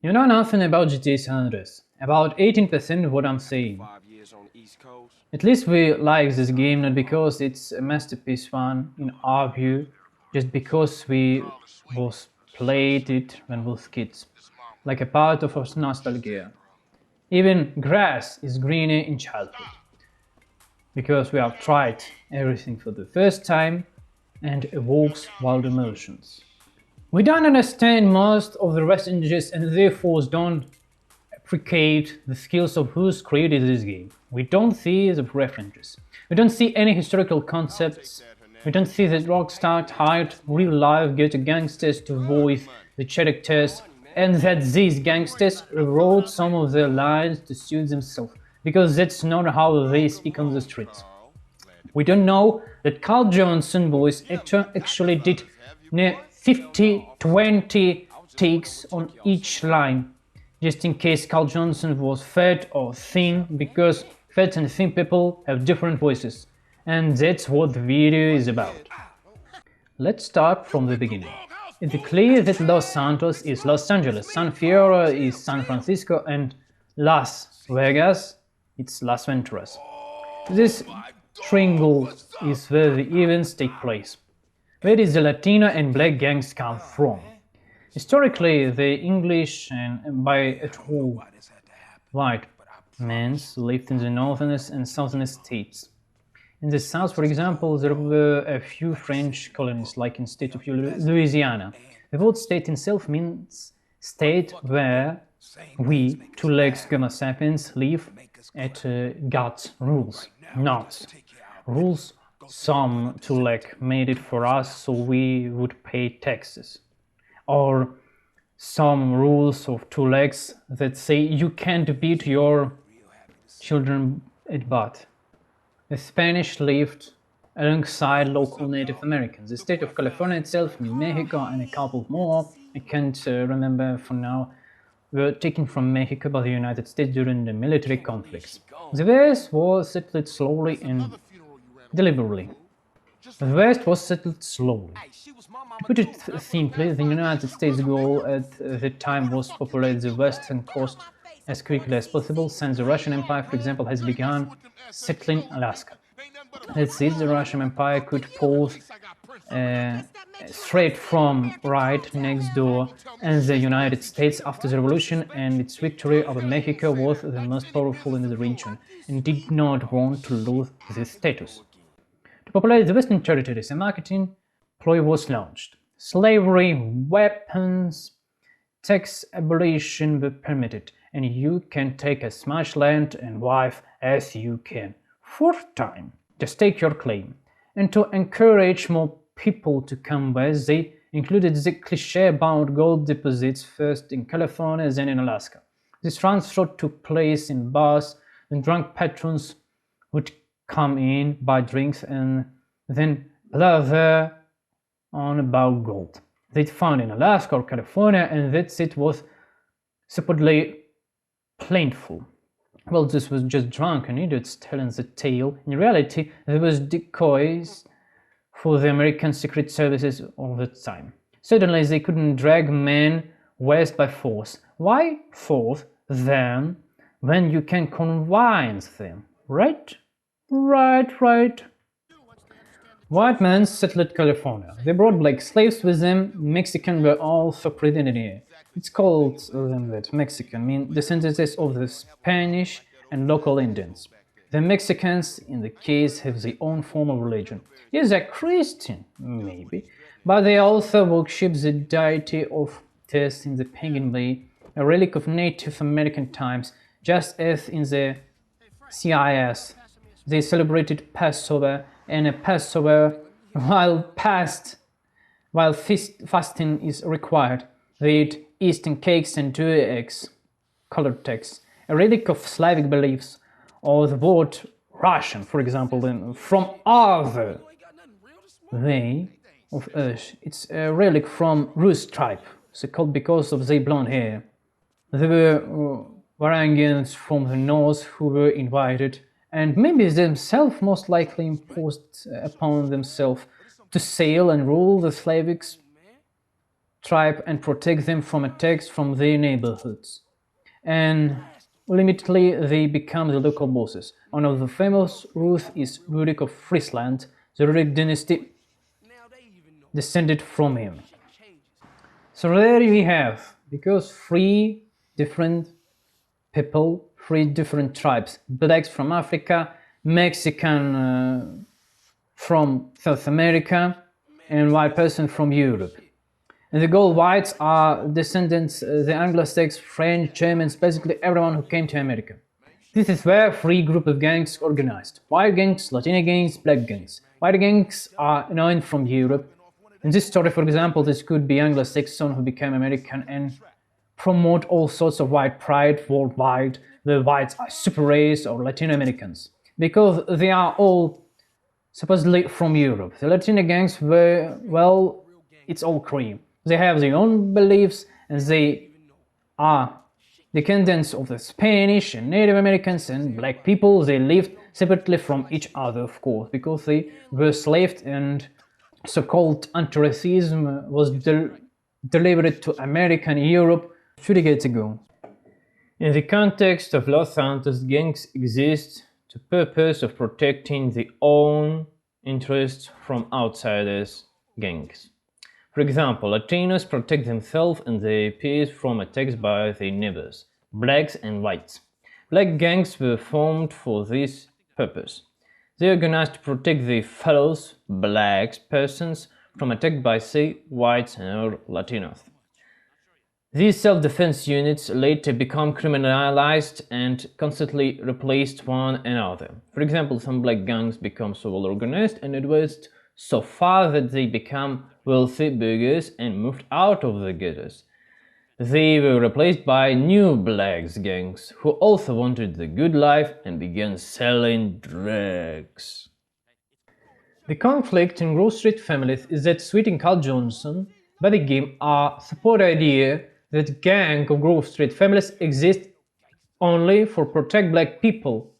You know nothing about GTA San Andreas. About 18% of what I'm saying. At least we like this game not because it's a masterpiece one in our view, just because we both played it when we were kids, like a part of our nostalgia. Even grass is greener in childhood, because we have tried everything for the first time and evokes wild emotions. We don't understand most of the rest images and therefore don't appreciate the skills of who's created this game. We don't see the references. We don't see any historical concepts. We don't see that Rockstar hired real life ghetto gangsters to voice the characters and that these gangsters wrote some of their lines to suit themselves, because that's not how they speak on the streets. We don't know that Carl Johnson, voice actor, actually did near 50-20 takes on each line, just in case Carl Johnson was fat or thin, because fat and thin people have different voices, and that's what the video is about. Let's start from the beginning. It's clear that Los Santos is Los Angeles, San Fierro is San Francisco, and Las Vegas it's Las Venturas. This triangle is where the events take place. Where did the Latino and black gangs come from? Historically, the English and by at all white men lived in the northern and southern states. In the south, for example, there were a few French colonies, like in the state of Louisiana. The word state itself means state where we, two legs Homo sapiens, live at God's rules, not rules some two leg made it for us so we would pay taxes, or some rules of two legs that say you can't beat your children at birth. The Spanish lived alongside local Native Americans. The state of California itself, New Mexico, and a couple more, I can't remember for now, were taken from Mexico by the United States during the military conflicts. The West was settled slowly and deliberately. The West was settled slowly. To put it simply, the United States' goal at the time was to populate the western coast as quickly as possible, since the Russian Empire, for example, has begun settling Alaska. That's it, the Russian Empire could pose a threat from right next door, and the United States, after the revolution and its victory over Mexico, was the most powerful in the region and did not want to lose this status. To populate the Western territories, a marketing ploy was launched. Slavery, weapons, tax abolition were permitted, and you can take as much land and wife as you can, for time. Just take your claim. And to encourage more people to come west, they included the cliché about gold deposits, first in California, then in Alaska. This transfer took place in bars, and drunk patrons would come in, buy drinks, and then blather on about gold they'd found in Alaska or California, and that it was supposedly plentiful. Well, this was just drunken idiots telling the tale. In reality, there was decoys for the American Secret Services all the time. Certainly, they couldn't drag men west by force. Why force them when you can convince them, right? Right. White men settled California. They brought black slaves with them. Mexican were also present here. It's called that Mexican, mean descendants of the Spanish and local Indians. The Mexicans, in the case, have their own form of religion. Yes, they're Christian, maybe, but they also worship the deity of death in the pagan way, a relic of Native American times, just as in the CIS. They celebrated Passover, and a Passover while fasting is required. They eat Eastern cakes and two eggs, colored eggs, a relic of Slavic beliefs, or the word Russian, for example, from other way of Earth. It's a relic from Rus tribe, so called because of their blonde hair. There were Varangians from the north who were invited, and maybe themselves most likely imposed upon themselves to sail and rule the Slavics. tribe and protect them from attacks from their neighborhoods. And ultimately, they become the local bosses. One of the famous rulers is Rurik of Friesland. The Rurik dynasty descended from him. So there we have, because three different people, three different tribes: blacks from Africa, Mexican from South America, and white person from Europe. And the gold whites are descendants, the Anglo-Saxons, French, Germans, basically everyone who came to America. This is where three groups of gangs organized: white gangs, Latino gangs, black gangs. White gangs are known from Europe. In this story, for example, this could be Anglo-Saxon who became American and promote all sorts of white pride worldwide. The whites are super race or Latino Americans, because they are all supposedly from Europe. The Latino gangs were, well, it's all cream. They have their own beliefs and they are descendants of the Spanish and Native Americans and black people. They lived separately from each other, of course, because they were enslaved, and so-called anti-racism was delivered to America and Europe 2 decades ago. In the context of Los Santos, gangs exist to purpose of protecting their own interests from outsiders' gangs. For example, Latinos protect themselves and their peers from attacks by their neighbors, blacks and whites. Black gangs were formed for this purpose. They organized to protect their fellows, black persons, from attack by, say, whites or Latinos. These self-defense units later become criminalized and constantly replaced one another. For example, some black gangs become so well organized and advanced so far that they become wealthy burghers and moved out of the ghettos. They were replaced by new black gangs who also wanted the good life and began selling drugs. The conflict in Grove Street families is that Sweet and Carl Johnson, by the game, support the idea that gang of Grove Street families exist only for protect black people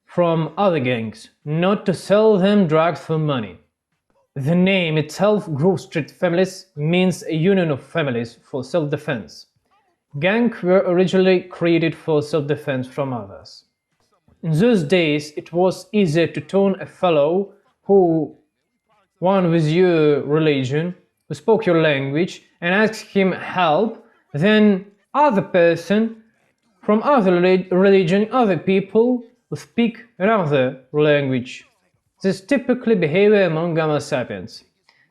from other gangs, not to sell them drugs for money. The name itself, Grove Street Families, means a union of families for self-defense. Gangs were originally created for self-defense from others. In those days, it was easier to turn a fellow who one with your religion, who spoke your language, and ask him help, than other person from other religion, other people who speak another language. This is typically behavior among Homo sapiens.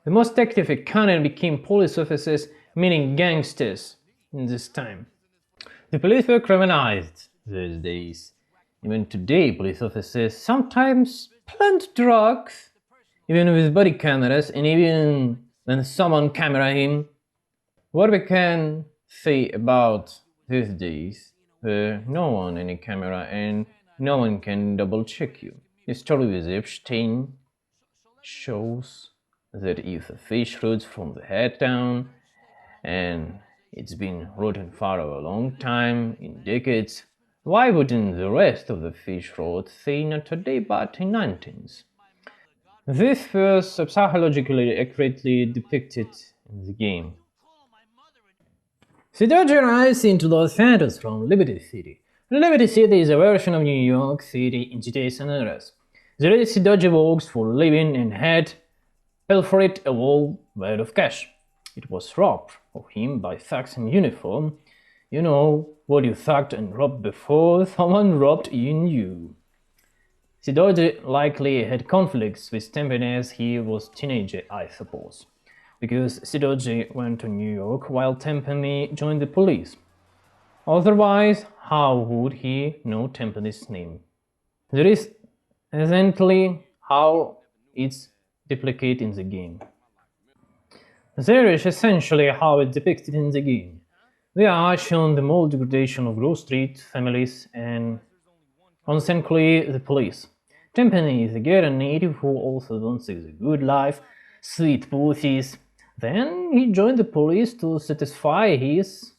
The most active economy became police officers, meaning gangsters, in this time. The police were criminalized those days. Even today, police officers sometimes plant drugs, even with body cameras, and even when someone camera him. What we can say about these days, where no one any camera and no one can double check you. The story with Epstein shows that if a fish rots from the head down, and it's been rotting for a long time, in decades, why wouldn't the rest of the fish rot, say not today but in 19th? This was psychologically accurately depicted in the game. The Dodger arrives into Los Santos from Liberty City. Liberty City is a version of New York City in GTA San Andreas. The Legacy Dodger works for a living and had pilfered a whole bed of cash. It was robbed of him by thugs in uniform. You know what you thugged and robbed before someone robbed you. The Dodger likely had conflicts with Tempany as he was a teenager, I suppose, because Sidoji went to New York while Tempany joined the police. Otherwise, how would he know Tempany's name? That is essentially how it's depicted in the game. There is essentially how it's depicted in the game. We are shown the moral degradation of Grove Street families and consequently the police. Tempany is a ghetto native who also wants a good life, sweet pussies. Then he joined the police to satisfy his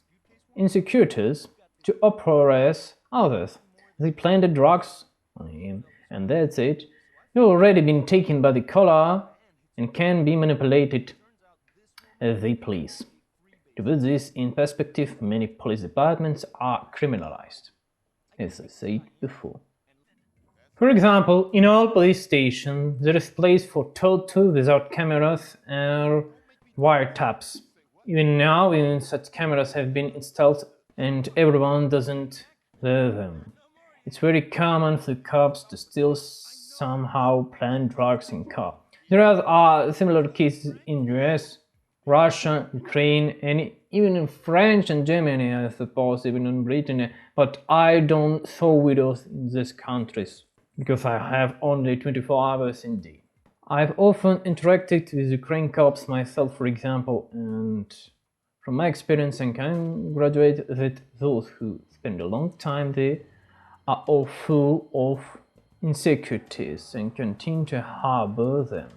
insecurities, to oppress others. They planted drugs on him, and that's it. You've already been taken by the collar and can be manipulated as they please. To put this in perspective, many police departments are criminalized, as I said before. For example, in all police stations, there is place for total without cameras or wiretaps. Even now, even such cameras have been installed and everyone doesn't wear them. It's very common for cops to still somehow plant drugs in car. There are similar cases in US, Russia, Ukraine, and even in France and Germany, I suppose, even in Britain. But I don't saw widows in these countries because I have only 24 hours in a day. I've often interacted with Ukraine cops myself, for example, and from my experience, I can graduate that those who spend a long time there are all full of insecurities and continue to harbor them.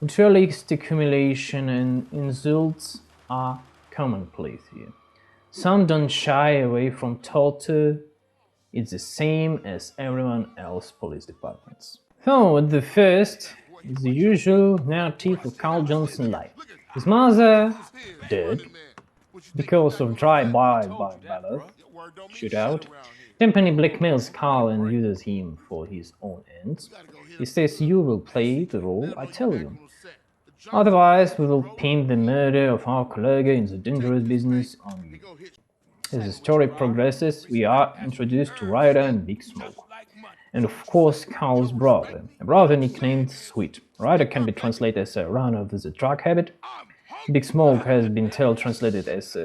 Materialistic accumulation and insults are commonplace here. Some don't shy away from torture. It's the same as everyone else's police departments. So, at the first is the usual narrative of Carl Johnson's life. His mother dead because of drive-by ballot shootout. Tempany blackmails Carl and uses him for his own ends. He says, "You will play the role I tell you. Otherwise, we will pin the murder of our colleague in the dangerous business on you." As the story progresses, we are introduced to Ryder and Big Smoke. And of course, Carl's brother, a brother nicknamed Sweet. Ryder can be translated as a runner with a drug habit. Big Smoke has been translated as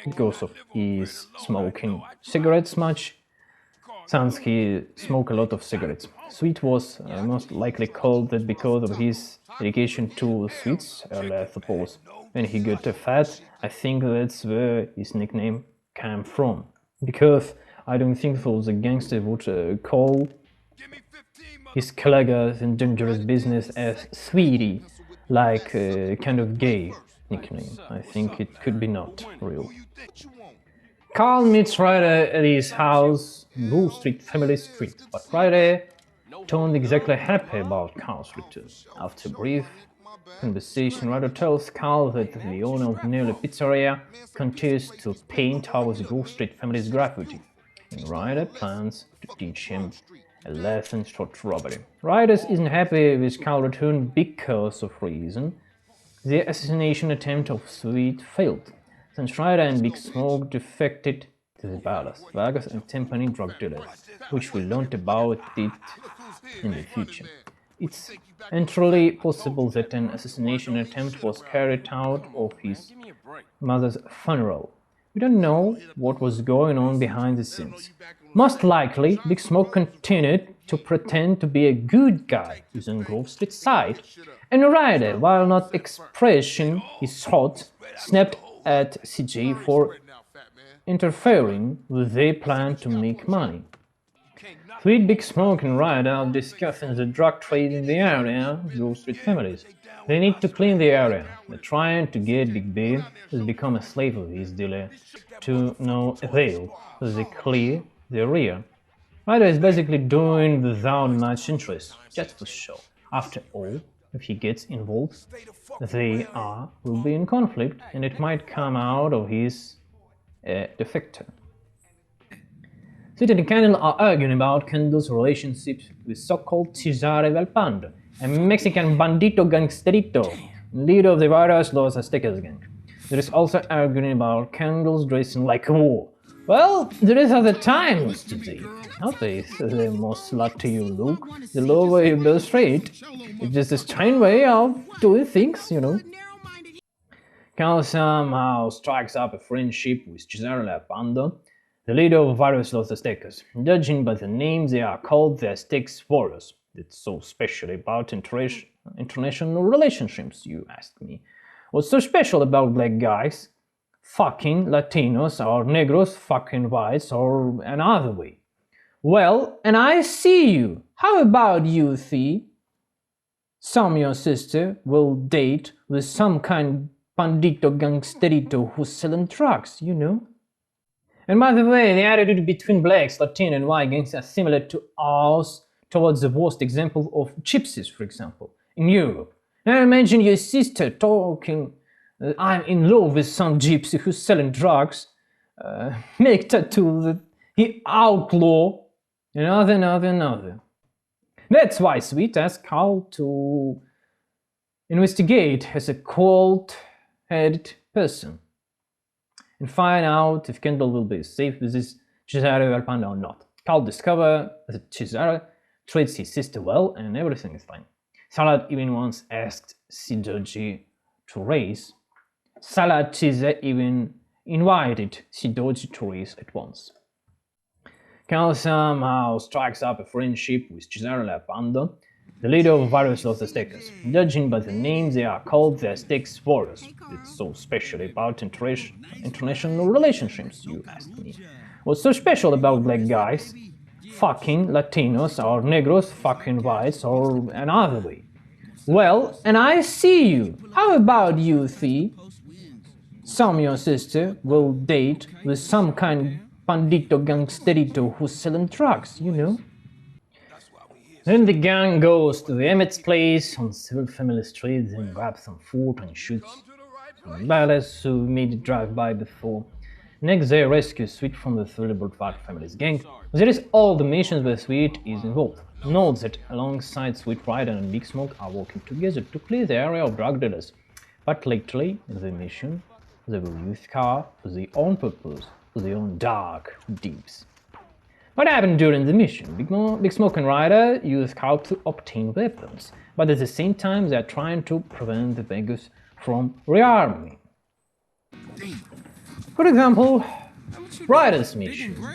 because of his smoking cigarettes much, since he smoked a lot of cigarettes. Sweet was most likely called that because of his dedication to sweets, I suppose. When he got fat, I think that's where his nickname came from. Because I don't think the gangster would call his colleagues in dangerous business as Sweetie, like a kind of gay nickname. I think it could be not real. Carl meets Ryder at his house, Bull Street, Family Street, but Ryder don't exactly happy about Carl's return. After a brief conversation, Ryder tells Carl that the owner of nearly pizzeria continues to paint over the Grove Street family's graffiti, and Ryder plans to teach him a lesson short robbery. Ryder isn't happy with Carl's return because of reason. The assassination attempt of Sweet failed, since Ryder and Big Smoke defected to the Dallas, Vegas and Tempany drug dealers, which we learned about it in the future. It's entirely possible that an assassination attempt was carried out of his mother's funeral. We don't know what was going on behind the scenes. Most likely, Big Smoke continued to pretend to be a good guy using Grove Street side, and Ryder, while not expressing his thoughts, snapped at CJ for interfering with their plan to make money. Sweet, Big Smoke and Ryder are discussing the drug trade in the area, Grove Street families. They need to clean the area. They're trying to get Big B, who's become a slave of his dealer, to no avail, so they clear the rear. Ryder is basically doing without much interest, just for show. After all, if he gets involved, will be in conflict, and it might come out of his defector. Sweet and Candle are arguing about Candle's relationship with so-called Cesare Valpando, a Mexican bandito gangsterito, leader of the various Los Aztecas gang. There is also arguing about Candle's dressing like a war. Well, there is other times today. Nowadays, the more slutty you look, the lower your birth rate. It's just a strange way of doing things, you know. Carl somehow strikes up a friendship with Cesare Valpando, the leader of various Los Aztecas. Judging by the names, they are called the Aztecs warriors. It's so special about international relationships, you ask me. What's so special about black guys fucking Latinos or Negros fucking whites or another way? Well, and I see you. How about you, Thee? Some your sister will date with some kind bandito gangsterito who's selling drugs, you know? And by the way, the attitude between blacks, Latino and white gangs are similar to ours towards the worst example of gypsies, for example, in Europe. Now imagine your sister talking I'm in love with some gypsy who's selling drugs. Make tattoo that he outlaw. Another. That's why Sweet asked Carl to investigate as a cold-headed person and find out if Kendall will be safe with his Cesare Panda or not. Carl discovers that Cesare treats his sister well and everything is fine. Salad even once asked Sidoji to race. Salad Cesare even invited Sidoji to race at once. Carl somehow strikes up a friendship with Cesare Panda, the leader of various of the Aztecas. Judging by the names they are called the Aztec warriors. It's so special about international relationships, you ask me. What's so special about black guys fucking Latinos or Negros fucking whites or another way? Well, and I see you. How about you, Thee? Some your sister will date with some kind bandito gangsterito who's selling drugs, you know? Then the gang goes to the Emmett's place on Civil Family Street and grabs some food and shoots some ballers who made a drive-by before. Next they rescue Sweet from the Thunderbolt family's gang. There is all the missions where Sweet is involved. Note that alongside Sweet Rider and Big Smoke are working together to clear the area of drug dealers. But lately, in the mission, they will use car for their own purpose, for their own dark deeds. What happened during the mission? Big Smoke and Ryder use Car to obtain weapons, but at the same time they are trying to prevent the Vegas from rearming. For example, Ryder's mission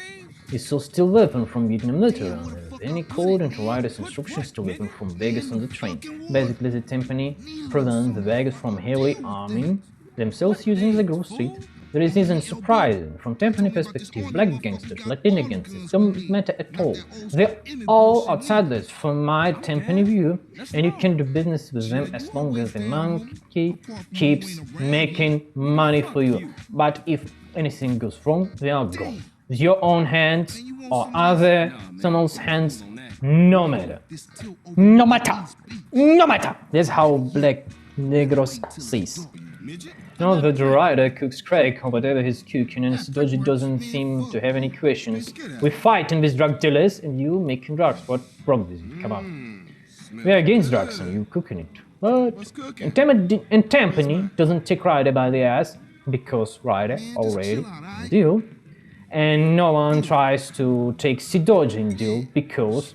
is to steal weapons from Vietnam military and any code into Ryder's instructions to weapons from Vegas on the train. Basically, the company prevents the Vegas from heavily arming themselves using the Grove Street. There is isn't surprising. From Timpani perspective, black gangsters, Latino gangsters don't matter at all. They're all outsiders from my Timpani view, and you can do business with them as long as the monkey keeps making money for you. But if anything goes wrong, they are gone. With your own hands or other someone's hands, no matter. No matter. No matter. That's how black Negros sees. Now that the rider cooks crack or whatever he's cooking and Doji doesn't seem to have any questions. We're fighting with drug dealers and you making drugs. What wrong with you? Come on. We are against drugs and you cooking it. But Tampani doesn't take Ryder by the ass because Ryder already deal. And no one tries to take Sidoji in deal because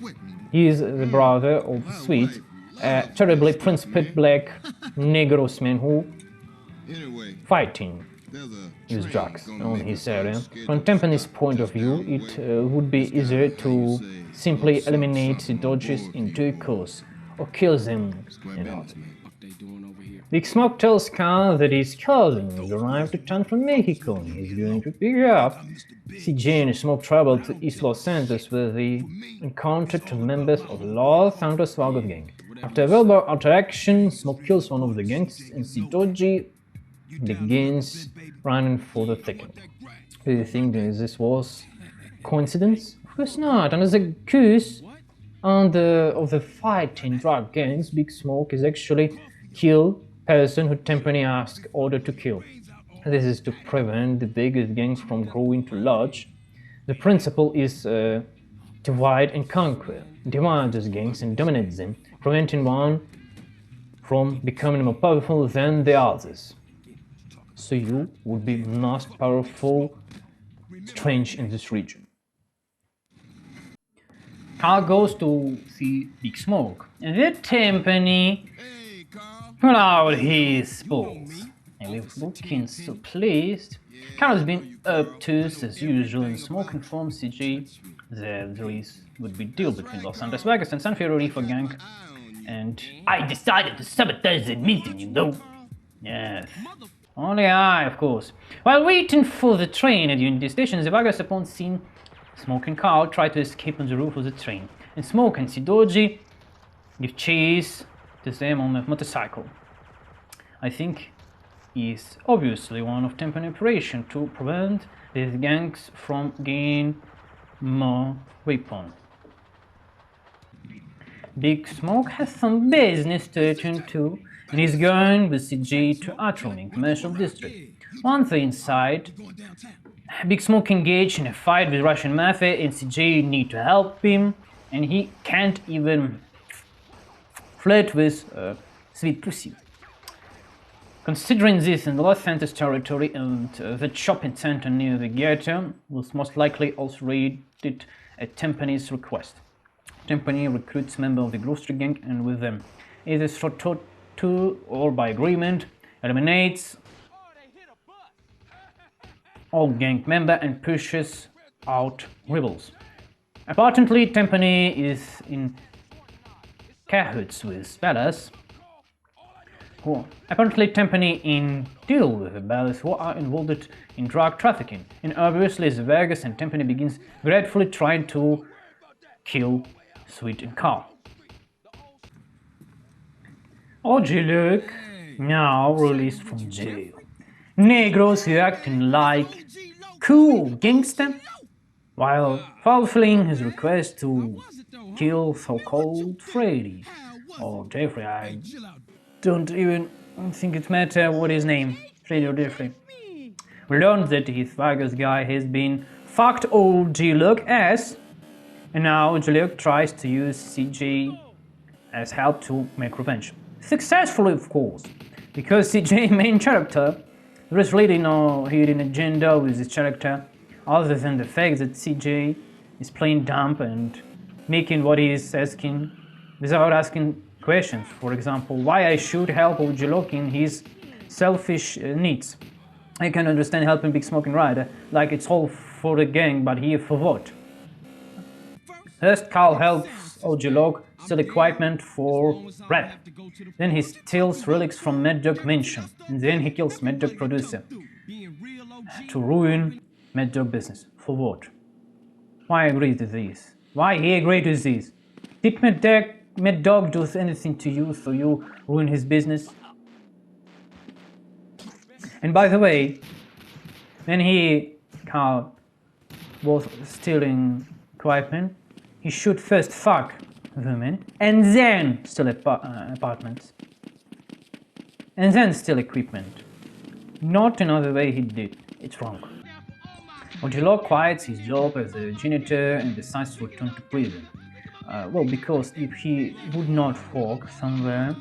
he is the brother of Sweet, a terribly principled black Negros man who fighting with drugs on his area. From Tampani's point of view, it would be easier to simply eliminate the Dodgers in due course or kill them, you know. Big Smoke tells Carl that his cousin has arrived to town from Mexico and he's going to pick her up. CJ and Smoke traveled to East Los Angeles where they encountered two members of Los Santos Vagos gang. After a verbal interaction, Smoke kills one of the gangs and Sidoji begins running for the thicket. Do you think this was coincidence? Of course not. Under the curse of the fighting drug gangs, Big Smoke is actually kill person who Tampani asked order to kill. This is to prevent the biggest gangs from growing too large. The principle is divide and conquer. Divide those gangs and dominate them, preventing one from becoming more powerful than the others. So you would be the most powerful strange in this region. Carl goes to see Big Smoke, and the Tampani pull out his balls. And he's looking so pleased. Carl's been obtuse as usual, and Smoke informs CJ that there would be deal between Los Santos Vegas and San Fierro gang. And I decided to sabotage the meeting, you know. Yes. Only I, of course. While waiting for the train at Unity Station, the Vegas upon seeing Smoke and Carl try to escape on the roof of the train. And Smoke and Sidoji give chase to them on a motorcycle. I think is obviously one of Tampani operation to prevent these gangs from gaining more weapons. Big Smoke has some business to attend to and he's going with CG to Atrium in commercial district. Once they're inside, Big Smoke engaged in a fight with Russian mafia and CJ need to help him, and he can't even flirt with Sweet Pussy. Considering this in the Los Santos territory and the shopping center near the ghetto was most likely also raided at Timpani's request. Timpani recruits members of the grocery gang and with them, either through to or by agreement, eliminates all gang members and pushes out rebels. Apparently, Timpani is in cahoots with Bellas. Apparently, Timpani in deal with the Bellas who are involved in drug trafficking. And obviously, the Vegas and Timpani begins gratefully trying to kill Sweet and Carl. OG Luke, now released from jail. Negros acting like cool gangster while fulfilling his request to kill so-called Freddy or Jeffrey. I don't even think it matters what his name, Freddy or Jeffrey. We learned that his Vegas guy has been fucked old G-Luke ass, and now G-Luke tries to use CJ as help to make revenge. Successfully, of course, because CJ main character. There is really no hidden agenda with this character, other than the fact that CJ is playing dumb and making what he is asking without asking questions. For example, why I should help Ojilok in his selfish needs. I can understand helping Big Smoking Rider, like it's all for the gang, but here for what? First, Carl helps Ojilok steal equipment for rap. Then he steals relics from Mad Dog Mansion, and then he kills Mad Dog producer to ruin Mad Dog business. For what? Why agree to this? Why he agreed to this? Did Mad Dog do anything to you so you ruin his business? And by the way, when Carl was stealing equipment, he should first fuck women and then steal apartments and then steal equipment. Not another way he did. It's wrong. Ojilok quits his job as a janitor and decides to return to prison. Well, because if he would not work somewhere,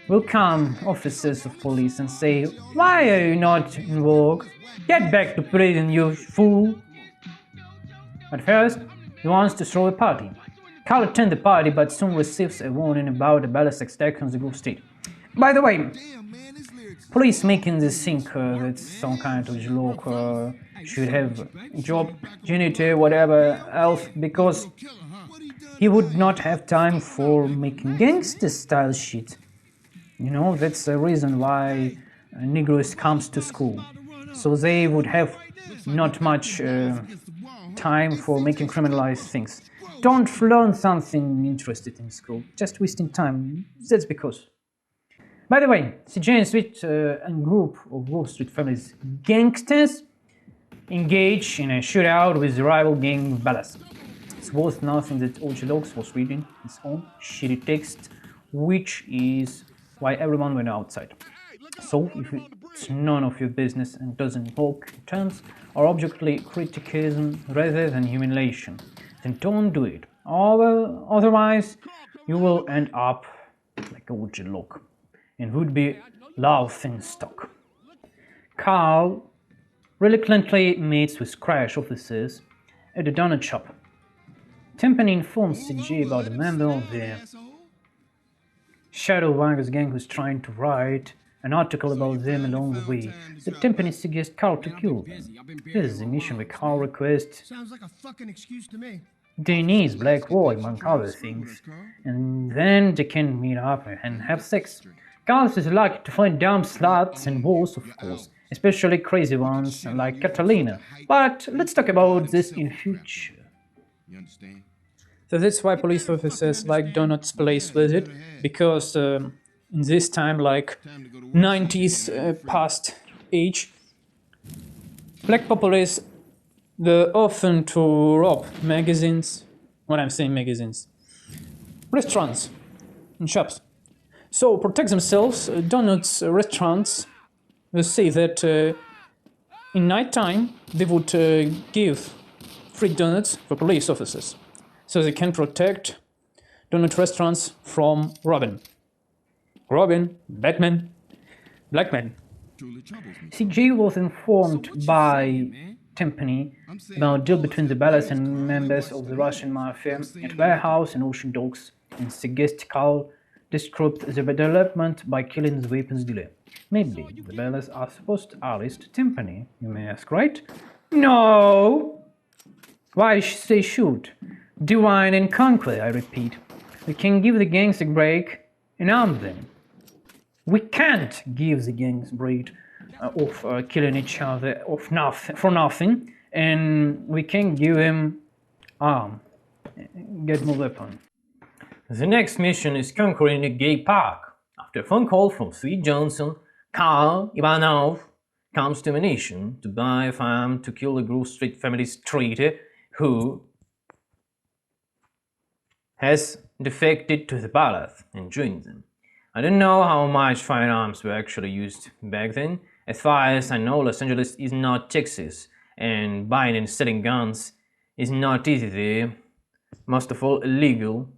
will come officers of police and say, "Why are you not in work? Get back to prison, you fool!" But first, he wants to throw a party. Carl attends the party but soon receives a warning about a ballistic attack on the Grove Street. By the way, police making this think that some kind of Ojilok should have a job, janitor, whatever else, because he would not have time for making gangster style shit. You know, that's the reason why Negroes comes to school. So they would have not much time for making criminalized things. Don't learn something interested in school, just wasting time. That's because. By the way, CJ and Sweet and group of Wall Street Family's gangsters engage in a shootout with the rival gang Ballas. It's worth noting that Ojilok was reading his own shitty text, which is why everyone went outside. So, if it's none of your business and doesn't invoke terms or objectively criticism rather than humiliation, then don't do it. Otherwise, you will end up like Ojilok and would be laughing stock. Carl reluctantly meets with crash officers at a donut shop. Timpani informs CG about a member of the Shadow Vegas gang who's trying to write an article about them along the way. So Timpani suggests Carl to kill them. This is the mission where Carl requests Denise Black Boy, among other things, and then they can meet up and have sex. Carl is lucky to find dumb sluts and wolves, of course, especially crazy ones like Catalina. But let's talk about this in future. So that's why police officers like donuts place with it, because in this time, like 90s past age, black populace they're often to rob magazines, when I'm saying magazines, restaurants and shops. So, protect themselves, donuts restaurants will say that in nighttime they would give free donuts for police officers so they can protect donut restaurants from Robin. Robin, Batman, Black Man. CJ was informed by Timpani about deal between the Ballas and members of the Russian mafia at warehouse and ocean docks, and suggests Carl disrupt the development by killing the weapons dealer. Maybe the Ballas are supposed to arrest Timpani, you may ask, right? No! Why they should? Divide and conquer, I repeat. We can give the gangs a break and arm them. We can't give the gangs a break of killing each other for nothing, and we can give them arm, get more weapon. The next mission is conquering a gay park. After a phone call from Sweet Johnson, Karl Ivanov comes to Munition to buy a farm to kill the Grove Street family's traitor who has defected to the Ballas and joined them. I don't know how much firearms were actually used back then. As far as I know, Los Angeles is not Texas, and buying and selling guns is not easy there. Most of all, illegal.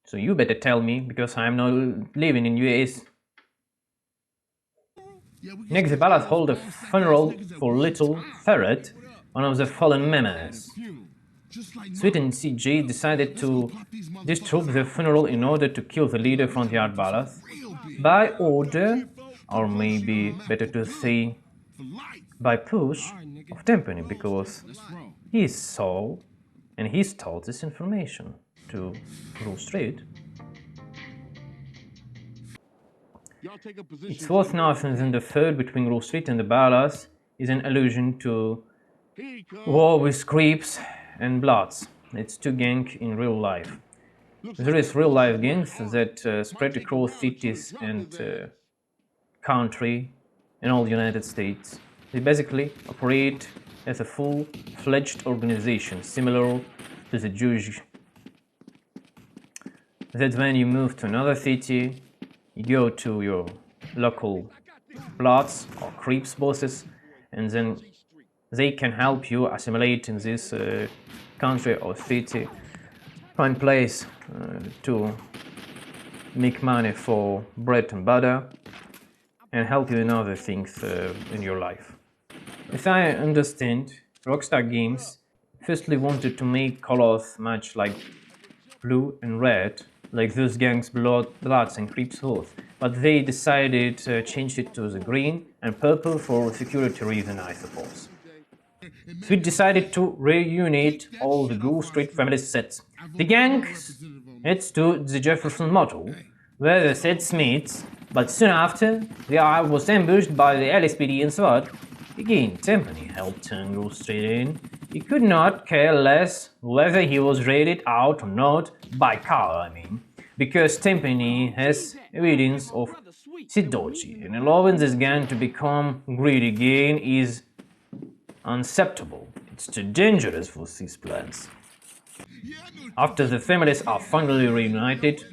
So you better tell me, because I'm not living in US. Next, the Ballas hold a funeral for Little Ferret, one of the fallen members. Sweet and CJ decided to disrupt the funeral in order to kill the leader from the Art Ballas. By order, or maybe better to say, by push of Timpani, because he saw and he stole this information to Grove Street. It's worth noting that the feud between Grove Street and the Ballas is an allusion to war with creeps and bloods. It's two gangs in real life. There is real life gangs that spread across cities and country in all the United States. They basically operate as a full-fledged organization, similar to the Jewish. That when you move to another city, you go to your local bloods or creeps bosses, and then they can help you assimilate in this country or city, find place to make money for bread and butter, and help you in other things in your life. As I understand, Rockstar Games firstly wanted to make colors much like blue and red, like those gangs Bloods and Creeps Hoth, but they decided to change it to the green and purple for security reasons, I suppose. So we decided to reunite all the Grove Street family sets. The gang heads to the Jefferson Motel, where the sets meet, but soon after, the eye was ambushed by the LSPD and SWAT. Again, Timpani helped turn Grove Street in. He could not care less whether he was raided out or not, by Carl, I mean, because Timpani has evidence of Sidochi, and allowing this gang to become greedy again is unacceptable. It's too dangerous for these plans. After the families are finally reunited,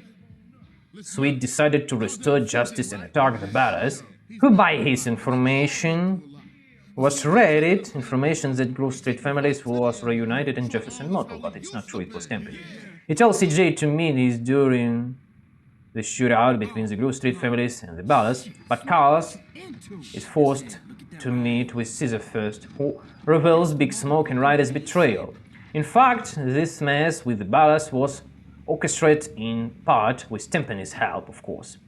Sweet decided to restore justice and attack the Ballas, who by his information was raided, information that Grove Street families was reunited in Jefferson Motel, but it's not true, it was Timpani. He tells CJ to meet this during the shootout between the Grove Street families and the Ballas, but Carl is forced to meet with Caesar first, who reveals Big Smoke and Ryder's betrayal. In fact, this mess with the Ballas was orchestrated in part with Timpani's help, of course.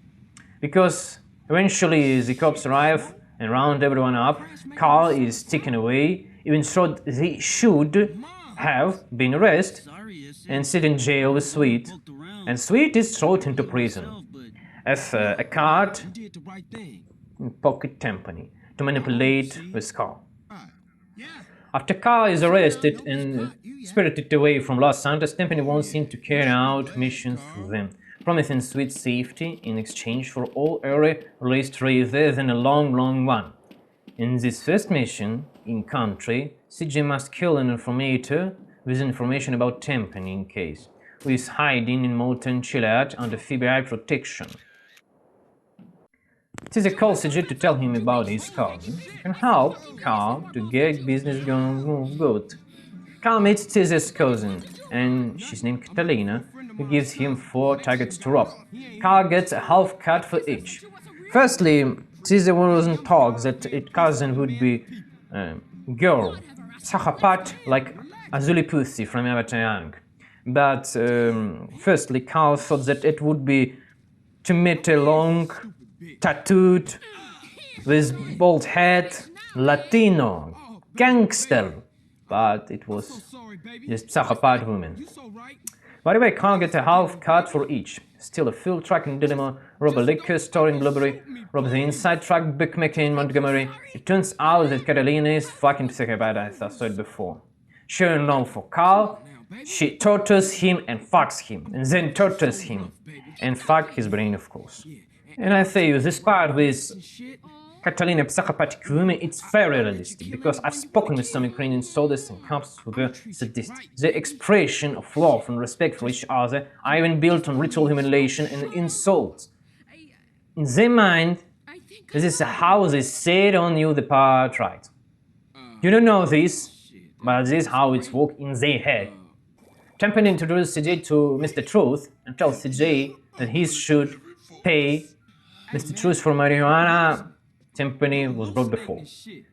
Because eventually the cops arrive and round everyone up, Carl is taken away, even though they should have been arrested and sit in jail with Sweet, and Sweet is thrown into prison as a card in pocket Timpani to manipulate with Carl. After Carl is arrested and spirited away from Los Santos, Timpani wants him to carry out missions for them, promising Sweet safety in exchange for all area released rather than a long one. In this first mission, in country, CJ must kill an informator with information about Timpani in case. who is hiding in molten chilled under FBI protection. Caesar calls CJ to tell him about his cousin, who can help Carl to get business going good. Carl meets Caesar's cousin, and she's named Catalina, who gives him 4 targets to rob. Carl gets a half cut for each. Firstly, Caesar wasn't told that its cousin would be a girl, psychopath like Azuli Pussy from Avatar Young. But firstly, Carl thought that it would be to meet a long, tattooed, with bald head, Latino, gangster. But it was just psychopath woman. By the way, Carl gets a half cut for each. Steal a fuel truck in Dilemma, rob a liquor store in Blueberry, rob the inside truck bookmaker in Montgomery. It turns out that Catalina is fucking psychopath, as I said before. Showing love for Carl, she tortures him and fucks him, and then tortures him, and fuck his brain, of course. And I say, this part with Catalina psychopathic women, it's very realistic, because I've spoken with some Ukrainian soldiers and cops who were sadistic. The expression of love and respect for each other are even built on ritual humiliation and insults. In their mind, this is how they set on you the part right. You don't know this, but this is how it's works in their head. Champion introduces CJ to Mr. Truth and tells CJ that he should pay Mr. Truth for marijuana Timpani was brought before.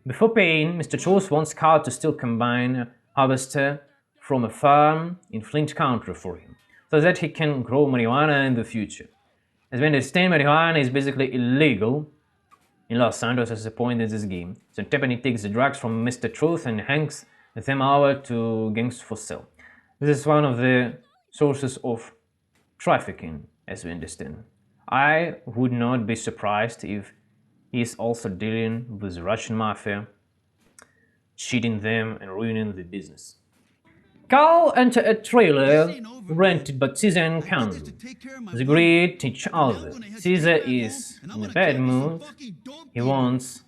Before paying, Mr. Truth wants Carl to still combine harvester from a farm in Flint County for him, so that he can grow marijuana in the future. As we understand, marijuana is basically illegal in Los Santos as a point in this game, so Timpani takes the drugs from Mr. Truth and hangs them over to gangs for sale. This is one of the sources of trafficking, as we understand. I would not be surprised if he is also dealing with the Russian mafia, cheating them and ruining the business. Carl enters a trailer rented by Caesar and Candle. They greet each other. Caesar is in a bad mood. He wants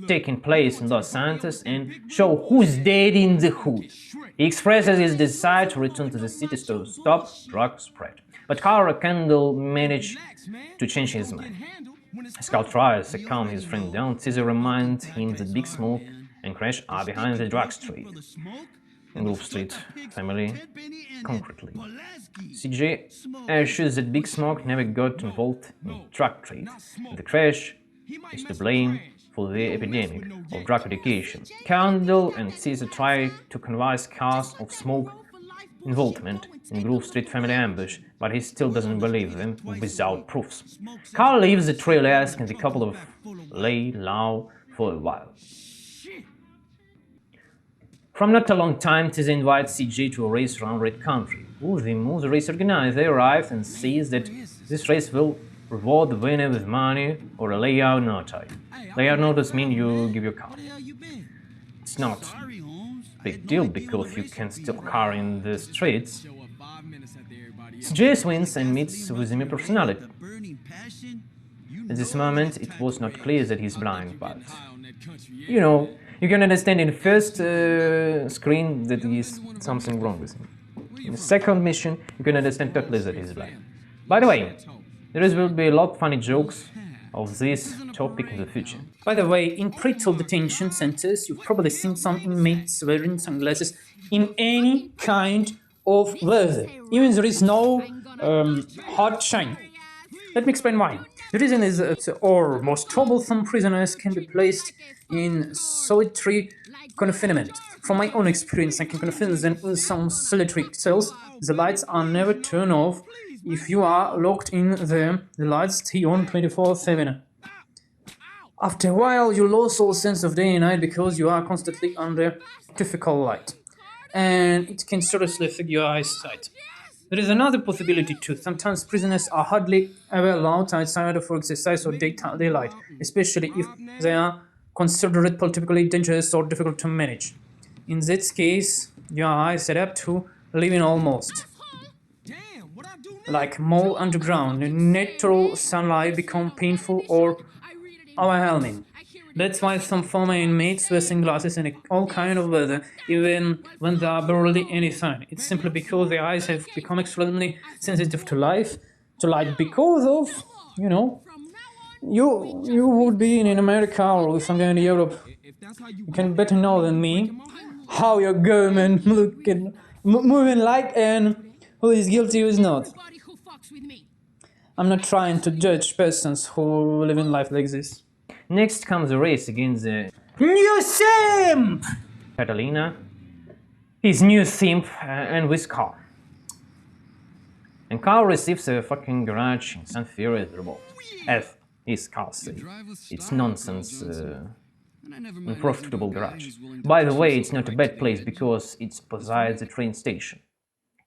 taking place in Los Santos and show who's dead in the hood. He expresses his desire to return to the city to stop drug spread. But Carl and Candle manage to change his mind. As Carl tries to calm his friend down, Caesar reminds him that Big Smoke and Crash are behind the drug trade in Grove Street family concretely. CJ assures that Big Smoke never got involved in drug trade, and the Crash is to blame for the epidemic of drug addiction. Candle and Caesar try to convince Carl of Smoke involvement in Grove Street family ambush, but he still doesn't believe them without proofs. Carl leaves the trailer asking the couple to lay low for a while. From not a long time, Caesar invites CJ to a race around Red Country. The race organizer arrives and says that this race will reward the winner with money or a layout notice. Layout notice means you give your car. It's not a big deal because you can steal a car in the streets. CJ wins and meets with him personally. At this moment, it was not clear that he's blind, but you know, you can understand in the first screen that there is something wrong with him. In the second mission, you can understand totally that he's blind. By the way, there will be a lot of funny jokes of this topic in the future. By the way, in pretrial detention centers, you've probably seen some inmates wearing sunglasses in any kind of weather, even there is no hot shine. Let me explain why. The reason is that our most troublesome prisoners can be placed in solitary confinement. From my own experience, I can confirm that in some solitary cells, the lights are never turned off. If you are locked in there, the lights stay on 24/7. After a while, you lose all sense of day and night because you are constantly under artificial light, and it can seriously affect your eyesight. There is another possibility too. Sometimes prisoners are hardly ever allowed outside for exercise or daylight, especially if they are considered politically dangerous or difficult to manage. In this case, your eyes adapt to living almost like mole underground. Natural sunlight become painful or overwhelming. That's why some former inmates wear sunglasses in all kind of weather, even when there are barely any sun. It's simply because their eyes have become extremely sensitive to light because of, you know, you would be in America or somewhere in Europe. You can better know than me how your government looking, moving like and who is guilty, who is not. I'm not trying to judge persons who live in life like this. Next comes a race against the new simp! Catalina, his new simp, and with Carl. And Carl receives a fucking garage in San Furious revolt. As his Carl says. It's nonsense, unprofitable garage. By the way, it's not a bad place because it's beside the train station.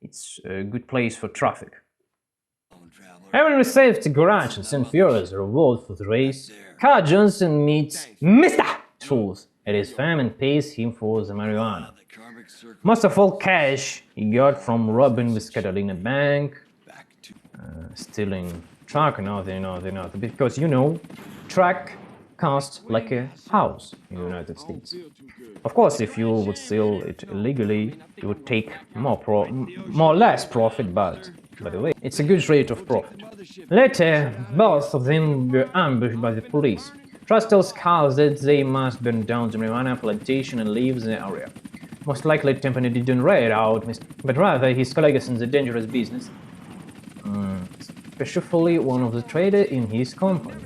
It's a good place for traffic. Having received the garage in St. Furious reward for the race, Carl Johnson meets Mr. Truth at his farm and pays him for the marijuana. Most of all cash he got from robbing with Catalina Bank, stealing truck and other, because you know, truck costs like a house in the United States. Of course, if you would sell it illegally, you would take more or less profit, but by the way, it's a good rate of profit. Later, both of them were ambushed by the police. Trust tells Carl that they must burn down the marijuana plantation and leave the area. Most likely, Timpani didn't raid out, but rather his colleagues in the dangerous business, especially one of the traders in his company.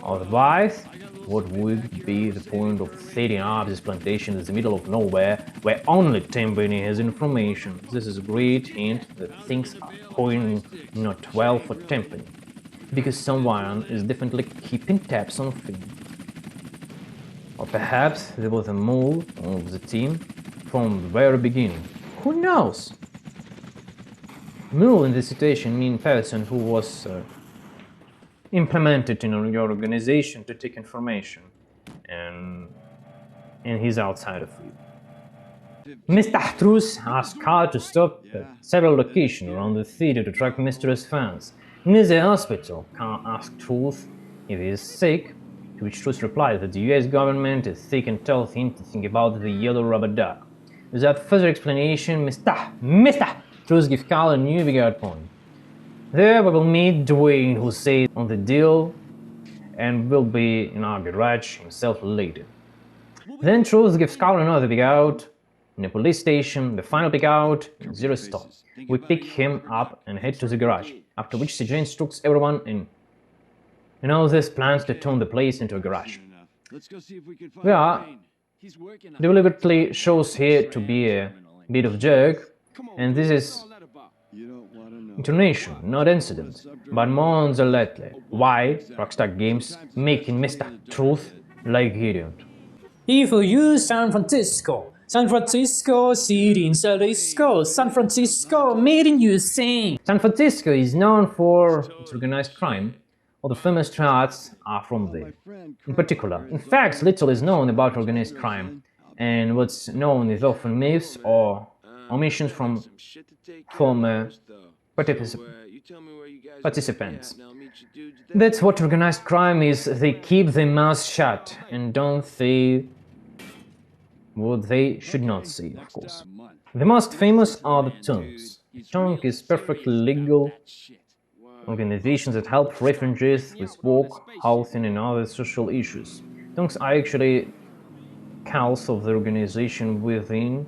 Otherwise, what would be the point of setting up this plantation in the middle of nowhere, where only Timpani has information? This is a great hint that things are going not well for Timpani, because someone is definitely keeping tabs on things. Or perhaps there was a mole of the team from the very beginning. Who knows? Mule in this situation means person who was implemented in your organization to take information, and he's outside of you. Mr. Truth asked Carl to stop at several locations around the city to track mysterious fans. Near the hospital, Carl asked Truth if he is sick, to which Truth replied that the US government is sick and tells him to think about the yellow rubber duck. Without further explanation, Mr. Truth gives Carl a new bigger point. There we will meet Dwayne, who says on the deal and will be in our garage himself later. Then Truth gives Carl another big out in a police station, the final big out, zero stop. We pick him up and head to the garage, after which CJ instructs everyone in all these plans to turn the place into a garage. We are deliberately shows here to be a bit of jerk, and this is intonation, not incident, but more on the latter. Why Rockstar Games making Mr. Truth like idiot? If you use San Francisco City in San Francisco, San Francisco made in USA. San Francisco is known for its organized crime. All the famous charts are from there. In particular, in fact, little is known about organized crime, and what's known is often myths or omissions from former participants. That's what organized crime is. They keep their mouths shut and don't say what they should not say, of course. The most famous are the tongues. The tongue is perfectly legal organizations that help refugees with work, housing and other social issues. Tongues are actually calls of the organization within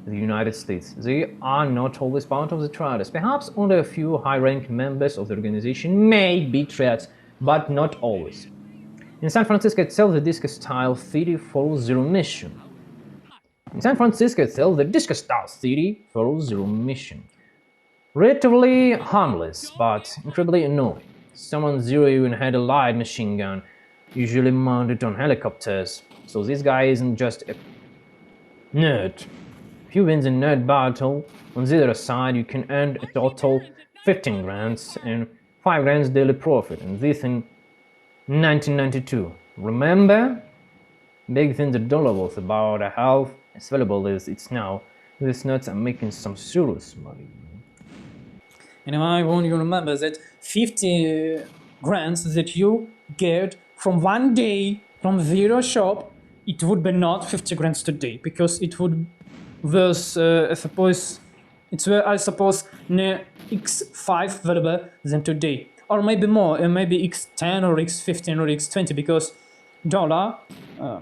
the United States. They are not always part of the trials. Perhaps only a few high-ranking members of the organization may be threats, but not always. In San Francisco itself, the disco-style city follows zero mission. Relatively harmless, but incredibly annoying. Someone Zero even had a light machine gun, usually mounted on helicopters, so this guy isn't just a nerd. If you win the nerd battle, on the other side you can earn a total 15 grand and 5 grand daily profit, and this in 1992. Remember? Back then the dollar was about a half as valuable as it's now. These nerds are making some serious money. And I want you to remember that 50 grants that you get from one day From zero shop, it would be not 50 grand today because it would was I suppose it's where I suppose near x5 valuable than today, or maybe more, maybe x10 or x15 or x20 because dollar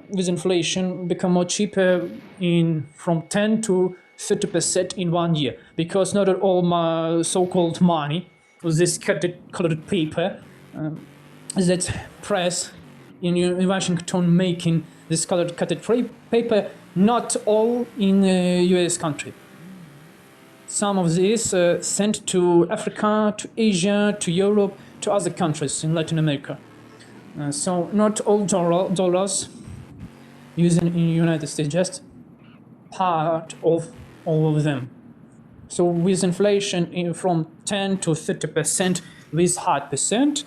with inflation become more cheaper in from 10 to 30% in 1 year because not all my so-called money was this colored paper that press in Washington making this colored cutted paper, not all in US country. Some of these sent to Africa, to Asia, to Europe, to other countries in Latin America. So not all dollars used in the United States, just part of all of them. So with inflation from 10 to 30% with hard percent,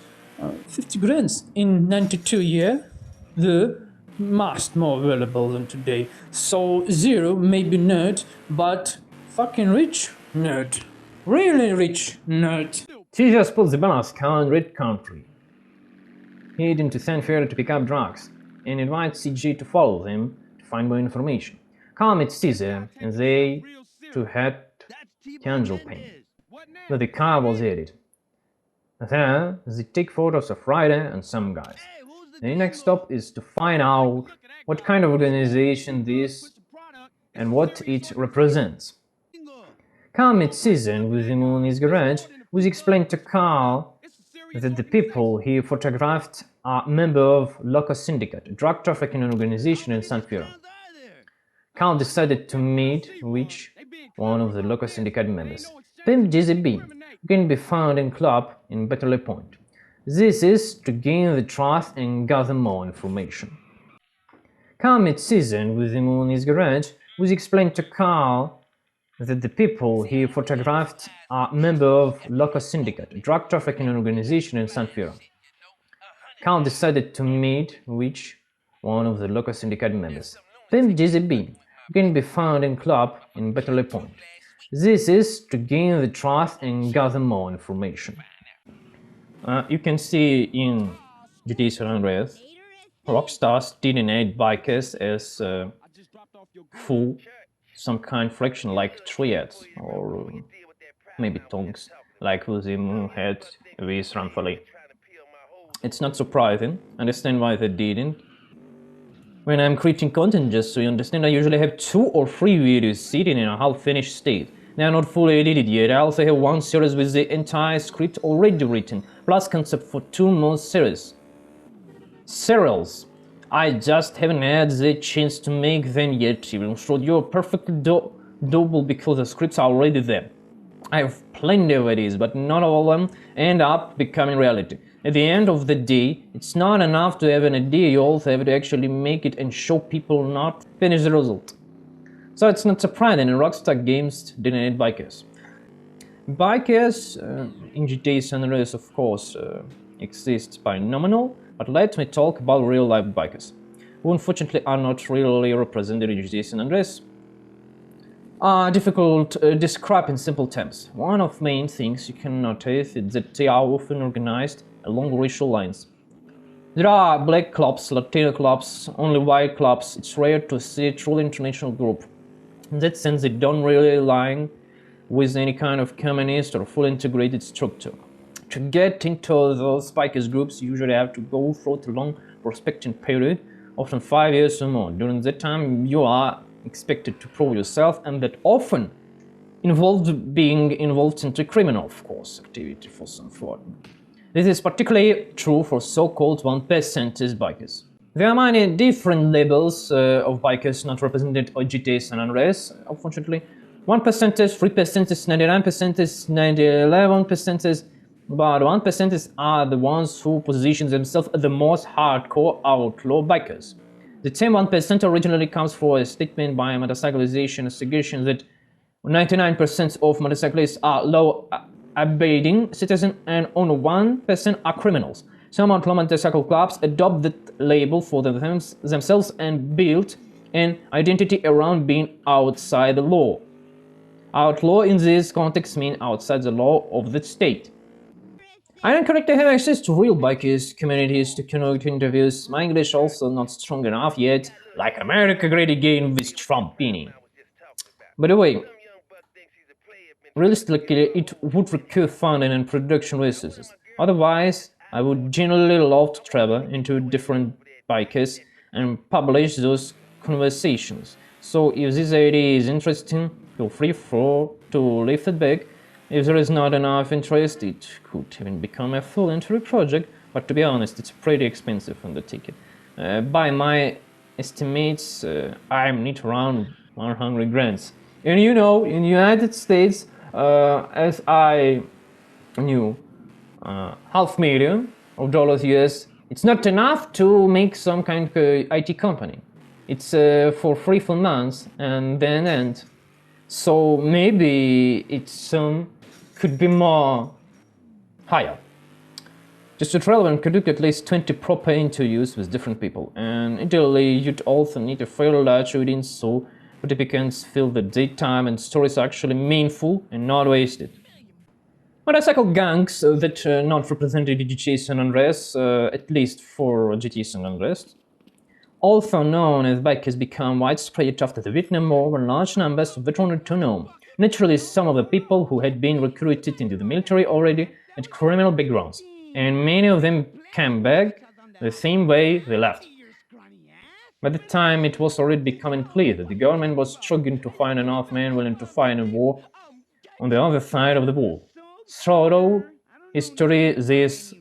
50 grand in 92 year, the much more valuable than today. So zero maybe nerd, but fucking rich nerd. Really rich nerd. She just put the bus car in red country, heading to San Fierro to pick up drugs, and invites CJ to follow them to find more information. Carl meets Caesar, and they to head to Angel Pain, where the car was headed. There, they take photos of Ryder and some guys. The next stop is to find out what kind of organization this and what it represents. Carl meets Caesar with him in his garage, which explained to Carl that the people he photographed are members of Loco Syndicate, a drug trafficking organization in San Fierro. Carl decided to meet which one of the Loco Syndicate members, Pimp JZB, who can be found in club in Battle Point. This is to gain the trust and gather more information. Carl meets Caesar with him in his garage, which explained to Carl that the people he photographed are members of Loco Syndicate, a drug trafficking organization in San Fierro. Carl decided to meet which one of the Loco Syndicate members, Pimp JZB, who can be found in club in Battle Point. This is to gain the trust and gather more information. You can see in GTA San Andreas, Rockstars designate bikers as full some kind of friction like triads or maybe tongues like William had with Ramfali. It's not surprising, understand why they didn't. When I'm creating content, just so you understand, I usually have 2 or 3 videos sitting in a half-finished state. They are not fully edited yet. I also have 1 series with the entire script already written, plus concept for 2 more series. Serials. I just haven't had the chance to make them yet, even though you're perfectly doable because the scripts are already there. I have plenty of ideas, but not all of them end up becoming reality. At the end of the day, it's not enough to have an idea, you also have to actually make it and show people, not finish the result. So it's not surprising Rockstar Games denied bikers. Bikers in GTA San Andreas, of course, exist by nominal, but let me talk about real-life bikers, who unfortunately are not really represented in GTA San Andreas. Difficult to describe in simple terms. One of the main things you can notice is that they are often organized along racial lines. There are black clubs, Latino clubs, only white clubs. It's rare to see a truly international group. In that sense, they don't really align with any kind of communist or fully integrated structure. To get into those bikers groups, you usually have to go through a long prospecting period, often 5 years or more. During that time, you are expected to prove yourself, and that often involved being involved into criminal, of course, activity for some fun. This is particularly true for so-called 1% bikers. There are many different labels of bikers not represented on GTA San Andreas, unfortunately. 1%, 3%, 99%, 11%, but 1% are the ones who position themselves as the most hardcore outlaw bikers. The same 1% originally comes from a statement by a motorcyclization association that 99% of motorcyclists are law-abiding citizens and only 1% are criminals. Some outlaw motorcycle clubs adopt that label for themselves and build an identity around being outside the law. Outlaw in this context means outside the law of the state. I don't correctly have access to real bikers communities to conduct interviews. My English also not strong enough yet, like America great again with Trump beanie. By the way, realistically, it would require funding and production resources. Otherwise, I would genuinely love to travel into different bikers and publish those conversations. So if this idea is interesting, feel free to leave feedback. If there is not enough interest, it could even become a full interview project, but to be honest, it's pretty expensive undertaking. By my estimates, I need around 100 grants. And you know, in the United States, as I knew, $500,000 US, it's not enough to make some kind of IT company. It's for 3 full months and then end. So maybe it's could be more higher. Just to travel and conduct at least 20 proper interviews with different people. And ideally, you'd also need a fairly large audience so participants feel that their time and stories are actually meaningful and not wasted. Motorcycle gangs that not represented in GTA San Andreas, at least for GTA San Andreas, also known as bikers, become widespread after the Vietnam War when large numbers of veterans returned home. Naturally, some of the people who had been recruited into the military already had criminal backgrounds, and many of them came back the same way they left. By the time it was already becoming clear that the government was struggling to find enough men willing to fight in a war on the other side of the wall. Throughout history, this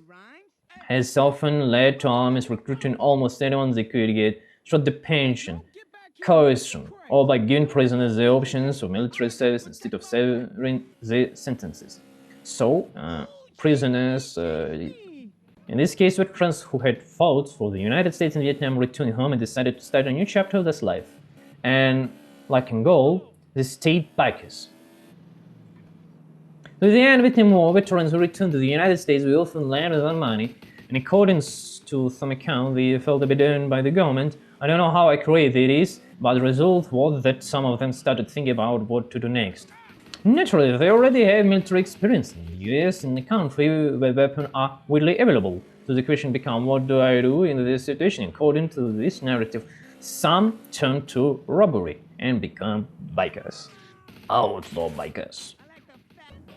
has often led to armies recruiting almost anyone they could get through the pension, coercion, or by giving prisoners the options of military service instead of severing their sentences. So, prisoners, in this case veterans who had fought for the United States in Vietnam, returned home and decided to start a new chapter of their life. And, like in Gaul, they stayed bikers. With the end of the Vietnam War, veterans who returned to the United States will often land without money, and according to some account, they felt abandoned by the government. I don't know how accurate it is, but the result was that some of them started thinking about what to do next. Naturally, they already have military experience in the US, in a country where weapons are widely available. So the question becomes, what do I do in this situation? According to this narrative, some turn to robbery and become bikers. Outlaw bikers.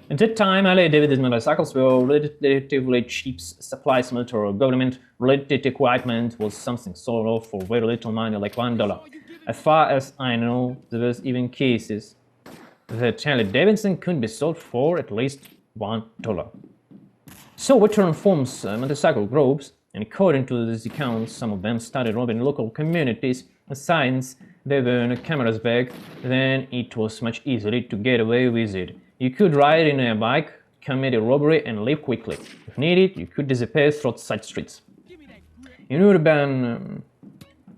At that time, LA David's motorcycles were relatively cheap supplies. Military or government-related equipment was something sold off for very little money, like $1. As far as I know, there was even cases that Harley Davidson could be sold for at least $1. So veteran forms motorcycle groups, and according to these accounts, some of them started robbing local communities. Since they were in a camera's bag, then it was much easier to get away with it. You could ride in a bike, commit a robbery, and leave quickly. If needed, you could disappear through side streets. In urban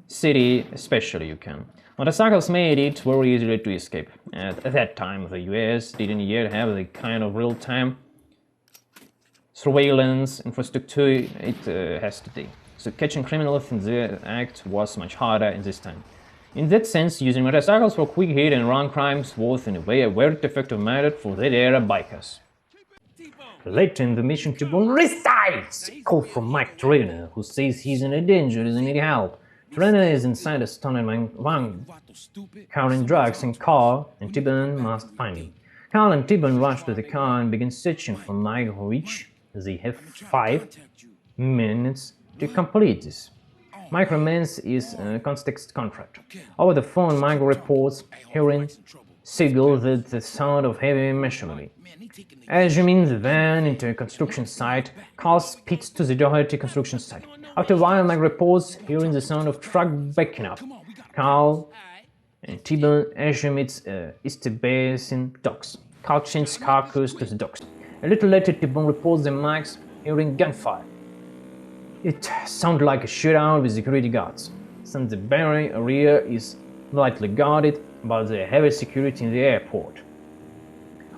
city, especially, you can. Motorcycles made it very easy to escape. At that time, the US didn't yet have the kind of real-time surveillance infrastructure it has today. So catching criminals in the act was much harder in this time. In that sense, using motorcycles for quick hit and run crimes was in a way a very effective method for that era bikers. Later in the mission, T-Bone recites a call from Mike Trainer, who says he's in a danger and needs help. Trainer is inside a stolen van carrying drugs in car, and T-Bone must find him. Carl and T-Bone rush to the car and begin searching for Mike, which they have 5 minutes to complete this. Mike remains his context contract. Over the phone, Mike reports hearing signals that the sound of heavy machinery. Assuming the van into a construction site, Carl speeds to the Doherty construction site. After a while, Mike reports hearing the sound of truck backing up. Carl and T-Bone assume it's East Basin docks. Carl changes car course to the docks. A little later, T-Bone reports that Mike's hearing gunfire. It sounds like a shootout with security guards, since the Bay area is lightly guarded by the heavy security in the airport.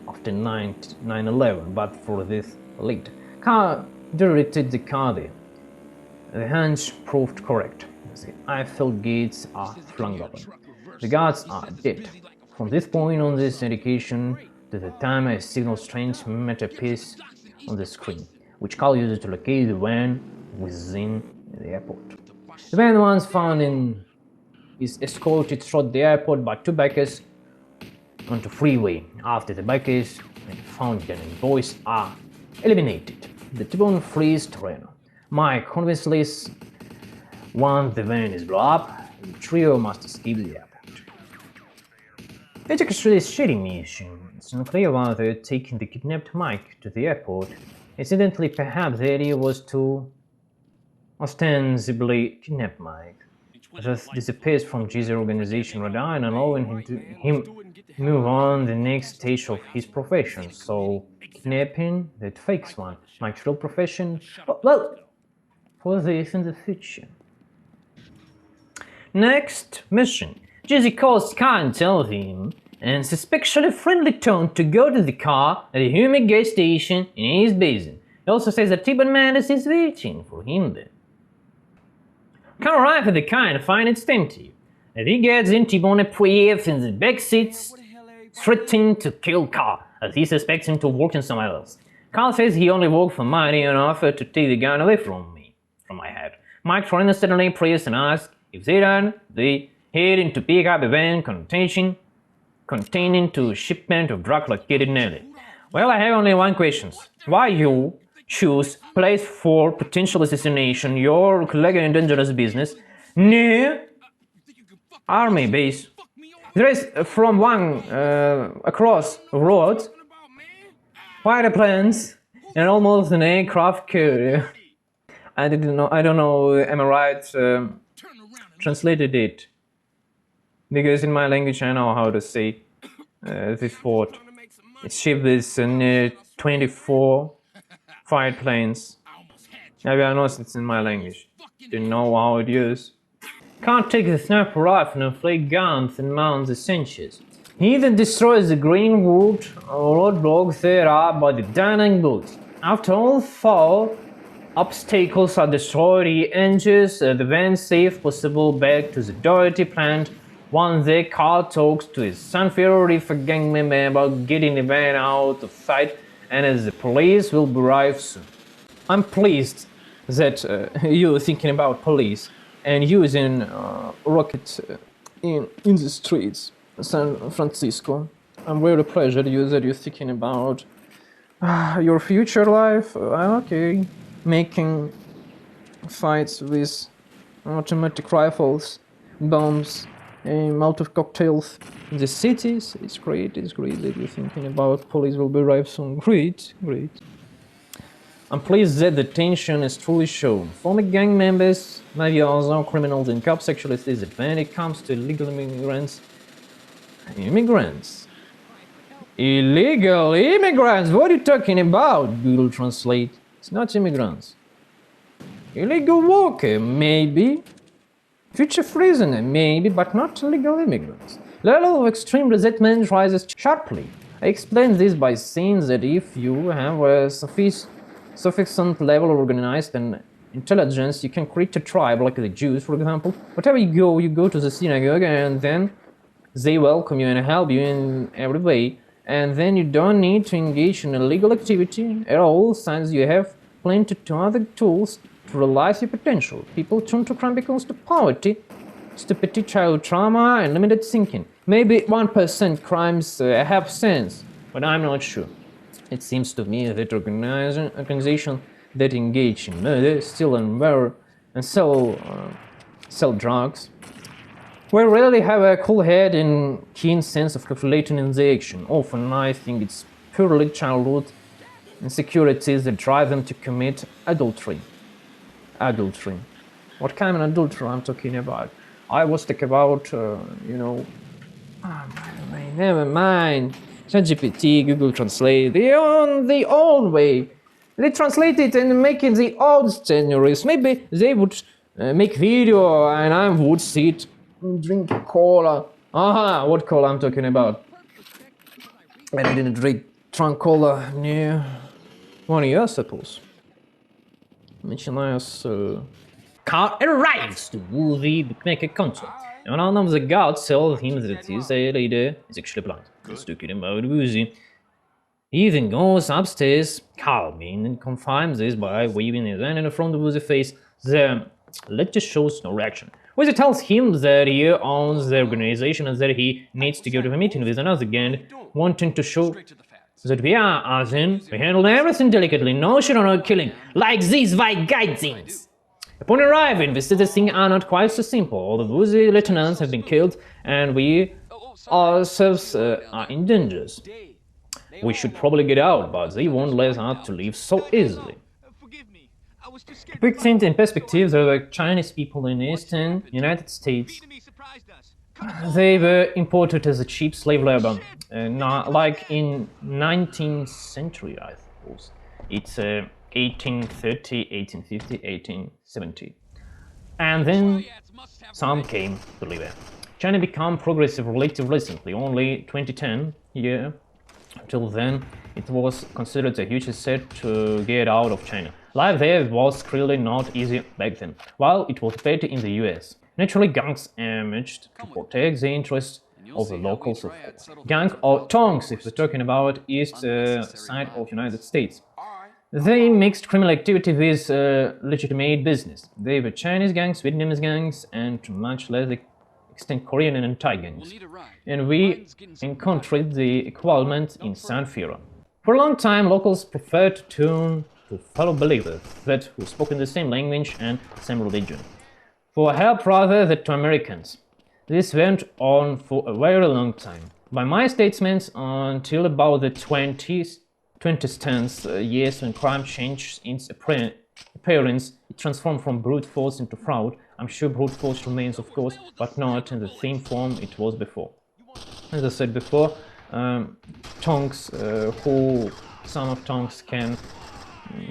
After 9/11, but for this lead, Carl directed the car there. The hunch proved correct. The Eiffel gates are flung open. The guards are dead. From this point on, this indication to the time a signal strange meta appears on the screen. which Carl uses to locate the van within the airport. The van once found is escorted through the airport by two bikers onto freeway. After the bikers and found gun and boys are eliminated, the T-bone flees terrain. Mike convinces once the van is blown up, the trio must escape the airport. It's actually a shitty mission. It's unclear why they're taking the kidnapped Mike to the airport. Incidentally, perhaps the idea was to ostensibly kidnap Mike, just disappears from G's organization radar and allowing him move on the next stage of his profession. So kidnapping that fakes one. Mike's real profession, well, for this in the future. Next mission. Jizzy calls Sky and tells him in suspiciously friendly tone to go to the car at the humid gas station in East Basin. He also says that T-Bone Mendes is waiting for him there. Can arrive at the car and find it's empty. As he gets in, T-Bone appears in the back seats, threatening to kill Carl, as he suspects him to work in somewhere else. Carl says he only worked for money and offered to take the gun away from my head. Mike Torrens suddenly prays and asks if they done, they head in to pick up a van containing to a shipment of drug located in LA. Well, I have only one question. Why you choose place for potential assassination, your illegal and dangerous business, near army base? There is from one across road, fighter planes, and almost an aircraft carrier. I don't know, am I right? Translated it. Because in my language I know how to say this word. It's shipped with 24 fighter planes. Maybe I know it's in my language. Didn't know how it is. Can't take the sniper rifle and flake guns and mount the cinches. He even destroys the Greenwood roadblocks set up by the dynamic bullets. After all four obstacles are destroyed, he enters the van safe possible back to the Doherty plant. Once there, Carl talks to his Sunfire Reefer gang member about getting the van out of sight, and as the police will arrive soon. I'm pleased that you're thinking about police and using rockets in the streets of San Francisco. I'm very pleased that you're thinking about your future life. Okay, making fights with automatic rifles, bombs, Molotov cocktails in the cities. It's great that you're thinking about police will arrive soon. Great. I'm pleased that the tension is truly shown. Former gang members, mafioso, criminals, and cops actually see that when it comes to illegal immigrants. Illegal immigrants? What are you talking about? Google Translate. It's not immigrants. Illegal worker, maybe. Future prisoner, maybe, but not illegal immigrants. Level of extreme resentment rises sharply. I explain this by saying that if you have a sufficient level of organized and intelligence, you can create a tribe like the Jews, for example. Wherever you go to the synagogue, and then they welcome you and help you in every way. And then you don't need to engage in illegal activity at all, since you have plenty of other tools to realize your potential. People turn to crime because of poverty, stupidity, child trauma, and limited thinking. Maybe 1% crimes have sense, but I'm not sure. It seems to me that organizations that engage in murder, steal and murder, and sell drugs will rarely have a cool head and keen sense of calculating in the action. Often I think it's purely childhood insecurities that drive them to commit adultery. What kind of adultery I'm talking about? I was talking about, never mind. ChatGPT, Google Translate, the old way. They translate it and make it the old scenarios. Maybe they would make video and I would sit and drink cola. Aha, what cola I'm talking about? And I didn't drink cola near 1 year, I suppose. Начинаю с... Carl arrives to movie bookmaker console. And one of the guards tells him that his leader is actually blind. He's talking about Woozy. He then goes upstairs, calming, and confirms this by waving his hand in front of Woozy's face. The lecturer shows no reaction. Woozy tells him that he owns the organization and that he needs to go to a meeting with another gang, wanting to show that we are, as in, we handle everything delicately, no shit or no killing, like these white guy things. Upon arriving, we see the things are not quite so simple. All the Woozy lieutenants have been killed, and we ourselves are in danger. We should probably get out, but they won't let us to leave so easily. To put things in perspective, there were Chinese people in eastern United States. They were imported as a cheap slave labor, like in 19th century, I suppose. It's 1830, 1850, 1870. And then some came to live there. China became progressive relatively recently, only 2010 year. Until then, it was considered a huge asset to get out of China. Life there was clearly not easy back then, while it was better in the US. Naturally, gangs emerged to protect the interests of the locals, of course. Gang or tongs, if we're talking about east side of United States. They mixed criminal activity with legitimate business. They were Chinese gangs, Vietnamese gangs, and to much less extent Korean and Thai gangs. And we encountered the equivalent in San Andreas. For a long time, locals preferred to turn to fellow believers that who spoke in the same language and same religion for help rather than to Americans. This went on for a very long time. By my statements, until about the 2010s years, when crime changed its appearance, it transformed from brute force into fraud. I'm sure brute force remains, of course, but not in the same form it was before. As I said before, tongs, some of tongs can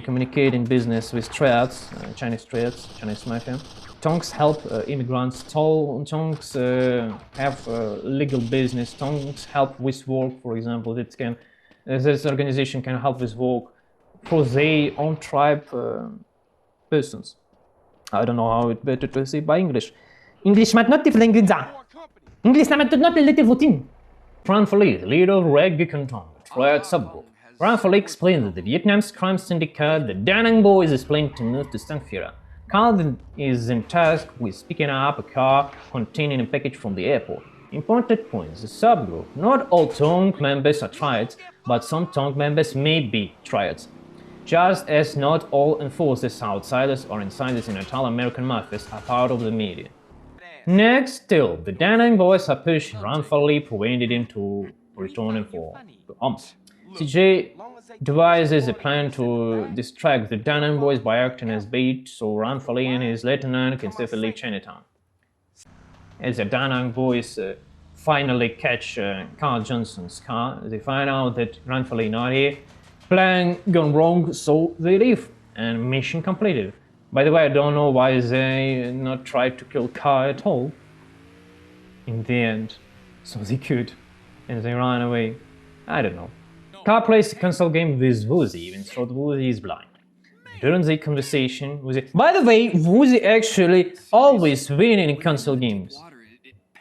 communicate in business with triads, Chinese mafia. Tongs help immigrants. Tongs have legal business. Tongs help with work, for example. This organization can help with work for their own tribe persons. I don't know how it better to say by English. English might not differ language. English might not be little routine. Fran Foley, the leader of Red Gikantong, triad subgroup. Fran Foley explained that the Vietnam's crime syndicate, the Da Nang Boys, is planning to move to San Andreas. Carl is in task with picking up a car containing a package from the airport. Important points, the subgroup. Not all Tong members are triads, but some Tong members may be triads. Just as not all enforcers, outsiders, or insiders in Italo-American mafias are part of the media. Next, still, the Da Nang Boys are pushing wrongfully, preventing him to return for the arms. CJ devises a plan to distract the Da Nang Boys by acting as bait so Ranfali and his lieutenant can safely leave Chinatown. As the Da Nang Boys finally catch Carl Johnson's car, they find out that Ranfali not here. Plan gone wrong, so they leave, and mission completed. By the way, I don't know why they not tried to kill Carl at all. In the end, so they could, and they ran away. I don't know. Carl plays a console game with Woozy, even though Woozy is blind. During the conversation, Woozy... By the way, Woozy actually always winning in console games.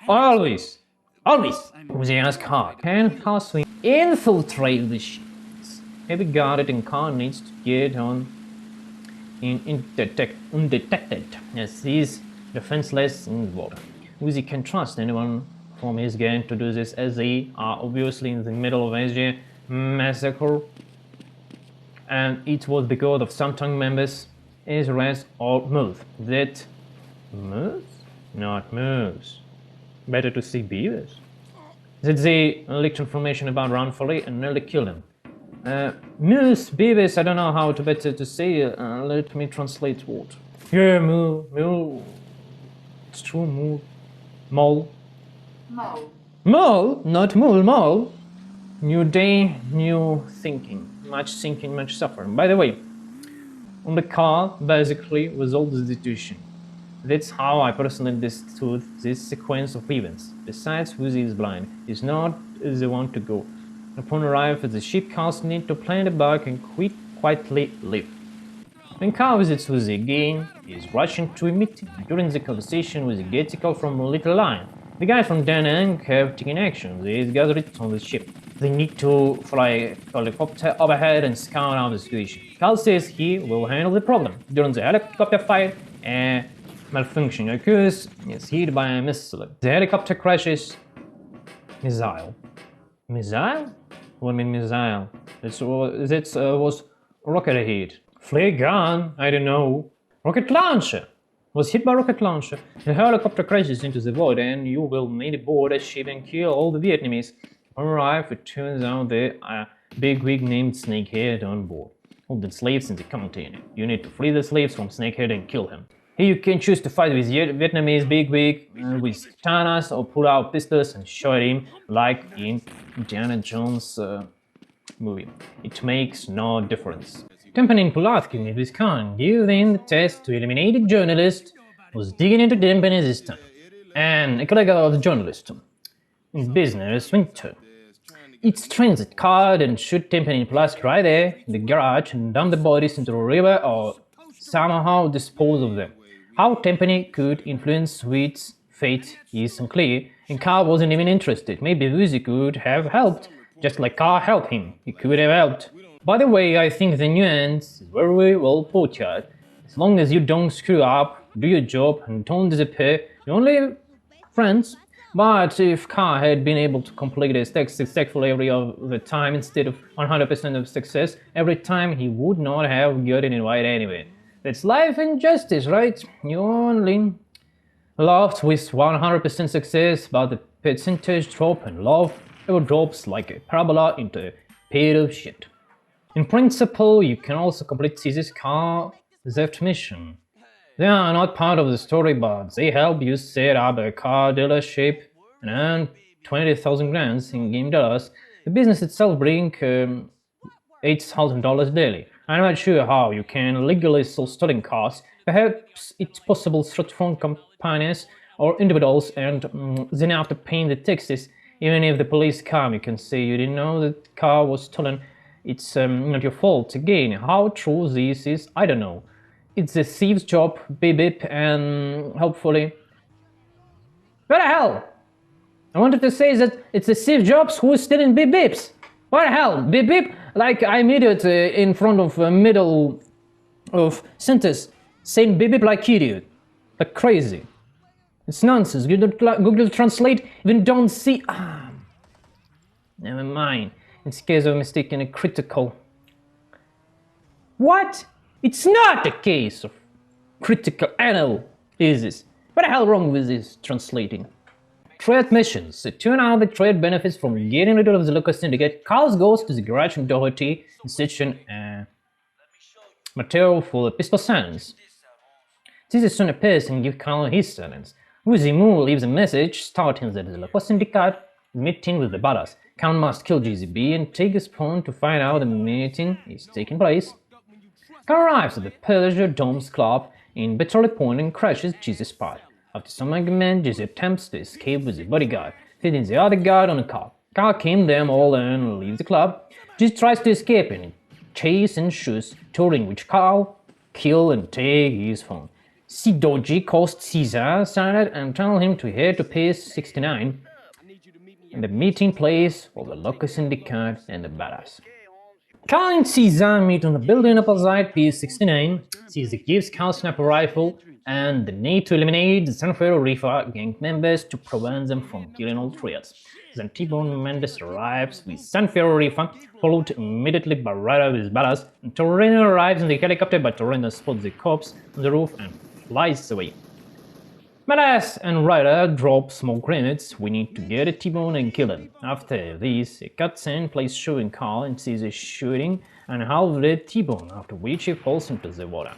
Always! Always! Woozy asks Carl, can Carl swing infiltrate the ships? Heavy guarded and Carl needs to get on undetected, as he's defenseless in the water. Woozy can trust anyone from his gang to do this, as they are obviously in the middle of Asia massacre, and it was because of some Tong members' arrest or move. That moves? Not moves. Better to see beavers. That they leaked information about Ranfali and nearly killed him. Moose, beavers, I don't know how to better to say, let me translate what. Yeah, moo. It's true, moo. Mole. Mole, not mole, mole. New day, new thinking. Much thinking, much suffering. By the way, on the car, basically, was all the destitution. That's how I personally understood this sequence of events. Besides, Woozy is blind. He's not the one to go. Upon arrival at the ship, Carl needs to plant a bag and quietly leave. When Carl visits Woozy again, he is rushing to a meeting. During the conversation, Woozy gets a call from a little lion. The guys from Da Nang have taken action. They is gathered on the ship. They need to fly a helicopter overhead and scout out the situation. Carl says he will handle the problem. During the helicopter fight, a malfunction occurs, is hit by a missile. The helicopter crashes. Missile. Missile? What do you mean missile? That was rocket hit. Flare gun? I don't know. Rocket launcher! Was hit by rocket launcher. The helicopter crashes into the void and you will need board a ship and kill all the Vietnamese. Arrive, it turns out there are big wig named Snakehead on board. All the slaves in the container. You need to free the slaves from Snakehead and kill him. Here you can choose to fight with Vietnamese bigwig, with katanas, or pull out pistols and shoot him like in Indiana Jones movie. It makes no difference. Tempanin Pulatkin in Wisconsin, giving the test to eliminate a journalist, was digging into Tempanin this time. And a colleague of the journalist in business winter. It's transit card and shoot Tempanin Pulatkin right there in the garage and dump the bodies into the river or somehow dispose of them. How Tempanin could influence Sweet's fate is unclear, and Carl wasn't even interested. Maybe Woozy could have helped, just like Carl helped him. He could have helped. By the way, I think the nuance is very well portrayed. As long as you don't screw up, do your job, and don't disappear, you're only friends. But if Carl had been able to complete his text successfully every of the time instead of 100% of success every time, he would not have gotten invited anyway. That's life and justice, right? You only loved with 100% success, but the percentage drop and love ever drops like a parabola into a pit of shit. In principle, you can also complete Caesar's car theft mission. They are not part of the story, but they help you set up a car dealership and earn 20,000 grand in game dollars. The business itself brings $8,000 daily. I'm not sure how you can legally sell stolen cars. Perhaps it's possible through phone companies or individuals, and then after paying the taxes, even if the police come, you can say you didn't know that the car was stolen. It's not your fault. Again, how true this is, I don't know. It's a thief's job, beep beep, and hopefully... What the hell? I wanted to say that it's a thief's job who's stealing beep beeps. What the hell? Beep beep? Like I'm idiot in front of middle of sentence, saying beep beep like idiot. Like crazy. It's nonsense. Google Translate even don't see... Never mind. It's a case of mistaking a critical... What? It's not a case of critical analysis. What the hell wrong with this translating? Trade missions. It turned out that trade benefits from getting rid of the local syndicate. Carl goes to the garage in Doherty in search of material for the pistol silence. Caesar soon appears and gives Carl his silence. Woozy Moo leaves a message starting that the local syndicate is meeting with the badass. Carl must kill GZB and take his pawn to find out the meeting is taking place. Carl arrives at the Pleasure Domes Club in Battery Point and crashes Jesus' part. After some argument, Jesse attempts to escape with the bodyguard, hitting the other guard on a car. Carl kills them all and leaves the club. Jesse tries to escape and chase and shoots, during which Carl kills and takes his phone. C-Doji calls Caesar silent and tells him to head to Piece 69. And the meeting place for the local syndicate and the badass. Carl and Caesar meet on the building opposite Piece 69. Caesar gives Carl a sniper rifle and the need to eliminate the San Fierro Rifa gang members to prevent them from killing all triads. Then T-Bone Mendes arrives with San Fierro Rifa, followed immediately by Ryder with badass, and Torreno arrives in the helicopter, but Torreno spots the cops on the roof and flies away. Badass and Ryder drop smoke grenades. We need to get a T-Bone and kill him. After this, a cutscene plays showing Carl and Caesar shooting and half-dead T-Bone, after which he falls into the water.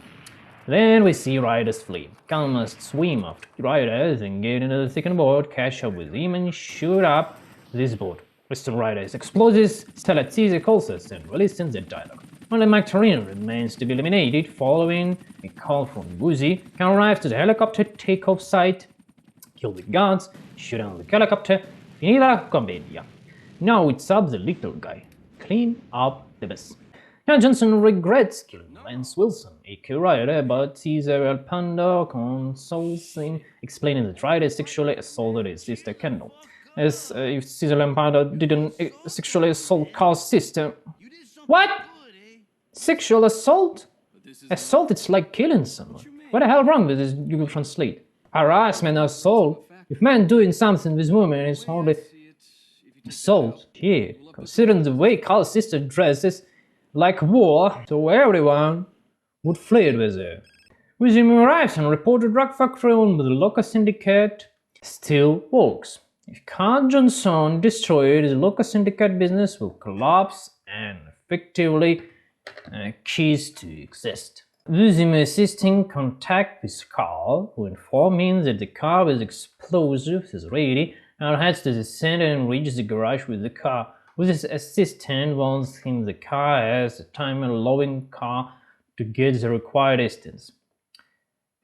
Then we see Ryder's flee. Carl must swim after Ryder, then get into the second boat, catch up with him and shoot up this boat. Restore Ryder's explosives, Stella Caesar calls us and releases the dialogue. Only Mike Torino remains to be eliminated following a call from Woozy. Carl arrives to the helicopter takeoff site, kill the guards, shoot down the helicopter, finita commedia. Now it's up the little guy. Clean up the mess. Now Johnson regrets killing Lance Wilson, a Ryder, but Caesar El Panda consoles him, explaining that Ryder sexually assaulted his sister Kendall. as if Caesar Lombardo didn't sexually assault Carl's sister. What? Sexual assault? Assault, it's like killing someone. What the hell wrong with this Google Translate? Harassment, assault. If man doing something with woman is only assault. Yeah, considering the way Carl's sister dresses like war, so everyone would flirt with her. William arrives and reported drug factory owned by the local syndicate still works. If Carl Johnson destroyed, the local syndicate business will collapse and effectively cease to exist. Using assisting contact with Carl, who informed him that the car with explosives is ready, and heads to the center and reaches the garage with the car. With his assistant warns him the car has a time allowing car to get the required distance.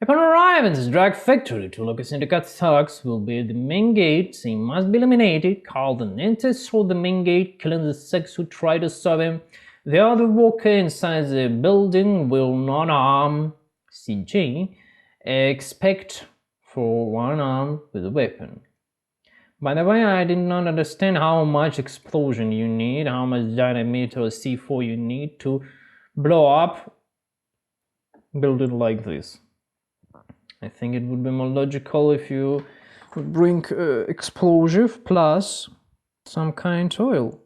Upon arriving at the drug factory, two local syndicate thugs will be at the main gate. They must be eliminated. Carl then enters through the main gate, killing the thugs who try to stop him. The other worker inside the building will not harm CJ, except for one arm with a weapon. By the way, I did not understand how much explosion you need, how much dynamite or C4 you need to blow up build it like this. I think it would be more logical if you would bring explosive plus some kind of oil.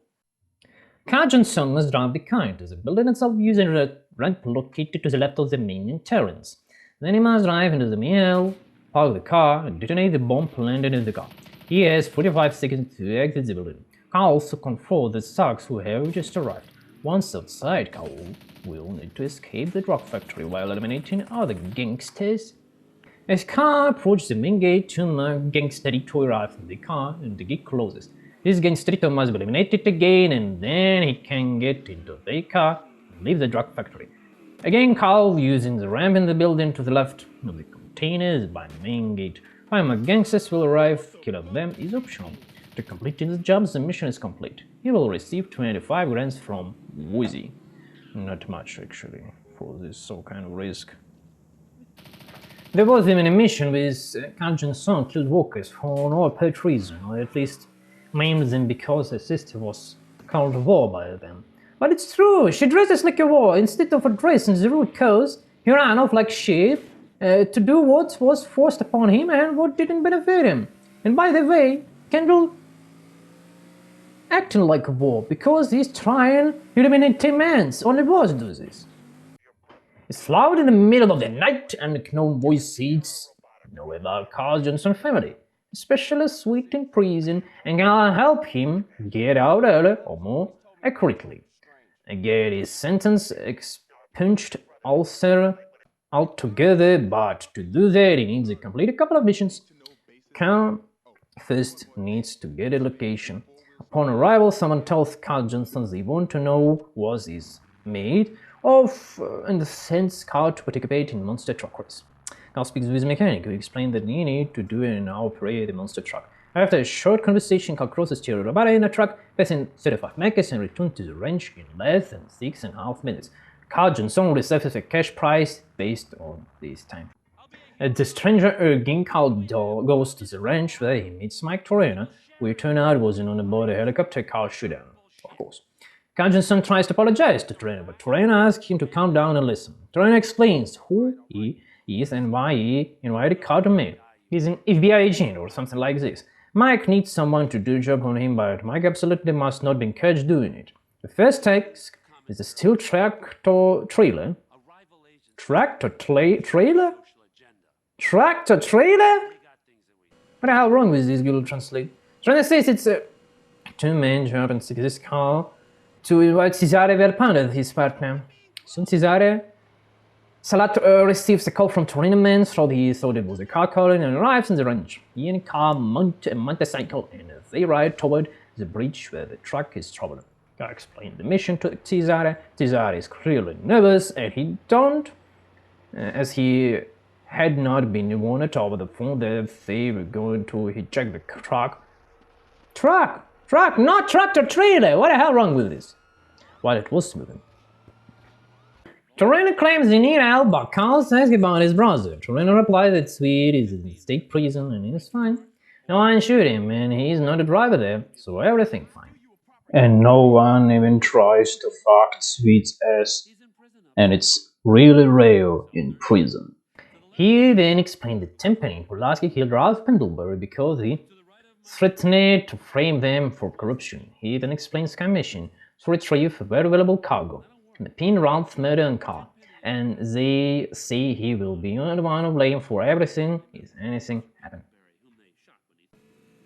Carl Johnson must drive the car into the building itself using a ramp located to the left of the main entrance. Then he must drive into the main park the car, and detonate the bomb planted in the car. He has 45 seconds to exit the building. Carl also confronts the thugs who have just arrived. Once outside, Carl will need to escape the drug factory while eliminating other gangsters. As Carl approaches the main gate, two more gangsterito arrive in the car and the gate closes. This gangsterito must be eliminated again, and then he can get into the car and leave the drug factory. Again, Carl using the ramp in the building to the left of the containers by the main gate. 5 more gangsters will arrive, killing them is optional. To complete the job, the mission is complete. He will receive 25 grants from Woozy. Not much actually, for this sort kind of risk. There was even a mission with Carl Johnson killed workers for no apparent reason, or at least maimed them because her sister was called a war by them. But it's true, she dresses like a war. Instead of addressing the root cause, he ran off like sheep to do what was forced upon him and what didn't benefit him. And by the way, Kendall acting like a war because he's trying to eliminate 10 men. Only boss does this. It's loud in the middle of the night and no voice seats know about Carl Johnson family, especially sweet in prison, and can help him get out early or more accurately. And get his sentence expunged altogether, but to do that he needs to complete a couple of missions. Carl first needs to get a location. Upon arrival, someone tells Carl Johnson they want to know what is made of, in the sense, Carl to participate in monster truck race. Carl speaks with the mechanic, who explains that he needs to do and operate the monster truck. After a short conversation, Carl crosses to Roberta in a truck, passing 35 mechas and returns to the ranch in less than 6.5 minutes. Carl Johnson receives a cash prize based on this time. The stranger urging Carl goes to the ranch where he meets Mike Torrena, who it turned out wasn't on board a helicopter Carl shoot down, of course. Carl Johnson tries to apologize to Torrena, but Torrena asks him to calm down and listen. Torrena explains who he is and why he invited Carl to meet. He's an FBI agent or something like this. Mike needs someone to do a job on him, but Mike absolutely must not be encouraged doing it. The first task is a steel tractor trailer. Tractor trailer? Tractor trailer? What the hell wrong with this Google Translate? Torrena says it's a two-man job and seeks this car to invite Cesare Verpanda, his partner. Soon Cesare Salat receives a call from Torino man, so he thought it was a car calling, and arrives in the ranch. He and Carl mount a motorcycle and they ride toward the bridge where the truck is traveling. Carl explained the mission to Cesare. Cesare is clearly nervous and he don't, as he had not been warned over the phone that they were going to hijack the truck. Truck, not tractor trailer! What the hell wrong with this? While it was moving. Torrena claims he needs help, but Carl asks about his brother. Torrena replies that Sweet is in state prison and he is fine. No one shoot him, and he's not a driver there, so everything fine. And no one even tries to fuck Sweet's ass, and it's really rare in prison. He then explained that Timpani Pulaski killed Ralph Pendlebury because he threatened to frame them for corruption. He then explains Sky mission to retrieve very valuable cargo and the pin Ralph's murder and car. And they say he will be the one to blame for everything if anything happens.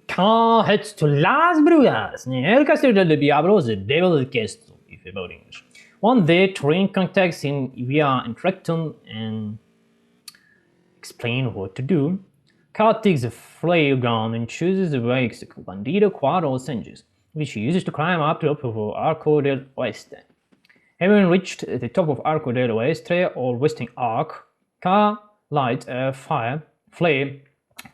Carl heads to Las Brujas, near el Castillo de Diablo, the Devil's Castle, if about English. One day, Turin contacts him via Interacton and explain what to do. Carl takes a flare gun and chooses a bicycle, Bandito Cuatro Sanches, which he uses to climb up to the top of Arco del Oeste. Having reached the top of Arco del Oeste, or Western Arc, Carl lights a flare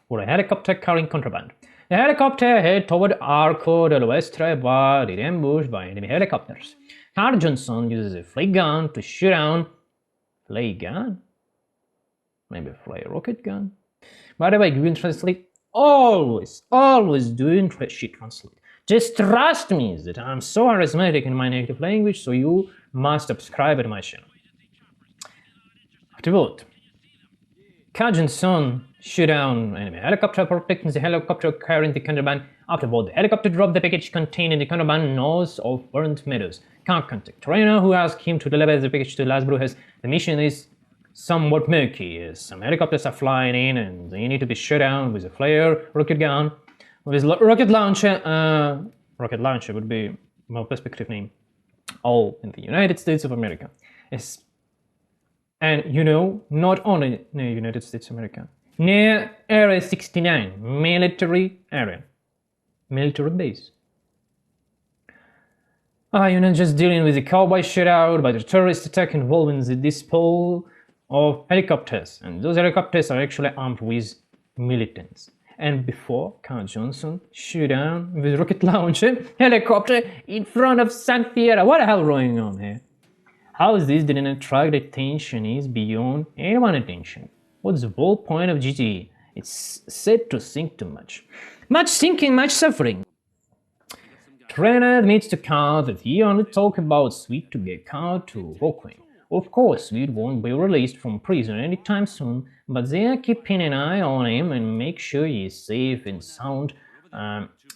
for a helicopter carrying contraband. The helicopter head toward Arco del Oeste, but is ambushed by enemy helicopters. Carl Johnson uses a flare gun to shoot down. Flare gun? Maybe a flare rocket gun? By the way, Google Translate always do shit translate. Just trust me that I'm so charismatic in my native language, so you must subscribe to my channel. Afterward, Cajun Son shoot down enemy helicopter, protecting the helicopter carrying the contraband. Afterward, the helicopter dropped the package containing the contraband north of Burnt Meadows. Can't contact Torino, who asked him to deliver the package to Las Brujas. The mission is somewhat murky, as some helicopters are flying in and they need to be shut down with a flare rocket gun. With rocket launcher would be a more perspective name. All in the United States of America. Yes. And you know, not only near United States of America, near Area 69, military area, military base. You're not just dealing with a cowboy shootout, but a terrorist attack involving the disposal of helicopters, and those helicopters are actually armed with militants. And before Carl Johnson shoot down with rocket launcher helicopter in front of San Fierro. What the hell going on here? How this didn't attract attention is beyond anyone's attention. What's the whole point of GTA? It's said to think too much. Much thinking, much suffering. Trainer admits to Carl that he only talked about Sweet to get Carl to Walkway. Of course, Sweet won't be released from prison anytime soon, but they are keeping an eye on him and make sure he is safe and sound,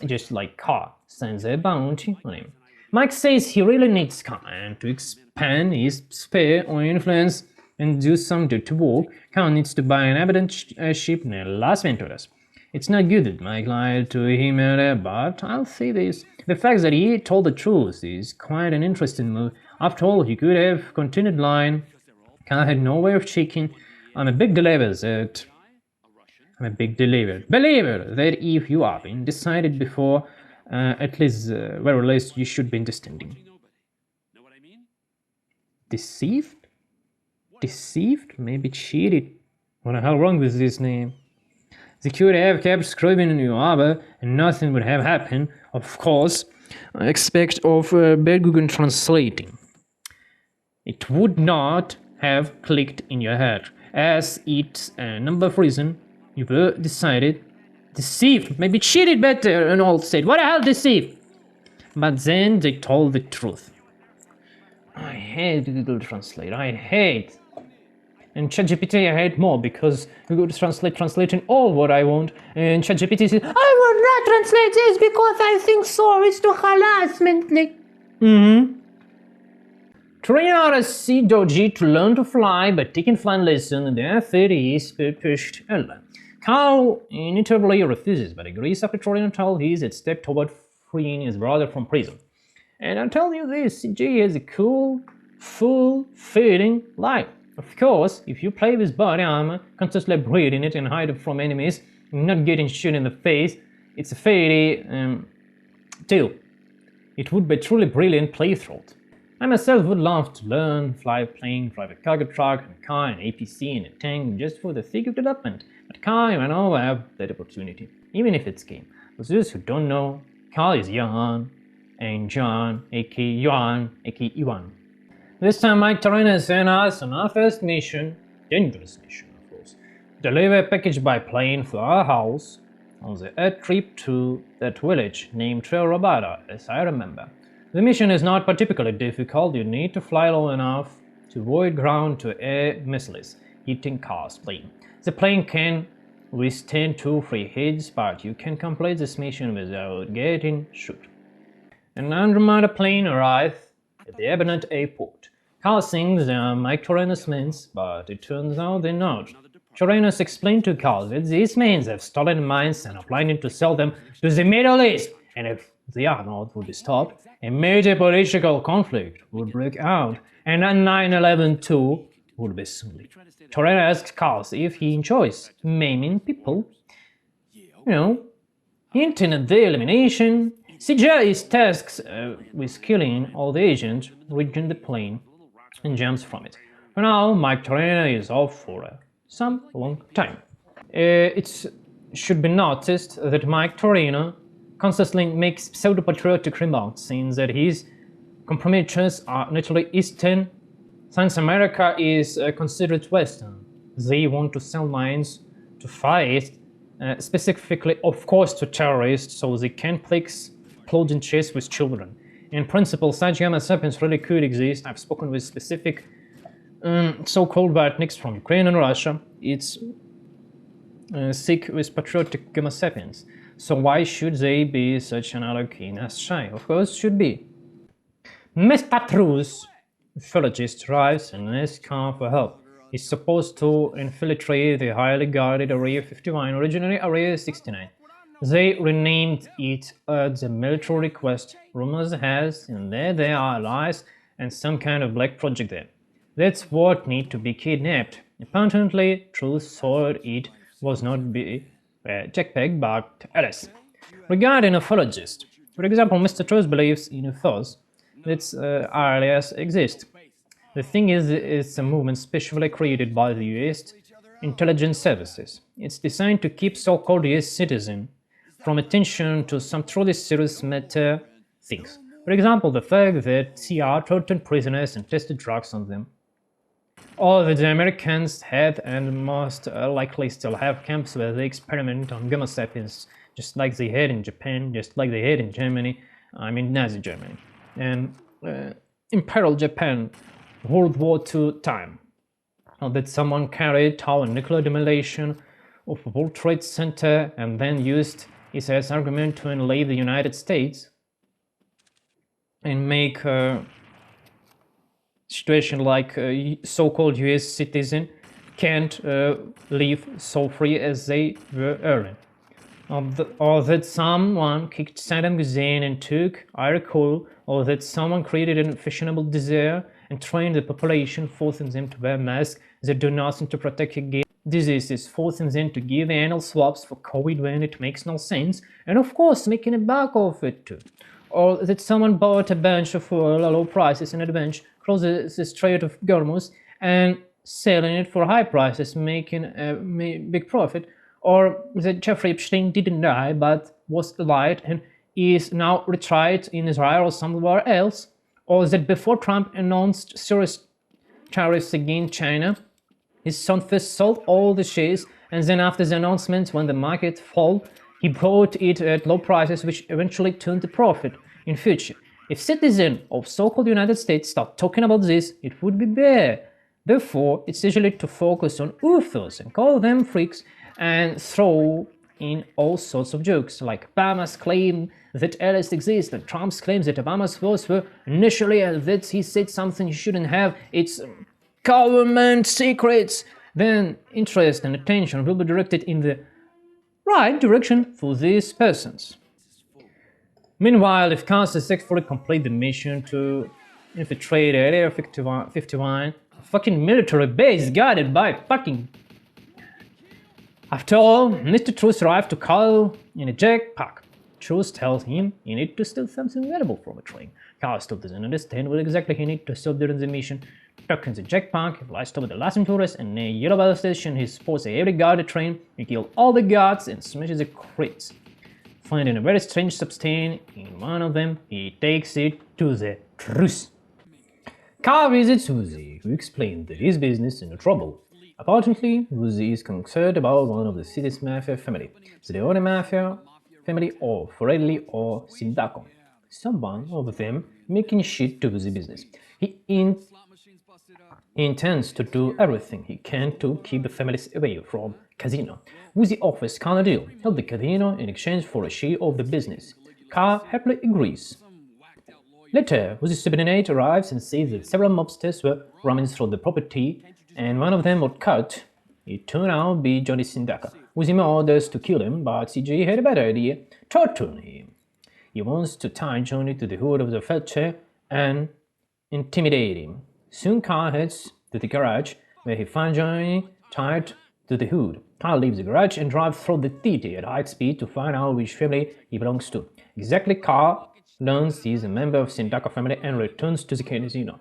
just like Carl sends a bounty on him. Mike says he really needs Carl, and to expand his sphere or influence and do some dirty work, Carl needs to buy an abandoned ship near Las Venturas. It's not good that Mike lied to him earlier, but I'll say this. The fact that he told the truth is quite an interesting move. After all, he could have continued lying. Carl had no way of checking. I'm a big believer that if you have been decided before, at least, very least, you should be understanding. Deceived? Deceived? Maybe cheated. What the hell wrong with this name? They could have kept screaming in your arbor and nothing would have happened, of course. I expect of bad Google translating. It would not have clicked in your head, as it's a number of reason you were decided, deceived, maybe cheated better, and all said, what the hell deceived? But then they told the truth. I hate Google Translate, I hate. And ChatGPT I hate more because Google Translate translating all what I want, and ChatGPT says, I will not translate this because I think so, it's too harassment. Train out a sea doji to learn to fly by taking flying lesson, and their theory is pushed earlier. Carl inevitably refuses, but agrees after Torian tells his a step toward freeing his brother from prison. And I'll tell you this, CJ has a cool, full-fitting life. Of course, if you play with body armor, constantly breathing it and hide from enemies, not getting shot in the face, it's a fairy tale. It would be a truly brilliant playthrough. I myself would love to learn, drive a cargo truck, a car, an APC, and a tank just for the sake of development, but Kai and I will have that opportunity, even if it's game. For those who don't know, Kai is Johan, and John, aka Johan, aka Ivan. This time Mike Torrena sent us on our first mission, dangerous mission of course, deliver a package by plane for our house, on the Earth trip to that village named Trebada, as I remember. The mission is not particularly difficult. You need to fly low enough to avoid ground-to-air missiles hitting Car's plane. The plane can withstand 2-3 hits, but you can complete this mission without getting shot. An Andromeda plane arrived at the Ebenet airport. Carl thinks they are Mike Torrena's men, but it turns out they're not. Torrenas explained to Carl that these men have stolen mines and are planning to sell them to the Middle East, and if the Arnold would be stopped, a major political conflict would break out, and a 9/11 too would be soon. Torrena asks Carl if he enjoys maiming people, hinting at their elimination. CJ is tasked with killing all the agents reaching the plane and jumps from it. For now, Mike Torrena is off for some long time. It should be noticed that Mike Torrena constantly makes pseudo-patriotic remarks, saying that his compromises are naturally Eastern, since America is considered Western. They want to sell mines to Far East, specifically, of course, to terrorists, so they can exploding chests with children. In principle, such gamma sapiens really could exist. I've spoken with specific so-called Vatniks from Ukraine and Russia. It's sick with patriotic gamma sapiens. So why should they be such another king as shy? Of course, should be. Mr. Truth, uffologist, arrives and asks Khan for help. He's supposed to infiltrate the highly guarded Area 51, originally Area 69. They renamed it at the military request. Rumors has in there they are allies and some kind of black project there. That's what need to be kidnapped. Apparently, Truth thought it was not be Jackpack but Alice. Regarding uffologist, for example, Mr. Truth believes in UFOs that aliens exist. The thing is, it's a movement specially created by the US intelligence services. It's designed to keep so-called US citizens from attention to some truly serious matter things. For example, the fact that CR tortured prisoners and tested drugs on them. Or that the Americans had and most likely still have camps where they experiment on Gamma sapiens, just like they had in Japan, just like they had in Germany, I mean Nazi Germany, and Imperial Japan, World War II time. Or that someone carried out a nuclear demolition of a World Trade Center and then used it as argument to enslave the United States and make a situation like so-called US citizen can't live so free as they were earning. Or that someone kicked Saddam Hussein and took Iraq oil, or that someone created a fashionable desire and trained the population, forcing them to wear masks that do nothing to protect against diseases, forcing them to give anal swabs for COVID when it makes no sense, and of course making a buck of it too. Or that someone bought a bunch of oil at low prices in advance, crossed the Strait of Hormuz, and selling it for high prices, making a big profit. Or that Jeffrey Epstein didn't die but was alive and is now retried in Israel or somewhere else. Or that before Trump announced serious tariffs against China, his son first sold all the shares, and then after the announcement, when the market fell, he bought it at low prices, which eventually turned a profit in future. If citizens of so-called United States start talking about this, it would be bad. Therefore, it's usually to focus on UFOs and call them freaks and throw in all sorts of jokes, like Obama's claim that aliens exist and Trump's claims that Obama's thoughts were initially that he said something he shouldn't have. It's government secrets. Then interest and attention will be directed in the right direction for these persons. Meanwhile, if Khan successfully complete the mission to infiltrate Area 51, a fucking military base guarded by fucking... After all, Mr. Truth arrived to Carl in a jetpack. Truth tells him he needs to steal something valuable from a train. Carl still doesn't understand what exactly he needs to steal during the mission. Stuck in the jetpack, he flies over the last tourist, and near Yellow Battle Station, he spots every guarded train, he kills all the guards and smashes the crates. Finding a very strange substance in one of them, he takes it to the Truth. Carl visits Susie, who explains that his business is in trouble. Apparently, Woozy is concerned about one of the city's mafia family, the Leone mafia family or Forelli or Sindaco. Someone of them making shit to Woozy business. He intends to do everything he can to keep the families away from casino. Woozy offers Khan a deal, help the casino in exchange for a share of the business. Khan happily agrees. Later, Woozy subordinate arrives and sees that several mobsters were roaming through the property, and one of them was cut. It turned out to be Johnny Sindaka. Woozy orders to kill him, but CJ had a better idea: torture him. He wants to tie Johnny to the hood of the fetcher and intimidate him. Soon Carl heads to the garage, where he finds Johnny tied to the hood. Carl leaves the garage and drives through the city at high speed to find out which family he belongs to. Exactly, Carl learns he is a member of Sindaka family and returns to the casino.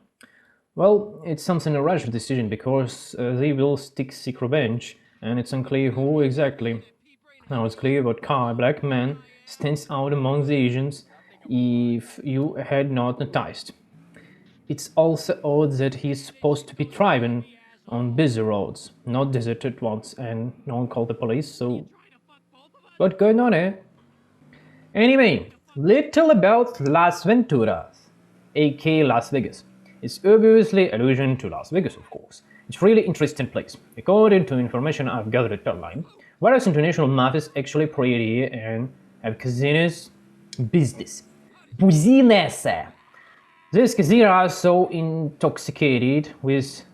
Well, it's something a rash decision because they will seek revenge, and it's unclear who exactly. Now it's clear that Carl, a black man, stands out among the Asians if you had not noticed. It's also odd that he's supposed to be driving on busy roads, not deserted ones, and no one called the police, so what's going on here? Anyway, little about Las Venturas, aka Las Vegas. It's obviously allusion to Las Vegas, of course. It's really interesting place. According to information I've gathered online, various international mafias actually operate here and have casinos business. Business! These casinos are so intoxicated with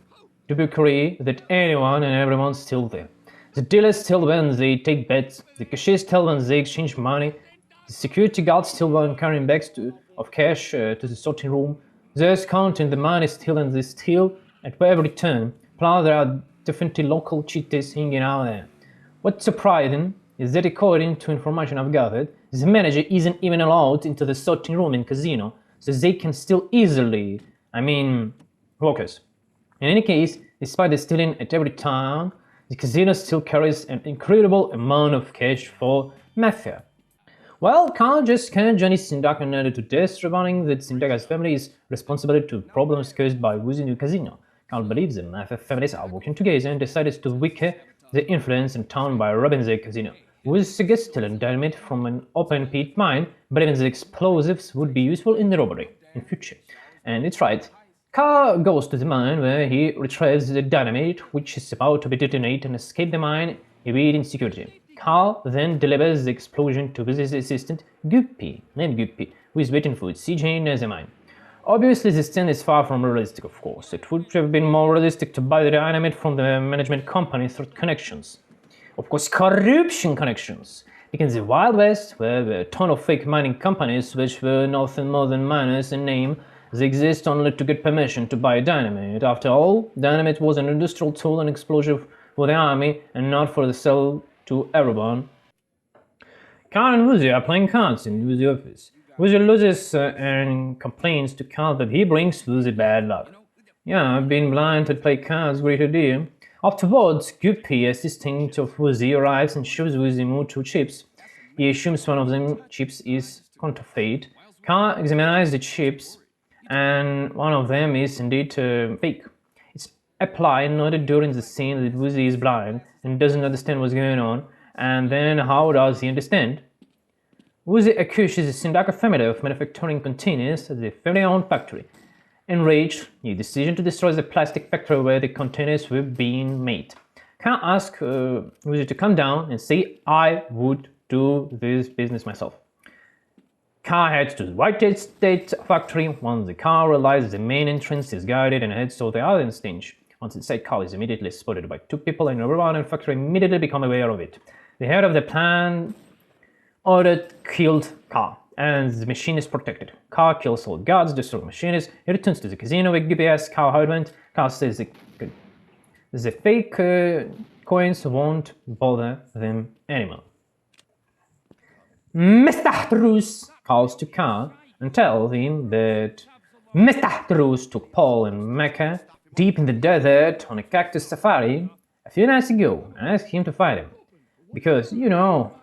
debauchery that anyone and everyone steals there. The dealers steal when they take bets, the cashiers steal when they exchange money, the security guards steal when carrying bags of cash to the sorting room, those counting the money stolen they steal at every turn, plus there are definitely local cheaters hanging out there. What's surprising is that according to information I've gathered, the manager isn't even allowed into the sorting room in casino, so they can steal easily. Workers. In any case, despite the stealing at every turn, the casino still carries an incredible amount of cash for mafia. Well, Carl just canned Johnny Sindaka under to death, revealing that Sindaka's family is responsible to problems caused by Woozy New Casino. Carl believes the mafia families are working together and decides to weaken the influence in town by robbing the casino. Woozy suggests stealing dynamite from an open pit mine, believing the explosives would be useful in the robbery in future. And it's right. Carl goes to the mine where he retrieves the dynamite, which is about to be detonated, and escape the mine, evading security. Carl then delivers the explosion to his assistant, Guppy, named Guppy, who is waiting for CJ near the mine. Obviously, this scene is far from realistic, of course. It would have been more realistic to buy the dynamite from the management company through connections. Of course, corruption connections. Because the Wild West, where there are a ton of fake mining companies which were nothing more than miners in name, they exist only to get permission to buy dynamite. After all, dynamite was an industrial tool and explosive for the army and not for the sale to everyone. Carl and Woozy are playing cards in Woozy's office. Woozy loses and complains to Carl that he brings Woozy bad luck. Yeah, I've been blind to play cards, great idea. Afterwards, Guppy, assistant of Woozy, arrives and shows Woozy more two chips. He assumes one of them chips is counterfeit. Carl examines the chips, and one of them is indeed fake. It's applied noted during the scene that Woozy is blind and doesn't understand what's going on, and then how does he understand? Woozy accuses the Sindaka family of manufacturing containers at the family-owned factory. Enraged, he decides to destroy the plastic factory where the containers were being made. Carl asks Woozy to come down and say, I would do this business myself. Carl heads to the White State factory. Once the car realizes the main entrance is guarded and heads to the other stage. Once inside, Carl is immediately spotted by two people, and everyone in the factory immediately become aware of it. The head of the plant ordered killed Carl, and the machine is protected. Carl kills all guards, destroys machines. He returns to the casino with GPS. Carl how it went. Carl says the fake coins won't bother them anymore. Mr. Bruce calls to Carl and tells him that Mr. Bruce took Paul and Mecca deep in the desert on a cactus safari a few nights ago and asked him to fight him. Because, you know,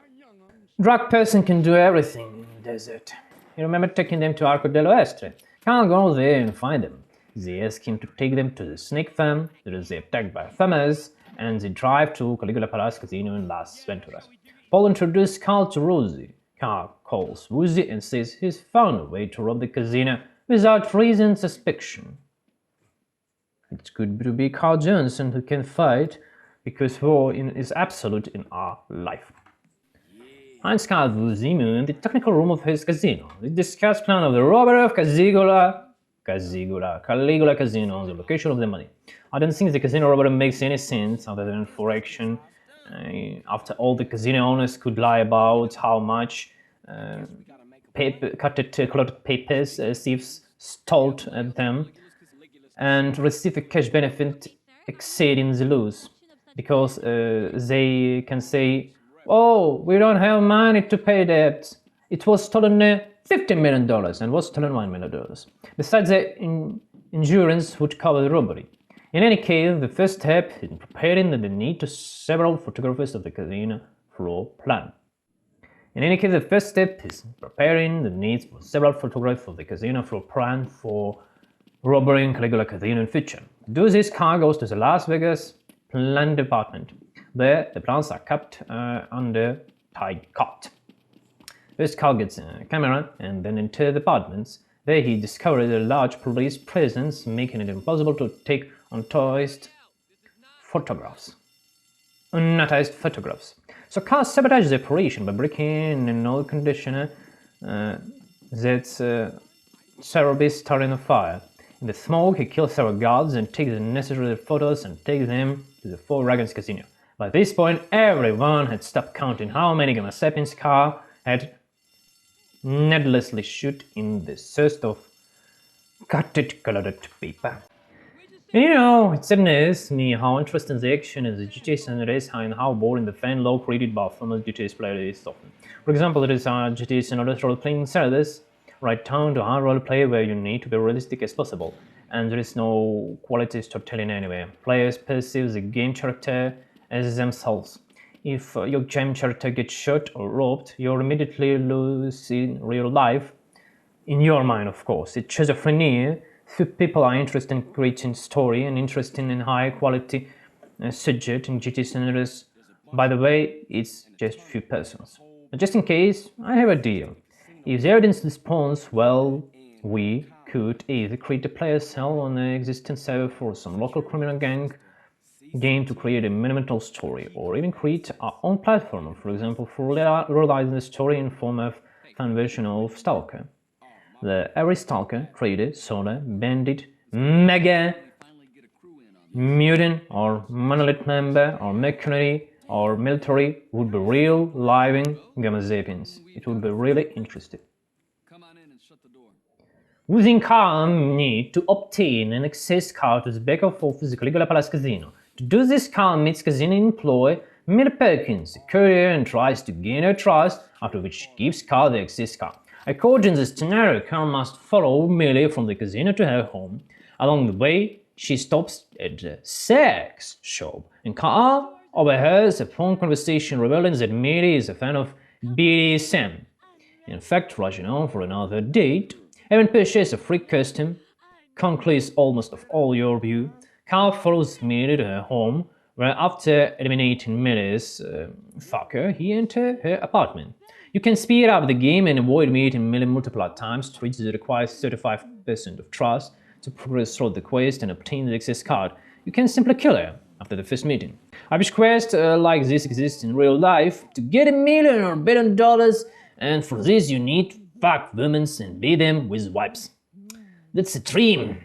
drug person can do everything in the desert. He remembered taking them to Arco del Oeste. Carl goes there and finds them. They ask him to take them to the snake farm that is attacked by farmers and they drive to Caligula Palace Casino in Las Venturas. Paul introduces Carl to Rosie. Carl calls Woozy and says he's found a way to rob the casino without raising suspicion. It's good to be Carl Johnson who can fight, because war is absolute in our life. Heinz Carl Woozy in the technical room of his casino. They discuss plan of the robbery of Caligula Casino, the location of the money. I don't think the casino robbery makes any sense other than for action. After all, the casino owners could lie about how much colored papers thieves stole at them and receive a cash benefit exceeding the loss, because they can say, "Oh, we don't have money to pay debt. It was stolen $50 million and was stolen $1 million. Besides, the insurance would cover the robbery. In any case, the first step in preparing the need to several photographers of the casino floor plan. In any case, the first step is preparing the needs for several photographs of the casino floor plan for robbery Caligula Casino in future. To do this, Carl goes to the Las Vegas plan department. There, the plans are kept under tight cut. First, Carl gets a camera and then enters the apartments. There he discovers a large police presence, making it impossible to take unauthorized photographs. So Carl sabotages the operation by breaking in an oil conditioner that's terribly starting a fire. In the smoke, he kills several guards and takes the necessary photos and takes them to the Four Dragons Casino. By this point, everyone had stopped counting how many Gamma Sapiens Carl had needlessly shoot in the search of cutted colored paper. And it sadness me how interesting the action in the GTA San Andreas and how boring the fan lore created by famous GTA players is often. For example, there is a GTA San Andreas role-playing service, right down to hard roleplay where you need to be realistic as possible, and there is no quality storytelling anywhere. Players perceive the game character as themselves. If your game character gets shot or robbed, you're immediately losing real life. In your mind, of course. It's schizophrenia. Few people are interested in creating story and interested in high quality subject in GTA San Andreas. By the way, it's just few persons. But just in case, I have a deal. If the audience responds well, we could either create a player cell on the existing server for some local criminal gang game to create a monumental story, or even create our own platform, for example, for realizing the story in form of fan version of Stalker. Every Stalker, Trader, Soda, Bandit, Mega, Mutant, or Monolith member, or Mercenary, or Military would be real, living Gamma Sapiens. It would be really interesting. Using Carl need to obtain an access card to the back of the Caligula Palace Casino. To do this, Carl meets casino employee Miller Perkins, a courier, and tries to gain her trust, after which she gives Carl the access card. According to the scenario, Carl must follow Millie from the casino to her home. Along the way, she stops at the sex shop, and Carl overhears a phone conversation revealing that Millie is a fan of BDSM. In fact, rushing on for another date, having purchased a free costume, concludes almost of all your view. Carl follows Millie to her home, where after eliminating Millie's fucker, he enters her apartment. You can speed up the game and avoid meeting Millie multiple times to reach the required 35% of trust to progress through the quest and obtain the access card. You can simply kill her after the first meeting. I wish quests like this exist in real life to get $1 million or $1 billion, and for this you need to fuck women and beat them with wipes. That's a dream.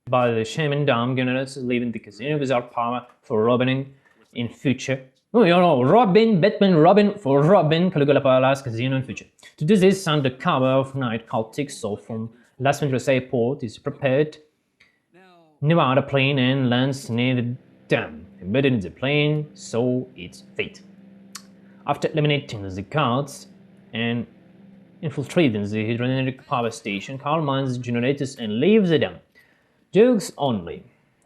By the shaman dumb generals leaving the casino without power for robbing in future. Batman Robin for robbing Caligula Palace Casino in future. To do this, under cover of night, Carl takes off from Las Venturas Airport, is prepared Nevada plane and lands near the dam, embedded in the plane, so its fate. After eliminating the guards and infiltrating the hydroelectric power station, Carl mines the generators and leaves the dam. Jokes only.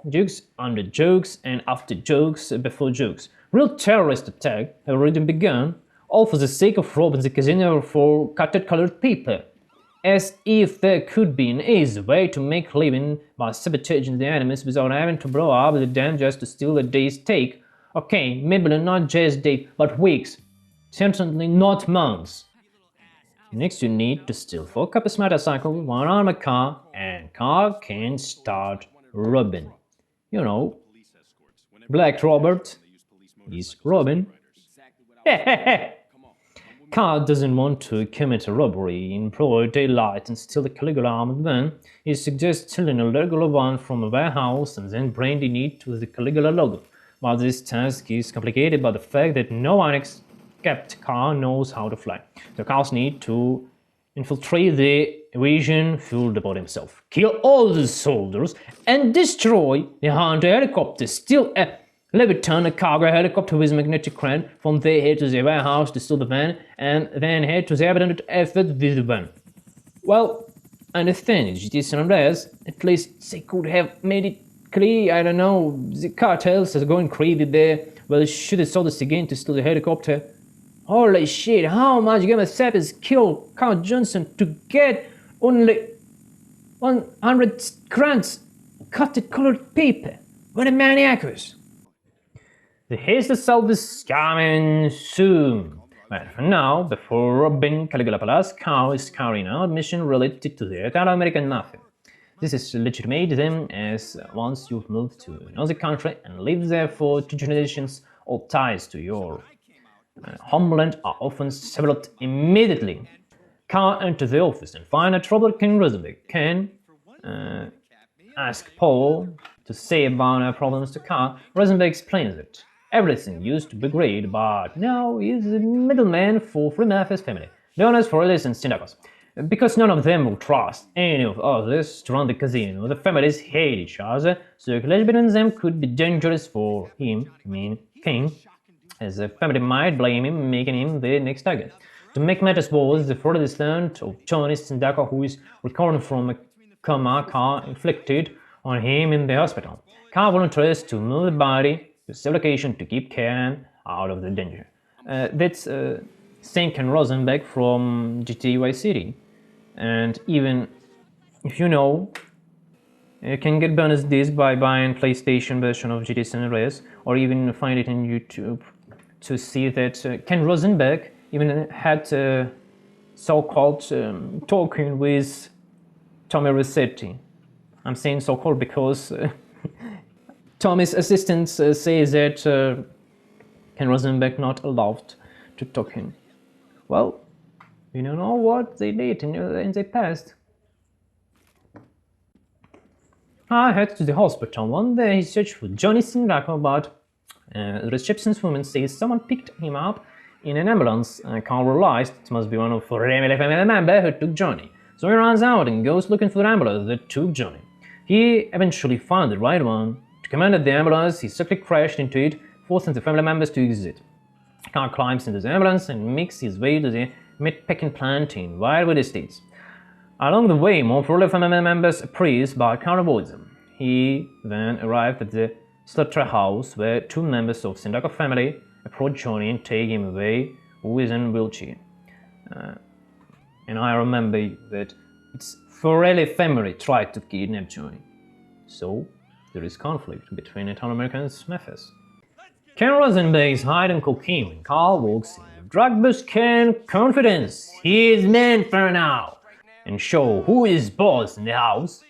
Jokes under jokes and after jokes before jokes. Real terrorist attack have already begun, all for the sake of robbing the casino for cutted colored paper. as if there could be an easy way to make a living by sabotaging the enemies without having to blow up the dam just to steal a day's take. Okay, maybe not just days, but weeks. Certainly not months. Next you need to steal 4 copies motorcycle, 1 armored car, and car can start robbing. You know, Black Robert is Robin. Carl doesn't want to commit a robbery in broad daylight and steal a Caligula armored van. He suggests stealing a regular one from a warehouse and then branding it to the Caligula logo. But this task is complicated by the fact that no one except Carl knows how to fly. So Carl needs to infiltrate the evasion field by himself, kill all the soldiers, and destroy the Hunter helicopter, steal a Leviton, a cargo helicopter with magnetic crane. From there, head to the warehouse to steal the van, and then head to the abandoned effort with the van. Well, I understand in GTA San Andreas, at least they could have made it clear, I don't know, the cartels are going crazy there. Well, should have sold us again to steal the helicopter. Holy shit, how much Gamma Sappers killed Carl Johnson to get only 100 grants cutted colored paper? What a maniacus! The haste itself is coming soon. But for now, before robbing Caligula Palace, Carl is carrying out a mission related to the Italo-American Mafia. This is legitimate then, as once you've moved to another country and lived there for 2 generations, all ties to your homeland are often severed immediately. Carl enters the office and finds a troubled King Rosenberg. Ken asks Paul to say about her problems to Carl. Rosenberg explains that everything used to be great, but now he's a middleman for three mafia's family, Leonas, Forelis, and Syndicus. Because none of them will trust any of others to run the casino, the families hate each other, so a clash between them could be dangerous for him, King, as the family might blame him, making him the next target. To make matters worse, the further descent of Johnny Sindaka, who is recovering from a coma Carl inflicted on him in the hospital. Carl volunteers to move the body to a safe location to keep Ken out of the danger. That's Ken Rosenberg from GTA Vice City. And even if you know, you can get bonus disc by buying PlayStation version of GTA San Andreas, or even find it in YouTube to see that Ken Rosenberg even had a so-called talking with Tommy Rossetti. I'm saying so-called because Tommy's assistant says that Ken Rosenberg not allowed to talk him. Well, we don't know what they did in the past. I head to the hospital. One day he searched for Johnny Sindaco, but the receptionist woman says someone picked him up in an ambulance. Carl realized it must be one of the family members who took Johnny. So he runs out and goes looking for the ambulance that took Johnny. He eventually found the right one. To command the ambulance, he suddenly crashed into it, forcing the family members to exit. Carl climbs into the ambulance and makes his way to the meat-packing plant in Wildwood Estates. Along the way, more family members appear, but Carl avoids them. He then arrived at the slaughterhouse where 2 members of Sindaka family approach Johnny and take him away, who is in a wheelchair. And I remember that it's Forelli family tried to kidnap Johnny. So there is conflict between Italo-Americans and mafias. Ken Rosenberg is hiding cocaine when Carl walks in. Drug boost Ken confidence. He is man for now. And show who is boss in the house.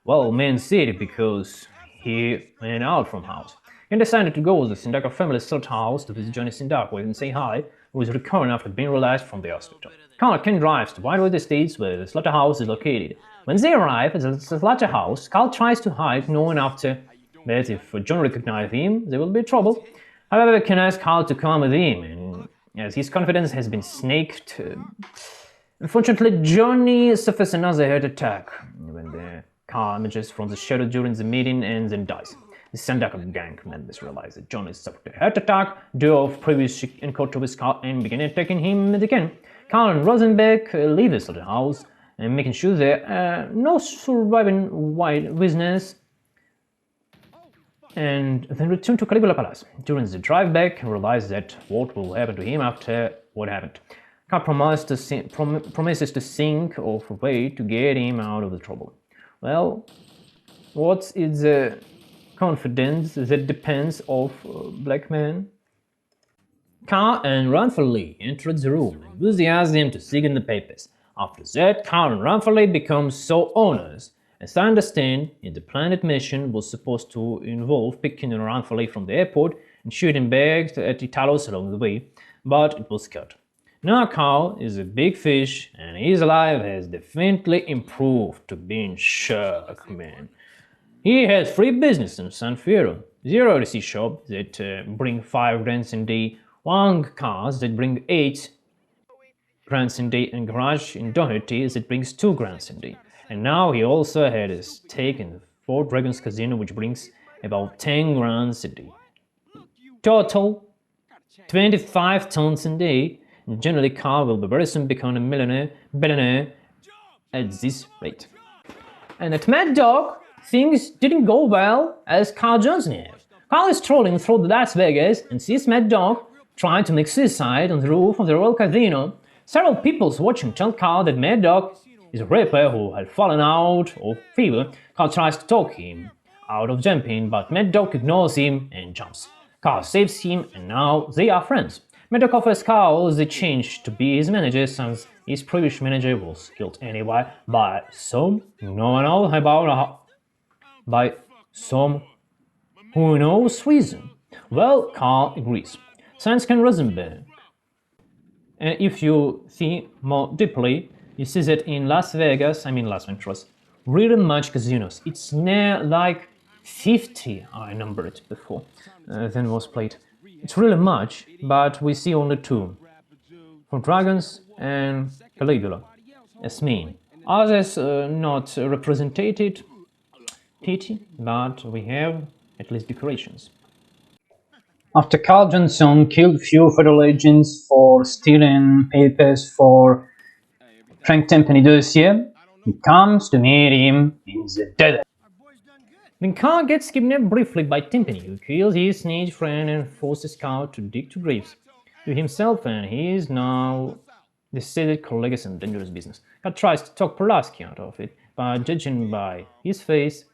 Well, Man City, because he went out from house. Ken decided to go to the Sindaka family slaughterhouse to visit Johnny Sindaka and say hi, who is recovering after being released from the hospital. Carl Ken drives to Wildwood Estates where the slaughterhouse is located. When they arrive at the slaughterhouse, Carl tries to hide, knowing after that if John recognizes him, there will be trouble. However, Ken asks Carl to come with him, and as his confidence has been snaked, unfortunately, Johnny suffers another heart attack when the car emerges from the shadow during the meeting and then dies. The Sandaka gang members realize that Johnny suffered a heart attack due to previous encounter with Carl and begin attacking him again. Carl and Rosenberg leave the slaughterhouse and making sure there are no surviving white witnesses, and then return to Caligula Palace. During the drive back, realize that what will happen to him after what happened. Carl promises to think of a way to get him out of the trouble. Well, what is the confidence that depends of black man? Carl and Ranfurly entered the room and Woozy asked him to sign the papers. After that, Carl and Ranfurly become so honest. As I understand, the planned mission was supposed to involve picking Ranfurly from the airport and shooting back at Italos along the way, but it was cut. Now Carl is a big fish and his life has definitely improved to being shark man. He has three businesses in San Fierro. The RC shop that bring 5 grand a day, one cars that bring 8 grand a day, and garage in Doherty that brings 2 grand a day. And now he also had a stake in the Four Dragons Casino which brings about 10 grand a day. Total 25 tons a day. And generally Carl will very soon become a billionaire at this rate. And at Mad Dog, things didn't go well as Carl Johnson had. Carl is strolling through Las Vegas and sees Mad Dog trying to make suicide on the roof of the Royal Casino. Several people watching tell Carl that Mad Dog is a rapper who had fallen out of fever. Carl tries to talk him out of jumping, but Mad Dog ignores him and jumps. Carl saves him and now they are friends. Mad Dog offers Carl the change to be his manager since his previous manager was killed anyway by some no one knows about by some who knows reason. Well, Carl agrees. Science can Rosenberg. And if you think more deeply, you see that in Las Venturas, really much casinos. It's near like 50, I numbered before, than was played. It's really much, but we see only 2. For Dragons and Caligula, as main. Others not represented, pity, but we have at least decorations. After Carl Johnson killed few federal agents for stealing papers for Frank Timpany dossier, he comes to meet him in the desert. When Carl gets kidnapped briefly by Timpany, who kills his teenage friend and forces Carl to dig 2 graves to himself, and he is now decided colleagues and dangerous business. Carl tries to talk Pulaski out of it, but judging by his face,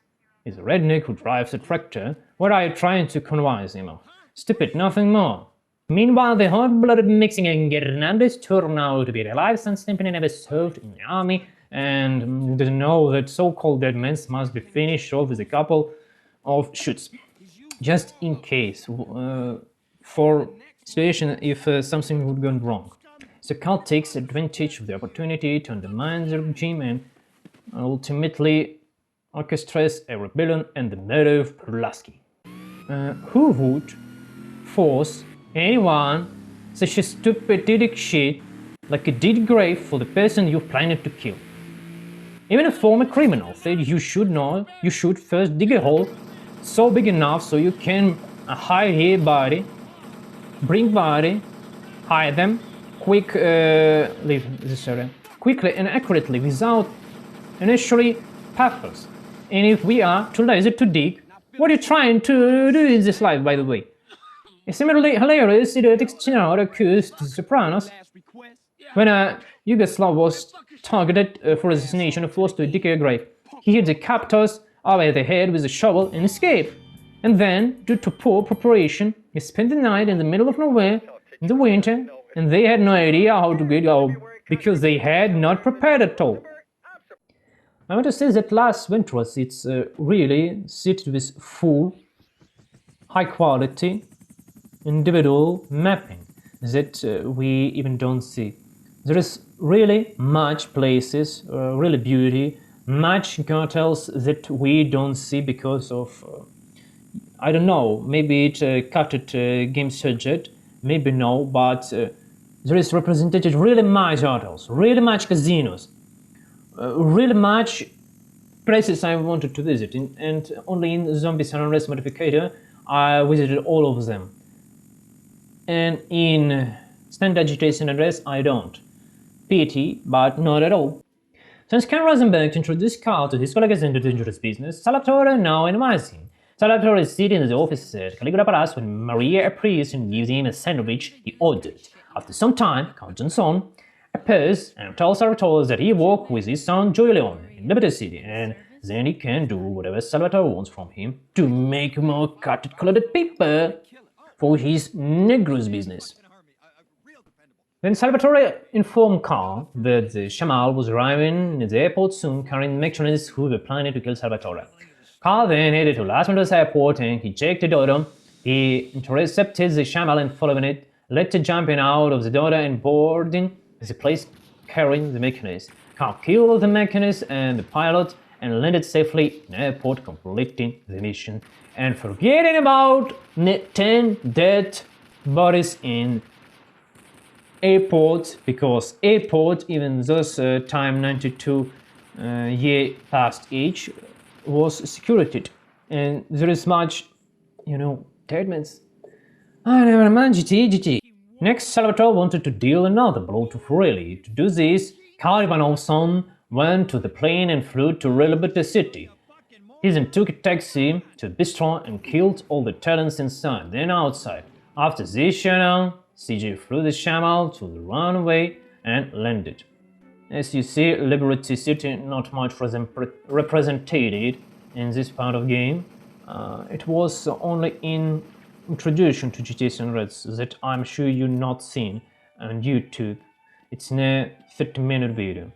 he's a redneck who drives a tractor. What are you trying to convince him of? Stupid, nothing more. Meanwhile, the hot-blooded Mexican Hernandez turned out to be alive since Timpany never served in the army and didn't know that so-called dead men must be finished off with a couple of shoots. Just in case, for situation if something would go wrong. So Carl takes advantage of the opportunity to undermine the regime and ultimately orchestrates a rebellion and the murder of Pulaski. Who would force anyone such a stupid shit like a dead grave for the person you planned to kill? Even a former criminal said you should first dig a hole so big enough so you can hide his body, bring body, hide them quickly and accurately without initially purpose. And if we are too lazy to dig, what are you trying to do in this life, by the way? A similarly hilarious idiotic scenario occurs to The Sopranos when Yugoslav was targeted for assassination and forced to dig a grave. He hit the captors over the head with a shovel and escaped. And then, due to poor preparation, he spent the night in the middle of nowhere in the winter, and they had no idea how to get out because they had not prepared at all. I want to say that Las Venturas, it's really seated with full, high-quality, individual mapping that we even don't see. There is really much places, really beauty, much cartels that we don't see because of, I don't know, maybe it cut it game budget, maybe no, but there is represented really much hotels, really much casinos, really much places I wanted to visit, and only in Zombie San Andreas Modificator I visited all of them. And in standard GTA San Andreas I don't. Pity, but not at all. Since Ken Rosenberg introduced Carl to his colleagues in the dangerous business, Salvatore now invites him. Salvatore is sitting in the office at Caligula when Maria appears and gives him a sandwich he ordered. After some time, Carl Johnson appears and tells Salvatore that he works with his son Giuliano in Liberty City, and then he can do whatever Salvatore wants from him to make more colored paper for his Negro's business. Then Salvatore informed Carl that the Shamal was arriving at the airport soon, carrying mercenaries who were planning to kill Salvatore. Carl then headed to Las Vegas airport and he checked the door. He intercepted the Shamal and following it, later jumping out of the door and boarding the place carrying the mechanist. Carl killed the mechanist and the pilot and landed safely in the airport, completing the mission and forgetting about 10 dead bodies in airport, because airport, even those time 92 year past age, was security, and there is much, treatments. I never mind GT. Next, Salvatore wanted to deal another blow to Forelli. To do this, Karl Ivanov's son went to the plane and flew to Liberty City. He then took a taxi to a bistro and killed all the talents inside, then outside. After this showdown, CJ flew the Shamal to the runway and landed. As you see, Liberty City not much represented in this part of game. It was only in introduction to GTA San Andreas that I'm sure you've not seen on YouTube. It's in a 30-minute video.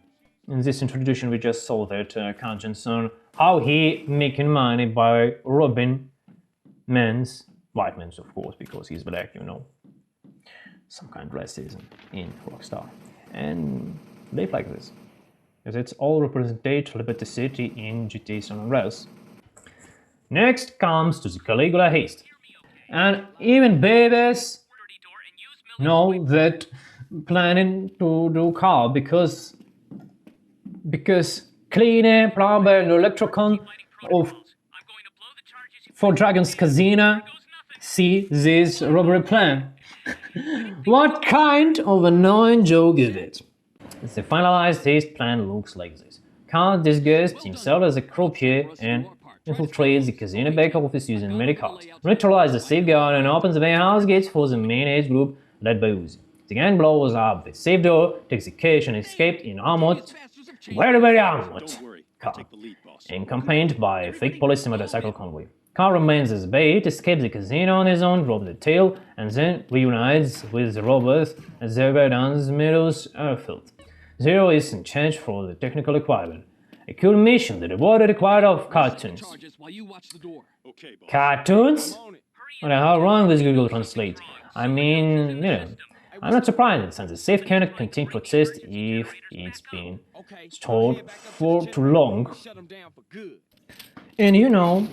In this introduction, we just saw that Carl Johnson, how he making money by robbing white men, of course, because he's black, some kind of racism in Rockstar, and live like this. Because it's all represented Liberty City in GTA San Andreas. Next comes to the Caligula heist. And even babies know that planning to do car because cleaner, plumber, and electrician of For Dragons Casino see this robbery plan. What kind of annoying joke is it? The finalized heist plan looks like this. Carl disguised himself as a croupier and infiltrates the casino back office using many cards, neutralizes the safeguard and opens the warehouse gates for the main heist group led by Uzi. The gang blows up the safe door, takes the cash and escaped in armored, very armored car, accompanied by a fake police and motorcycle convoy. Carl remains as bait, escapes the casino on his own, drops the tail, and then reunites with the robbers at Zerberdan's Meadows airfield. Zero is in charge for the technical equipment. A cool mission, the reward required of cartoons. Cartoons? What the hell wrong with Google Translate? I mean, I'm not surprised since the safe cannot contain protest if it's been stored for too long. And casino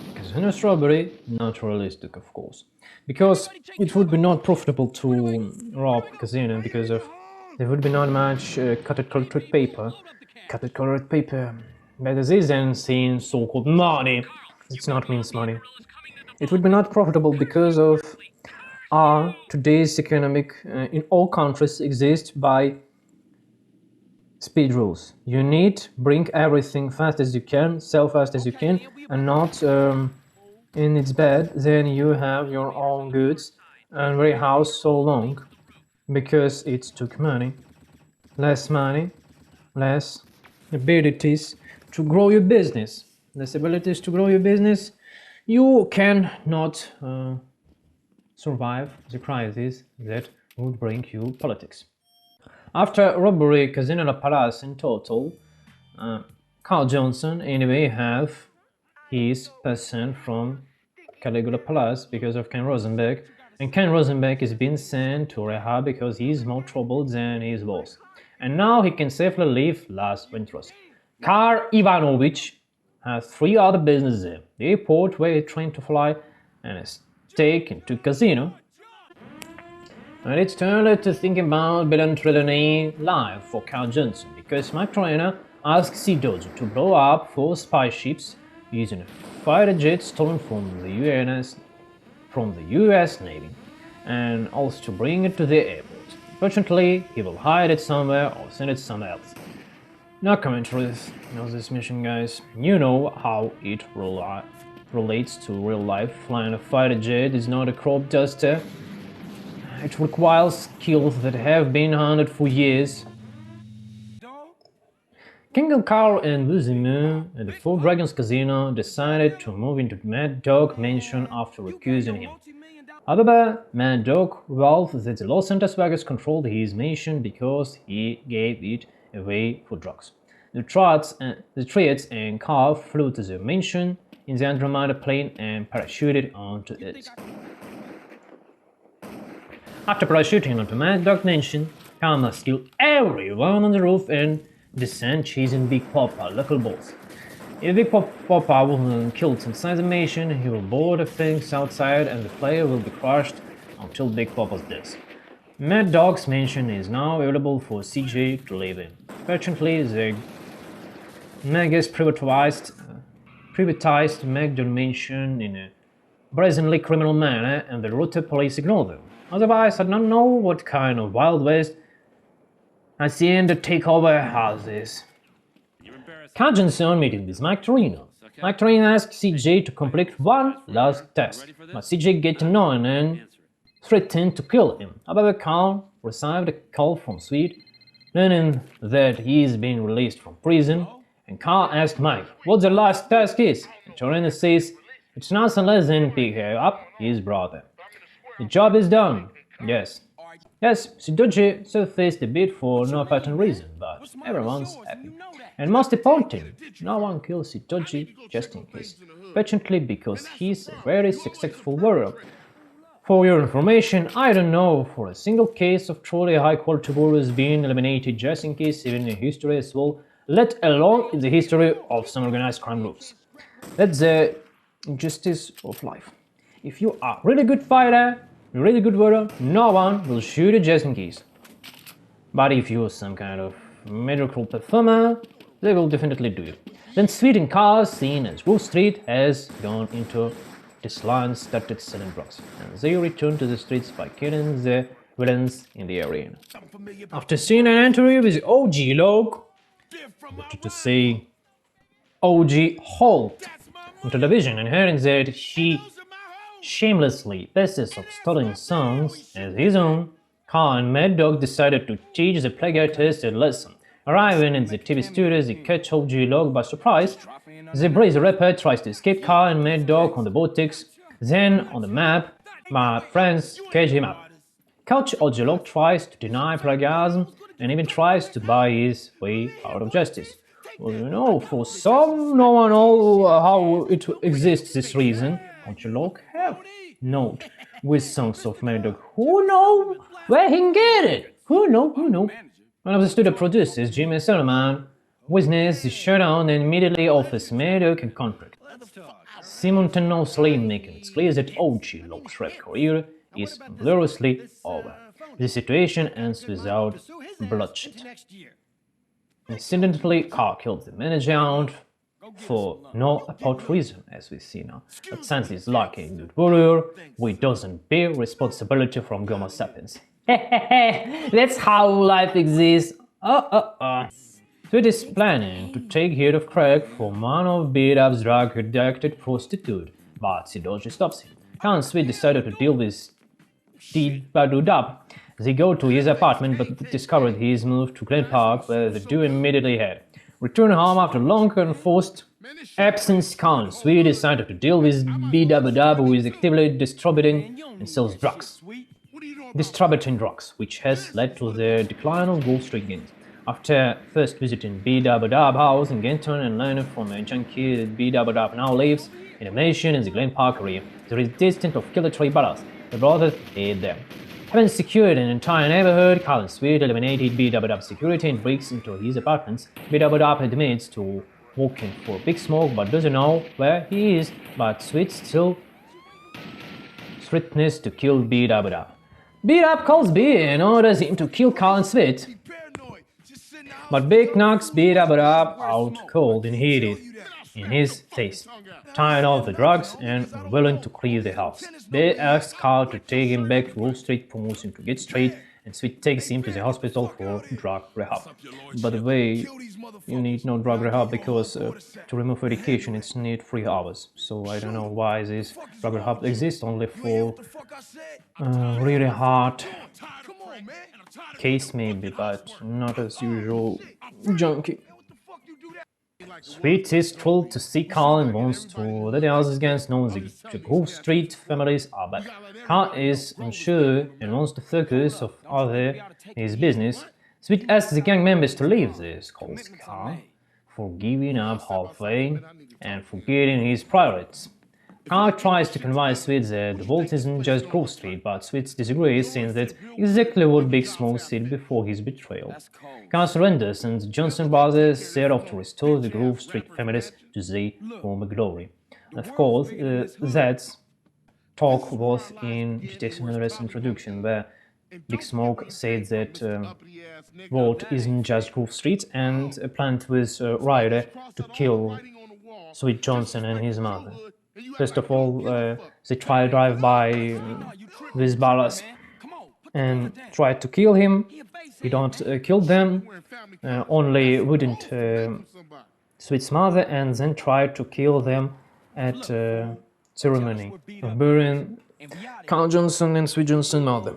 robbery, not realistic, of course, because it would be not profitable to rob casino because of there would be not much colored paper. Colored paper. Better this than seeing so-called money. It's not means money. It would be not profitable because of our today's economic in all countries exist by speed rules. You need bring everything fast as you can, sell fast as you can, and not in its bad. Then you have your own goods and warehouse so long because it took money, less abilities to grow your business. Less abilities to grow your business, you cannot survive the crisis that would bring you politics. After robbery Casino La Palace in total, Carl Johnson anyway have his percent from Caligula Palace because of Ken Rosenberg, and Ken Rosenberg is being sent to rehab because he is more troubled than his boss. And now he can safely leave Las Venturas. Karl Ivanovich has 3 other businesses there: the airport where he trained to fly, and a stake into casino. And it's turned to think about billion trillionaire life for Carl Johnson because Mike Trainer asked Sea Dojo to blow up 4 spy ships using a fighter jet stolen from the US Navy, and also to bring it to the airport. Fortunately, he will hide it somewhere or send it somewhere else. No commentaries on this mission, guys. You know how it relates to real life. Flying a fighter jet is not a crop duster. It requires skills that have been honed for years. King Carl and Lucimer at the Four Dragons Casino decided to move into Mad Dog Mansion after accusing him. However, Mad Dog revealed that the Los Santos Vegas controlled his mansion because he gave it away for drugs. The Triads and Carl flew to the mansion in the Andromeda plane and parachuted onto it. After parachuting onto Mad Dog Mansion, Carl must kill everyone on the roof and descend chasing Big Papa, local boss. If Big Papa wasn't killed inside the mansion, he will board the things outside and the player will be crushed until Big Papa's death. Mad Dog's mansion is now available for CJ to live in. Fortunately, the Megas privatized Magdon mansion in a brazenly criminal manner and the Rota police ignored them. Otherwise, I don't know what kind of Wild West I seen the takeover houses. Kajun soon meeting with Mike Torino. Mike Torino asks CJ to complete one last test, but CJ gets annoyed and threatened to kill him. However, Carl received a call from Sweet, learning that he's been released from prison, and Carl asks Mike what the last task is, and Torino says it's nothing less than pick up his brother. The job is done. Yes, Sudoji surfaced a bit for no apparent reason, but everyone's happy. And most important, no one kills Sudoji just in case. Fortunately, because he's a very successful warrior. For your information, I don't know for a single case of truly high-quality warriors being eliminated just in case, even in history as well, let alone in the history of some organized crime groups. That's the injustice of life. If you are a really good fighter, a really good warrior, no one will shoot you just in case. But if you're some kind of mediocre performer, they will definitely do it. Then Sweet and Carl, seen as Wall Street, has gone into this line started selling drugs, and they return to the streets by killing the villains in the arena. After seeing an interview with OG Log, to say OG Holt on television and hearing that he shamelessly passes of stolen songs as his own, Carl and Mad Dog decided to teach the plagiarist a lesson. Arriving in the TV studios, they catch OG Log by surprise. The brazy rapper tries to escape Carl and Mad Dog on the boutiques. Then, on the map, my friends catch him up. Coach OG Log tries to deny plagiarism and even tries to buy his way out of justice. Well, for some, no one knows how it exists this reason. OG Log have note with songs of Mad Dog. Who know where he can get it? Who know? One of the studio producers, Jimmy Solomon, witnesses the shutdown and immediately offers Mad Dog a contract, simultaneously making it clear that OG Log's rap career is gloriously over. The situation ends without bloodshed. Incidentally, Carl kills the manager for no apparent reason, as we see now. But since he's like a good warrior, we doesn't bear responsibility from Homo sapiens. That's how life exists. Sweet is planning to take head of crack from one of Beat-Up's drug-addicted prostitute, but Sidoji stops him. Carl and Sweet decided to deal with Dee-Badoo-Dub. They go to his apartment but discover he's moved to Glen Park, where the two immediately head. Return home after long and forced absence, Carl and Sweet decided to deal with B-Dub-Dub, who is actively distributing and sells drugs. Distributing drugs, which has led to the decline of Wall Street gangs. After first visiting B-Dub-Dub house in Genton and learning from a junkie that B-Dub-Dub now lives in a mansion in the Glen Park area, there is distant of killer tree battles. The brothers aid them. Having secured an entire neighborhood, Carl and Sweet eliminated B-Dub-Dub's security and breaks into his apartments. B-Dub-Dub admits to walking for Big Smoke but doesn't know where he is, but Sweet still threatens to kill B-Dub-Dub. B-Dub calls B and orders him to kill Carl and Sweet, but Big knocks B-Dub-Dub out cold and heated in his face, tired of the drugs and unwilling to clear the house. They ask Carl to take him back to Wall Street, promoting to get straight, and Sweet takes him to the hospital for drug rehab. By the way, you need no drug rehab because to remove medication it's need 3 hours. So I don't know why this drug rehab exists only for really hard case maybe, but not as usual junkie. Sweet is thrilled to see Carl and wants to let the others against know the Grove Street families are back. Carl is unsure and wants to focus of other his business. Sweet asks the gang members to leave the Skull's car for giving up halfway and forgetting his priorities. Carl tries to convince Sweet that the vault isn't just Grove Street, but Sweet disagrees since that's exactly what Big Smoke said before his betrayal. Carl surrenders and the Johnson brothers set off to restore the Grove Street families to their former glory. Of course, that talk was in GTA San Andreas introduction, where Big Smoke said that vault isn't just Grove Street and planned with Ryder to kill Sweet Johnson and his mother. First of all, they try to drive by with Ballas and try to kill him. He don't kill them, only wouldn't Sweet's mother, and then try to kill them at ceremony of burying Carl Johnson and Sweet Johnson's mother.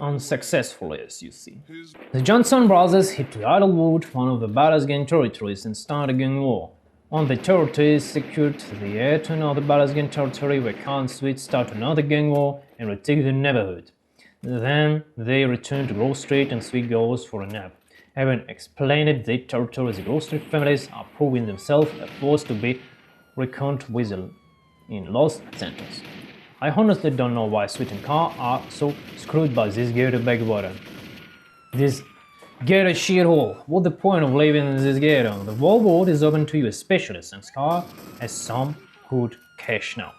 Unsuccessfully, as you see. The Johnson brothers hit to Idlewood, one of the Ballas gang territories, and start a gang war. On the territory secured the heir to another Ballas gang territory where Carl and Sweet start another gang war and retake the neighborhood. Then they return to Grove Street and Sweet goes for a nap. Having explained their territory, the Grove Street families are proving themselves a force to be reckoned with in Los Santos. I honestly don't know why Sweet and Carl are so screwed by this ghetto backwater. This ghetto shithole. What's the point of living in this ghetto? The whole world is open to you as specialists, and Scar has some good cash now.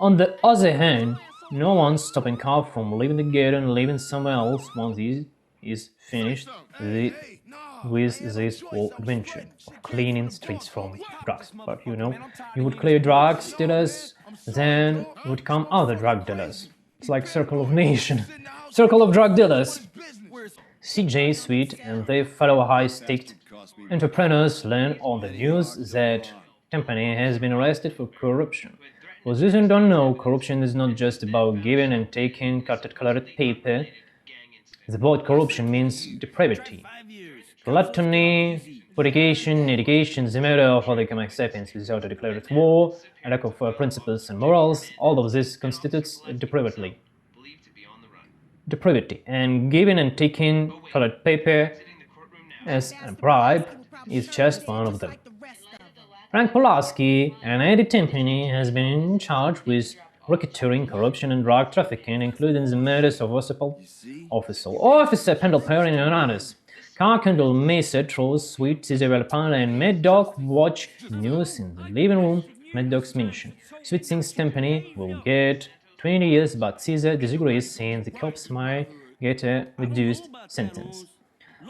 On the other hand, no one's stopping Carl from leaving the ghetto and living somewhere else once he is finished with this whole adventure of cleaning streets from drugs. But you know, you would clear drugs dealers, then would come other drug dealers. It's like circle of nation, circle of drug dealers. CJ, Sweet, and their fellow high-staked entrepreneurs learn on the news that company has been arrested for corruption. For those who don't know, corruption is not just about giving and taking colored paper. The word corruption means depravity, gluttony, fornication, education, the murder of other common sapiens without a declared war, a lack of principles and morals. All of this constitutes depravity. And giving and taking colored paper as a bribe is just one of them. Frank Pulaski and Eddie Timpany has been charged with racketeering, corruption, and drug trafficking, including the murders of Officer Pendlebury and others. Carl Kendall Mesa throws Sweet, Isabel Panda, and Mad Dog watch news in the living room. Mad Dog's mansion. Sweet thinks Timpany will get 20 years, but Caesar disagrees, saying the cops might get a reduced sentence.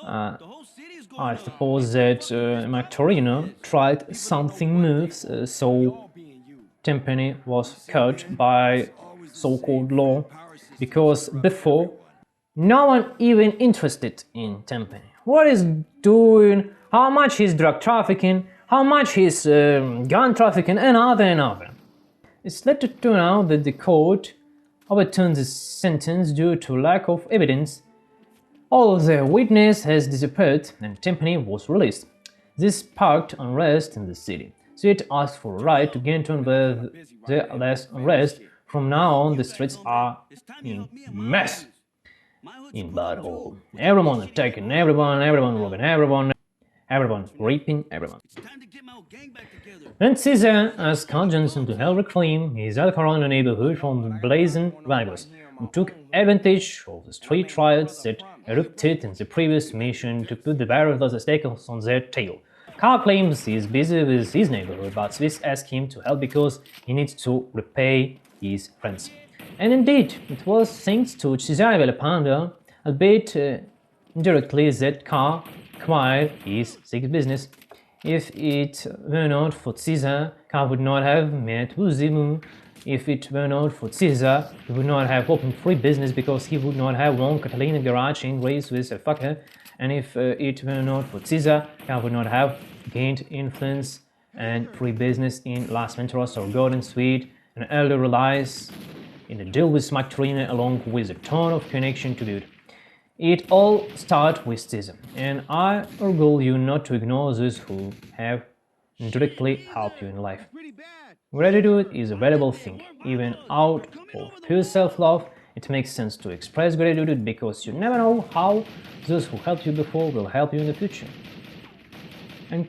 I suppose that Mactorino tried something moves, so Timpany was caught by so-called law, because before, no one even interested in Timpany. What he's doing, how much he's drug trafficking, how much he's gun trafficking, and other. It's later turned out that the court overturned the sentence due to lack of evidence. All of the witness has disappeared and Timpany was released. This sparked unrest in the city. Sweet asked for a right to get on with the less unrest. From now on, the streets are in mess, in butthole. Everyone attacking everyone robbing everyone raping everyone. Then Caesar asked Carl Johnson to help reclaim his alcohol in the neighborhood from the blazing rivals, and took advantage of the street riots that erupted in the previous mission to put the barrels of the stakes on their tail. Carl claims he is busy with his neighborhood, but Swiss asks him to help because he needs to repay his friends. And indeed, it was thanks to Cesare Villepanda, albeit indirectly, that Carl acquired his sex business. If it were not for Caesar, Carl would not have met Uzimu. If it were not for Caesar, he would not have opened free business because he would not have won Catalina garage in race with a fucker. And if it were not for Caesar, Carl would not have gained influence and free business in Las Venturas or Golden Suite, and Elder relies in a deal with Mike Torino along with a ton of connection to build. It all starts with Caesar, and I urge you not to ignore those who have indirectly helped you in life. Gratitude is a valuable thing. Even out of pure self-love, it makes sense to express gratitude because you never know how those who helped you before will help you in the future. And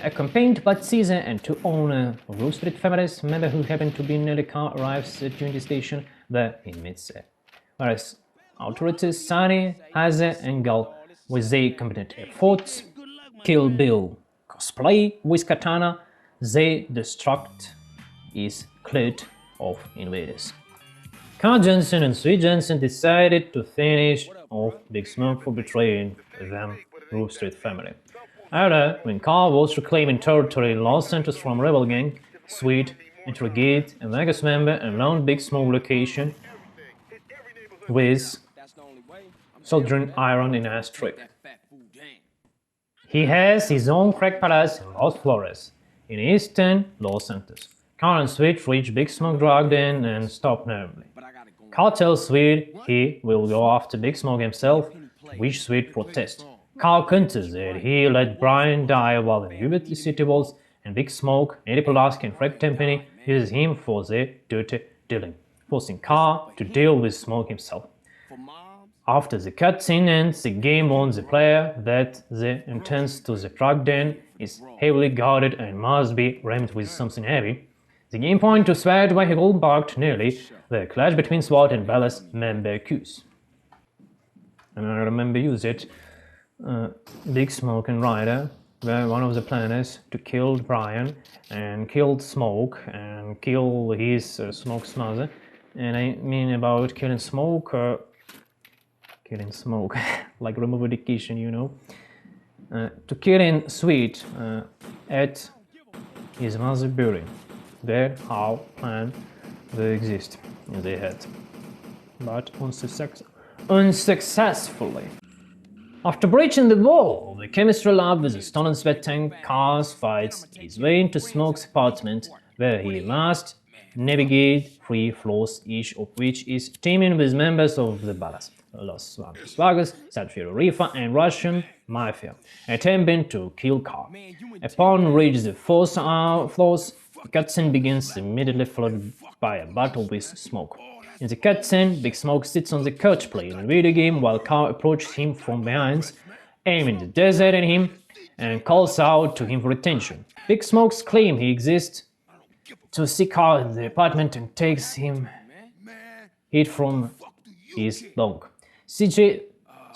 accompanied by Caesar and two owner of Wall Street families, member who happened to be near the car arrives at the station where he meets whereas authorities Sunny, Haze and Gal, with their competent efforts, Kill Bill cosplay with katana, they destruct is cleared of invaders. Carl Johnson and Sweet Johnson decided to finish off Big Smoke for betraying them Grove Street family. However, when Carl was reclaiming territory in Los Santos from rebel gang, Sweet interrogated a Vegas member and found Big Smoke location with soldering iron in a strip. He has his own crack palace in Los Flores, in eastern Los Santos. Carl and Sweet reach Big Smoke drugged in and stop normally. Carl tells Sweet he will go after Big Smoke himself, to which Sweet protests. Carl counters that he let Brian die while in Liberty City Walls, and Big Smoke, Eddie Pulaski and Frank Timpany uses him for their dirty dealing, forcing Carl to deal with Smoke himself. After the cutscene ends, the game warns the player that the entrance to the drug den is heavily guarded and must be rammed with something heavy. The game points to SWAT vehicle parked nearly the clash between SWAT and Bella's member queues. And I remember use it. Big Smoke and Ryder were one of the planners to kill Brian and killed Smoke and kill his Smoke's mother. And I mean about killing Smoke, like remove education, you know. To killing Sweet at his mother's burial. There how plan they exist in their head, but unsuccessfully. After breaching the wall, the chemistry lab with a stolen sweat tank, Cars fights his way into Smoke's apartment, where he must navigate 3 floors, each of which is teaming with members of the Ballas, Los Vegas, Salfiro Rifa, and Russian Mafia, attempting to kill Carl. Upon reaching the 4th floors, the cutscene begins, immediately followed by a battle with Smoke. In the cutscene, Big Smoke sits on the couch playing a video game while Carl approaches him from behind, aiming the desert at him, and calls out to him for attention. Big Smoke's claim he exists to see Carl in the apartment and takes him hit from his bunk. CJ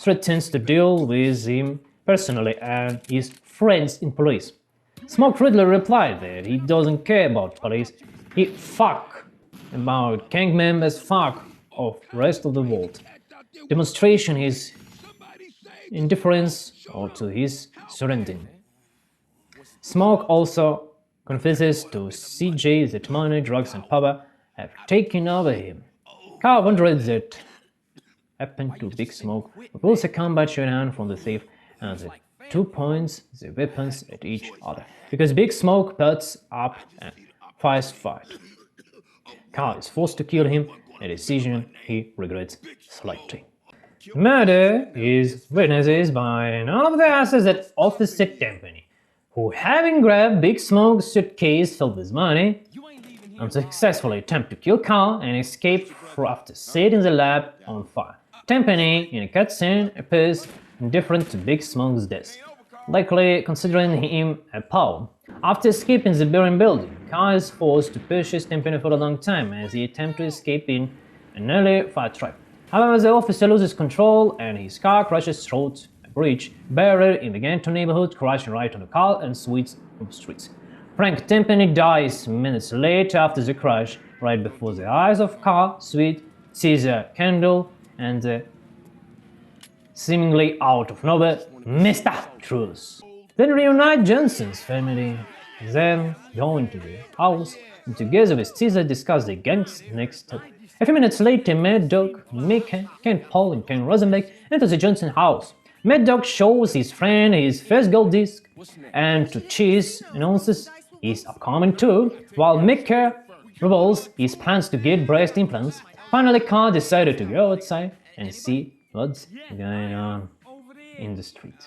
threatens to deal with him personally and his friends in police. Smoke Riddler replied that he doesn't care about police, he fuck about gang members, fuck of rest of the world, demonstration his indifference or to his surrendering. Smoke also confesses to CJ that money, drugs and power have taken over him. Carl wonders that happened to Big Smoke, who pulls a combat showdown from the thief and the 2 points the weapons at each other, because Big Smoke puts up a fist fight. Carl is forced to kill him, a decision he regrets slightly. Murder is witnessed by none of the asses at Officer Timpany, who, having grabbed Big Smoke's suitcase filled with money, unsuccessfully attempt to kill Carl and escape after setting the lab on fire. Timpany, in a cutscene, appears indifferent to Big Smoke's death, likely considering him a pawn. After escaping the burning building, Carl is forced to purchase Timpany for a long time as he attempts to escape in an early fire trap. However, the officer loses control and his car crashes through a bridge barrier in the Ganton neighborhood, crashing right on the Carl and Sweet's streets. Frank Timpany dies minutes later after the crash, right before the eyes of Carl, Sweet, Caesar, Kendall, and the seemingly out of nowhere Mr. Truth. Then reunite Johnson's family, then go into the house and together with Caesar discuss the gang's next step. A few minutes later, Mad Dog, Mickey, Ken Paul and Ken Rosenbeck enter the Johnson house. Mad Dog shows his friend his first gold disc and to Cheese announces he's upcoming too, while Mickey reveals his plans to get breast implants. Finally, Carl decided to go outside and see what's going on in the street.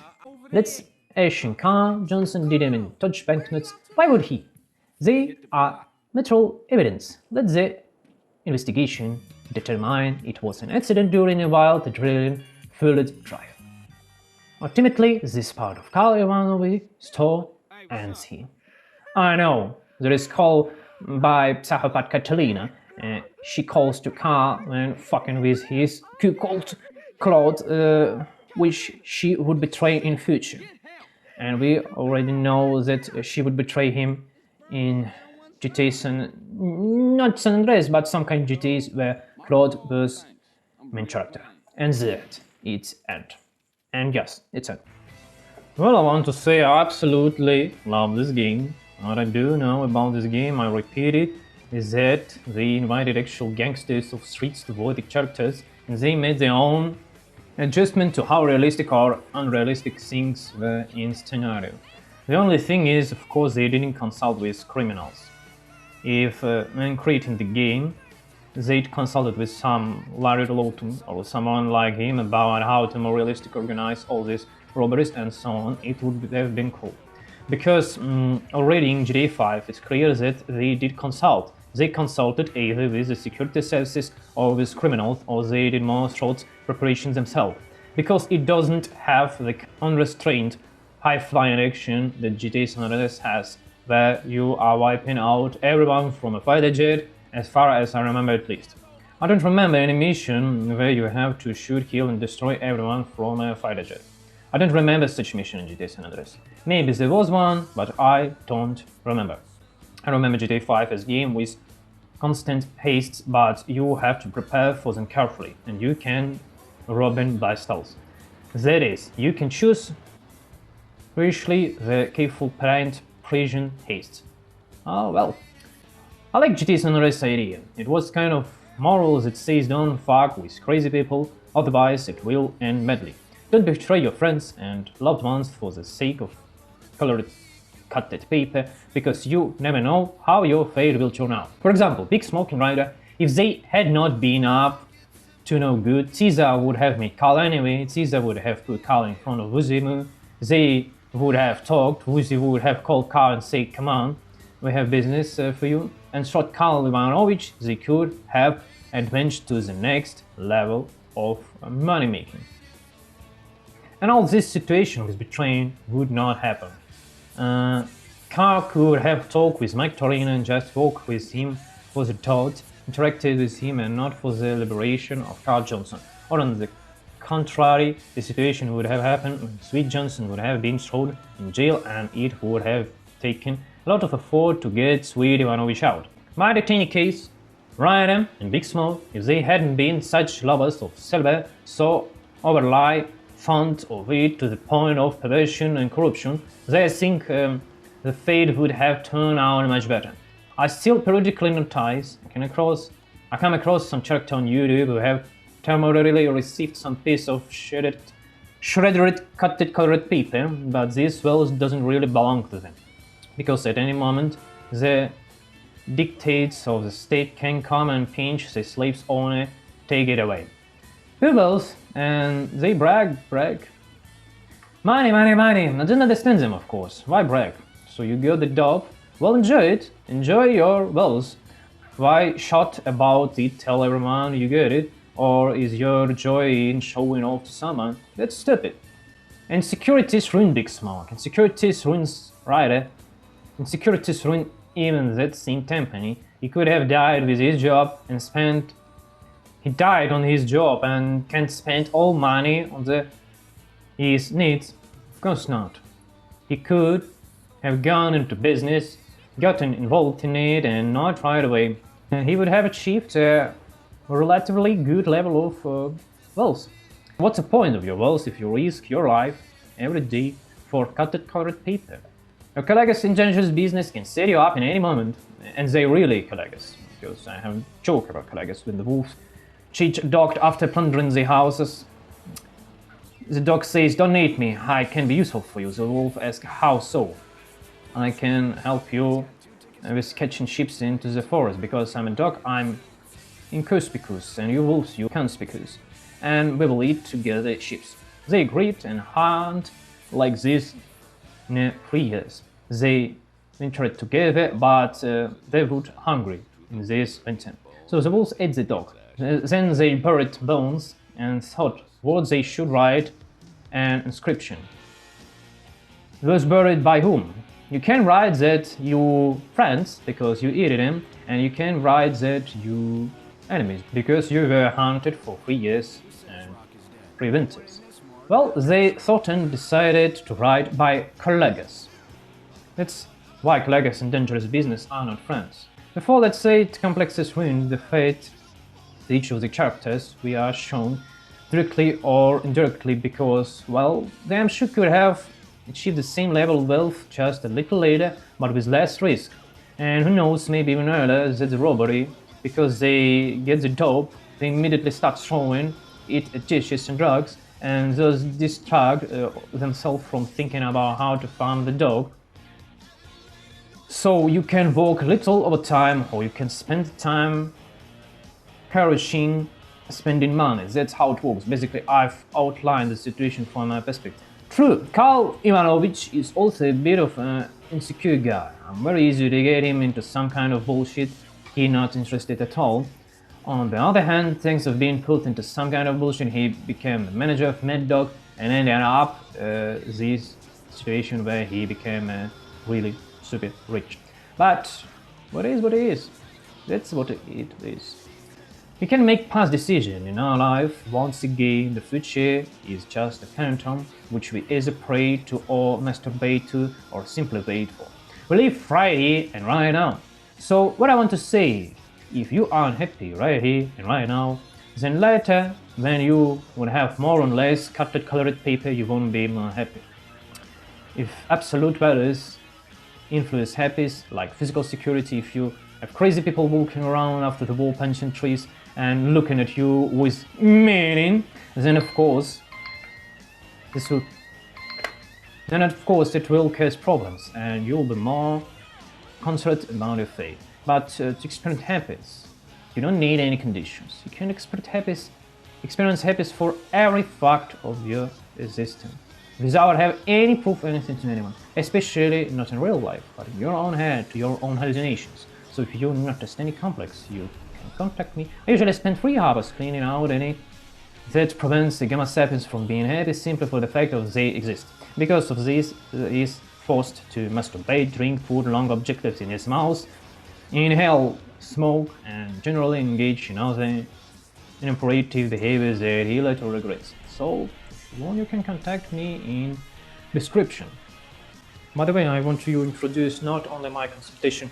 Let's assume Carl Johnson didn't even touch banknotes. Why would he? They are material evidence. Let the investigation determine it was an accident during a wild adrenaline-fueled drive. Ultimately, this part of Karl Ivanovich's story ends here. I know, there is call by psychopath Catalina. She calls to Karl and fucking with his cuckold Claude, which she would betray in future. And we already know that she would betray him in GTA San, not San Andreas, but some kind of GTAs where Claude was main character. And that, it's end. And yes, it's end. Well, I want to say I absolutely love this game. What I do know about this game, I repeat it, is that they invited actual gangsters of streets to vote the characters, and they made their own adjustment to how realistic or unrealistic things were in scenario. The only thing is, of course, they didn't consult with criminals. If when creating the game, they'd consulted with some Larry Lawton or someone like him about how to more realistic organize all these robberies and so on, it would have been cool. Because already in GTA 5 it's clear that they did consult. They consulted either with the security services or with criminals, or they did more short preparations themselves. Because it doesn't have the unrestrained high-flying action that GTA San Andreas has, where you are wiping out everyone from a fighter jet, as far as I remember at least. I don't remember any mission where you have to shoot, kill and destroy everyone from a fighter jet. I don't remember such mission in GTA San Andreas. Maybe there was one, but I don't remember. I remember GTA 5 as a game with constant haste, but you have to prepare for them carefully, and you can rob them by stealth. That is, you can choose richly the careful parent Parisian haste. Oh well. I like GTA San Andreas idea. It was kind of moral that says don't fuck with crazy people, otherwise it will end badly. Don't betray your friends and loved ones for the sake of colored cutted paper, because you never know how your fate will turn out. For example, Big Smoke and Ryder, if they had not been up to no good, Caesar would have made Carl anyway, Caesar would have put Carl in front of Wuzimu, they would have talked, Wuzi would have called Carl and said, come on, we have business for you, and shot Karl Ivanovich, they could have advanced to the next level of money making. And all this situation with betraying would not happen. Carl could have talked with Mike Torino and just walked with him for the thought, interacted with him and not for the liberation of Carl Johnson. Or on the contrary, the situation would have happened when Sweet Johnson would have been thrown in jail, and it would have taken a lot of effort to get Sweet Ivanovich out. But in any case, Ryan and Big Smoke, if they hadn't been such lovers of silver, so overly fond of it to the point of perversion and corruption, they think the fate would have turned out much better. I still periodically notice, I come across some character on YouTube who have temporarily received some piece of shredded cutted colored paper, but this well doesn't really belong to them, because at any moment the dictates of the state can come and pinch the slave's owner, take it away. Pupils, and they brag. Money. I didn't understand them, of course. Why brag? So you got the dog? Well, enjoy it. Enjoy your wealth. Why shout about it, tell everyone you get it? Or is your joy in showing off to someone? That's stupid. Insecurities ruin Big Smoke. Insecurities ruins Ryder. Insecurities ruin even that same company. He could have died with his job and he died on his job and can't spend all money on his needs. Of course not. He could have gone into business, gotten involved in it, and not right away. And he would have achieved a relatively good level of wealth. What's the point of your wealth if you risk your life every day for cutted colored paper? Your colleagues in dangerous business can set you up in any moment, and they really colleagues, because I have joked about colleagues when the wolves cheat a dog after plundering the houses. The dog says, don't eat me, I can be useful for you. The wolf asks, how so? I can help you with catching sheep into the forest, because I'm a dog, I'm inconspicuous, and you wolves, you conspicuous. and we will eat together ships. They agreed and hunt like this in 3 years. They wintered together, but they would hungry in this winter. So the wolves ate the dog. Then they buried bones and thought what they should write an inscription. It was buried by whom? You can write that you friends because you eat them, and you can write that you enemies because you were hunted for 3 years and 3 winters. Well, they thought and decided to write by colleagues. That's why colleagues in dangerous business are not friends. Before, let's say, it complexes ruin the fate of each of the characters we are shown directly or indirectly because, well, they I'm sure could have achieved the same level of wealth just a little later, but with less risk. And who knows, maybe even earlier, that's the robbery, because they get the dope, they immediately start throwing it at dishes and drugs, and thus distract themselves from thinking about how to farm the dog. So you can work little over time, or you can spend time perishing spending money. That's how it works. Basically, I've outlined the situation from my perspective. True, Karl Ivanovich is also a bit of an insecure guy. I'm very easy to get him into some kind of bullshit he's not interested at all. On the other hand, things have been put into some kind of bullshit. He became the manager of Mad Dog and ended up this situation where he became really super rich. But what is what it is? That's what it is. We can make past decisions in our life. Once again, the future is just a phantom which we either pray to or masturbate to or simply wait for. We live right here and right now. So what I want to say, if you are unhappy right here and right now, then later, when you will have more or less cutted colored paper, you won't be more happy. If absolute values influence happiness, like physical security, if you have crazy people walking around after the war punching trees and looking at you with meaning, then of course it will cause problems and you'll be more concerned about your fate. But to experience happiness, you don't need any conditions. You can experience happiness for every fact of your existence without having any proof of anything to anyone, especially not in real life, but in your own head, to your own hallucinations. So if you notice any complex, you can contact me. I usually spend 3 hours cleaning out any that prevents the gamma sapiens from being happy simply for the fact that they exist. Because of this, he is forced to masturbate, drink food, long objectives in his mouth, inhale smoke, and generally engage in other inappropriate behaviors that he later regrets. So, if you want, you can contact me in description. By the way, I want to introduce not only my consultation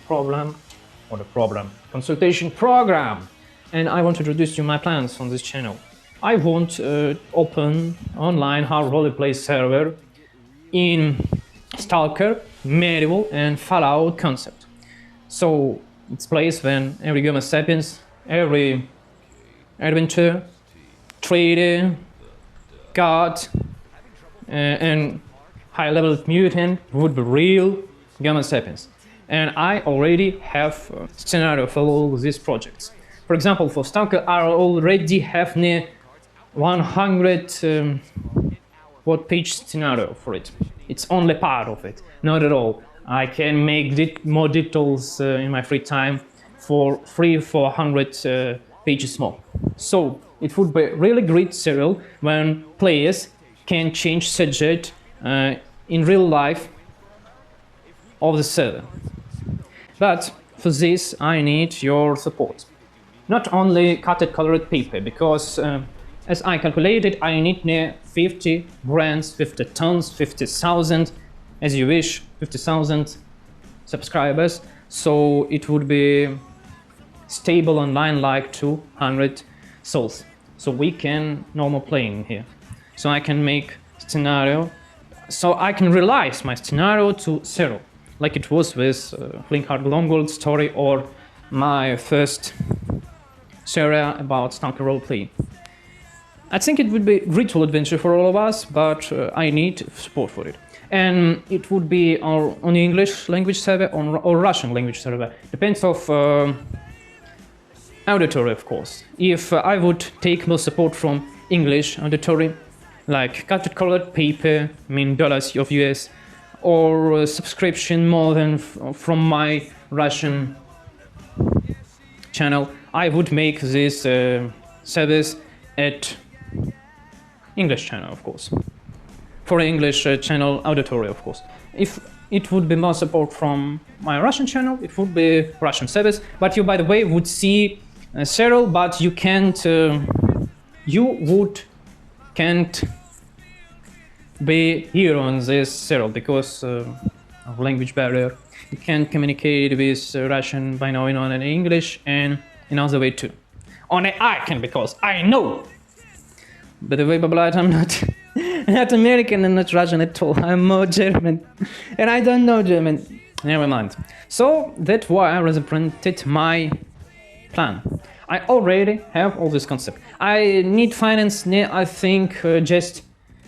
consultation program, and I want to introduce you my plans on this channel. I want to open online hard roleplay server in Stalker, Medieval, and Fallout concept. So it's place when every Homo sapiens, every adventurer, trader, god, and high-level mutant would be real Homo sapiens. And I already have a scenario for all these projects. For example, for Stalker, I already have near 100 page scenario for it. It's only part of it, not at all. I can make more details in my free time for 300-400 pages more. So it would be really great serial when players can change subject in real life of the server. But for this I need your support. Not only cutted colored paper, because as I calculated, I need near 50 brands, 50 tons, 50,000, as you wish, 50,000 subscribers. So it would be stable online like 200 souls. So we can normal playing here. So I can make scenario. So I can realize my scenario to zero, like it was with Flinkhard Longworld story or my first series about Stalker roleplay. I think it would be a ritual adventure for all of us, but I need support for it. And it would be on the English language server or Russian language server. Depends of auditory, of course. If I would take more support from English auditory, like cutted colored paper, I mean dollars of US, or subscription more than from my Russian channel, I would make this service at English channel, of course. For English channel auditory, of course. If it would be more support from my Russian channel, it would be Russian service. But you, by the way, would see serial, but you can't. Can't be here on this serial because of language barrier. You can't communicate with Russian by knowing on an English and another way too. Only I can because I know. By the way, Babalat, I'm not not American and not Russian at all. I'm more German, and I don't know German. Never mind. So that's why I represented my plan. I already have all this concept. I need finance, I think, just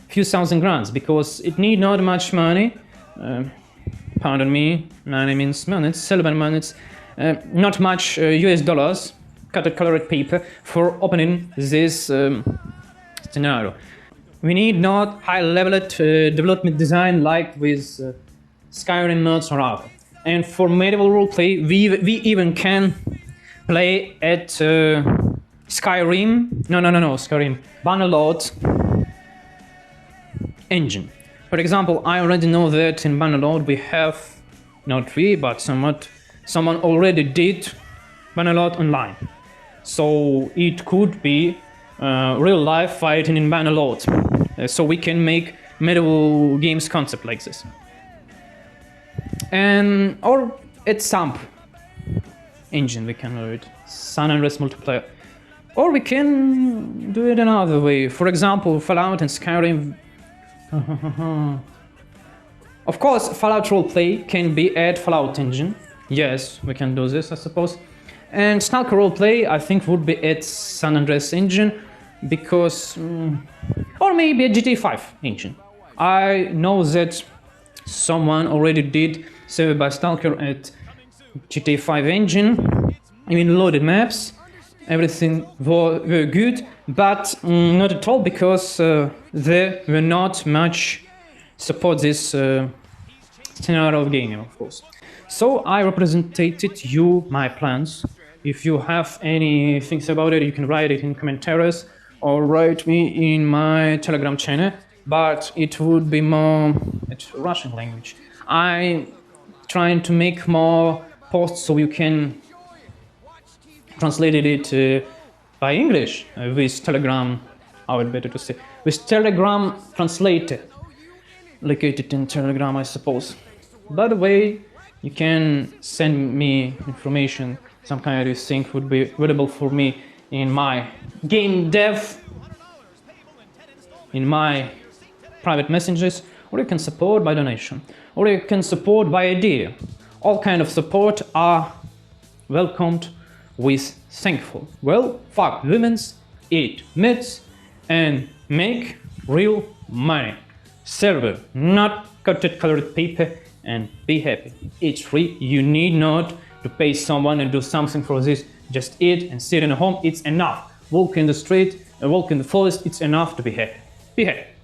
few thousand grants because it need not much money. Pardon me, money means minutes, silver minutes. Not much US dollars, cutted colored paper for opening this scenario. We need not high-level development design like with Skyrim mods or other. And for medieval roleplay, we even can play at Skyrim. No, Skyrim. Bannerlord engine. For example, I already know that in Bannerlord we have, not we, but someone already did Bannerlord online. So it could be real life fighting in Bannerlord. So we can make medieval games concept like this. And or at SAMP engine we can do it, San Andreas multiplayer. Or we can do it another way. For example, Fallout and Skyrim. Of course, Fallout roleplay can be at Fallout engine. Yes, we can do this, I suppose. And Stalker roleplay, I think, would be at San Andreas engine, because... or maybe a GTA 5 engine. I know that someone already did Survey by Stalker at GTA 5 engine. I mean, loaded maps, everything were good, but not at all, because there were not much support this scenario of gaming, of course. So I represented you my plans. If you have any things about it, you can write it in commentaries or write me in my Telegram channel, but it would be more at Russian language. I'm trying to make more posts so you can translate it by English with Telegram, how it's better to say, with Telegram translator, located in Telegram, I suppose. By the way, you can send me information, some kind of you think would be valuable for me in my game dev, in my private messages, or you can support by donation, or you can support by idea. All kind of support are welcomed with thankful. Well, fuck women's, eat meats, and make real money. Server, not cutted colored paper, and be happy. It's free. You need not to pay someone and do something for this. Just eat and sit in a home. It's enough. Walk in the street, walk in the forest. It's enough to be happy. Be happy.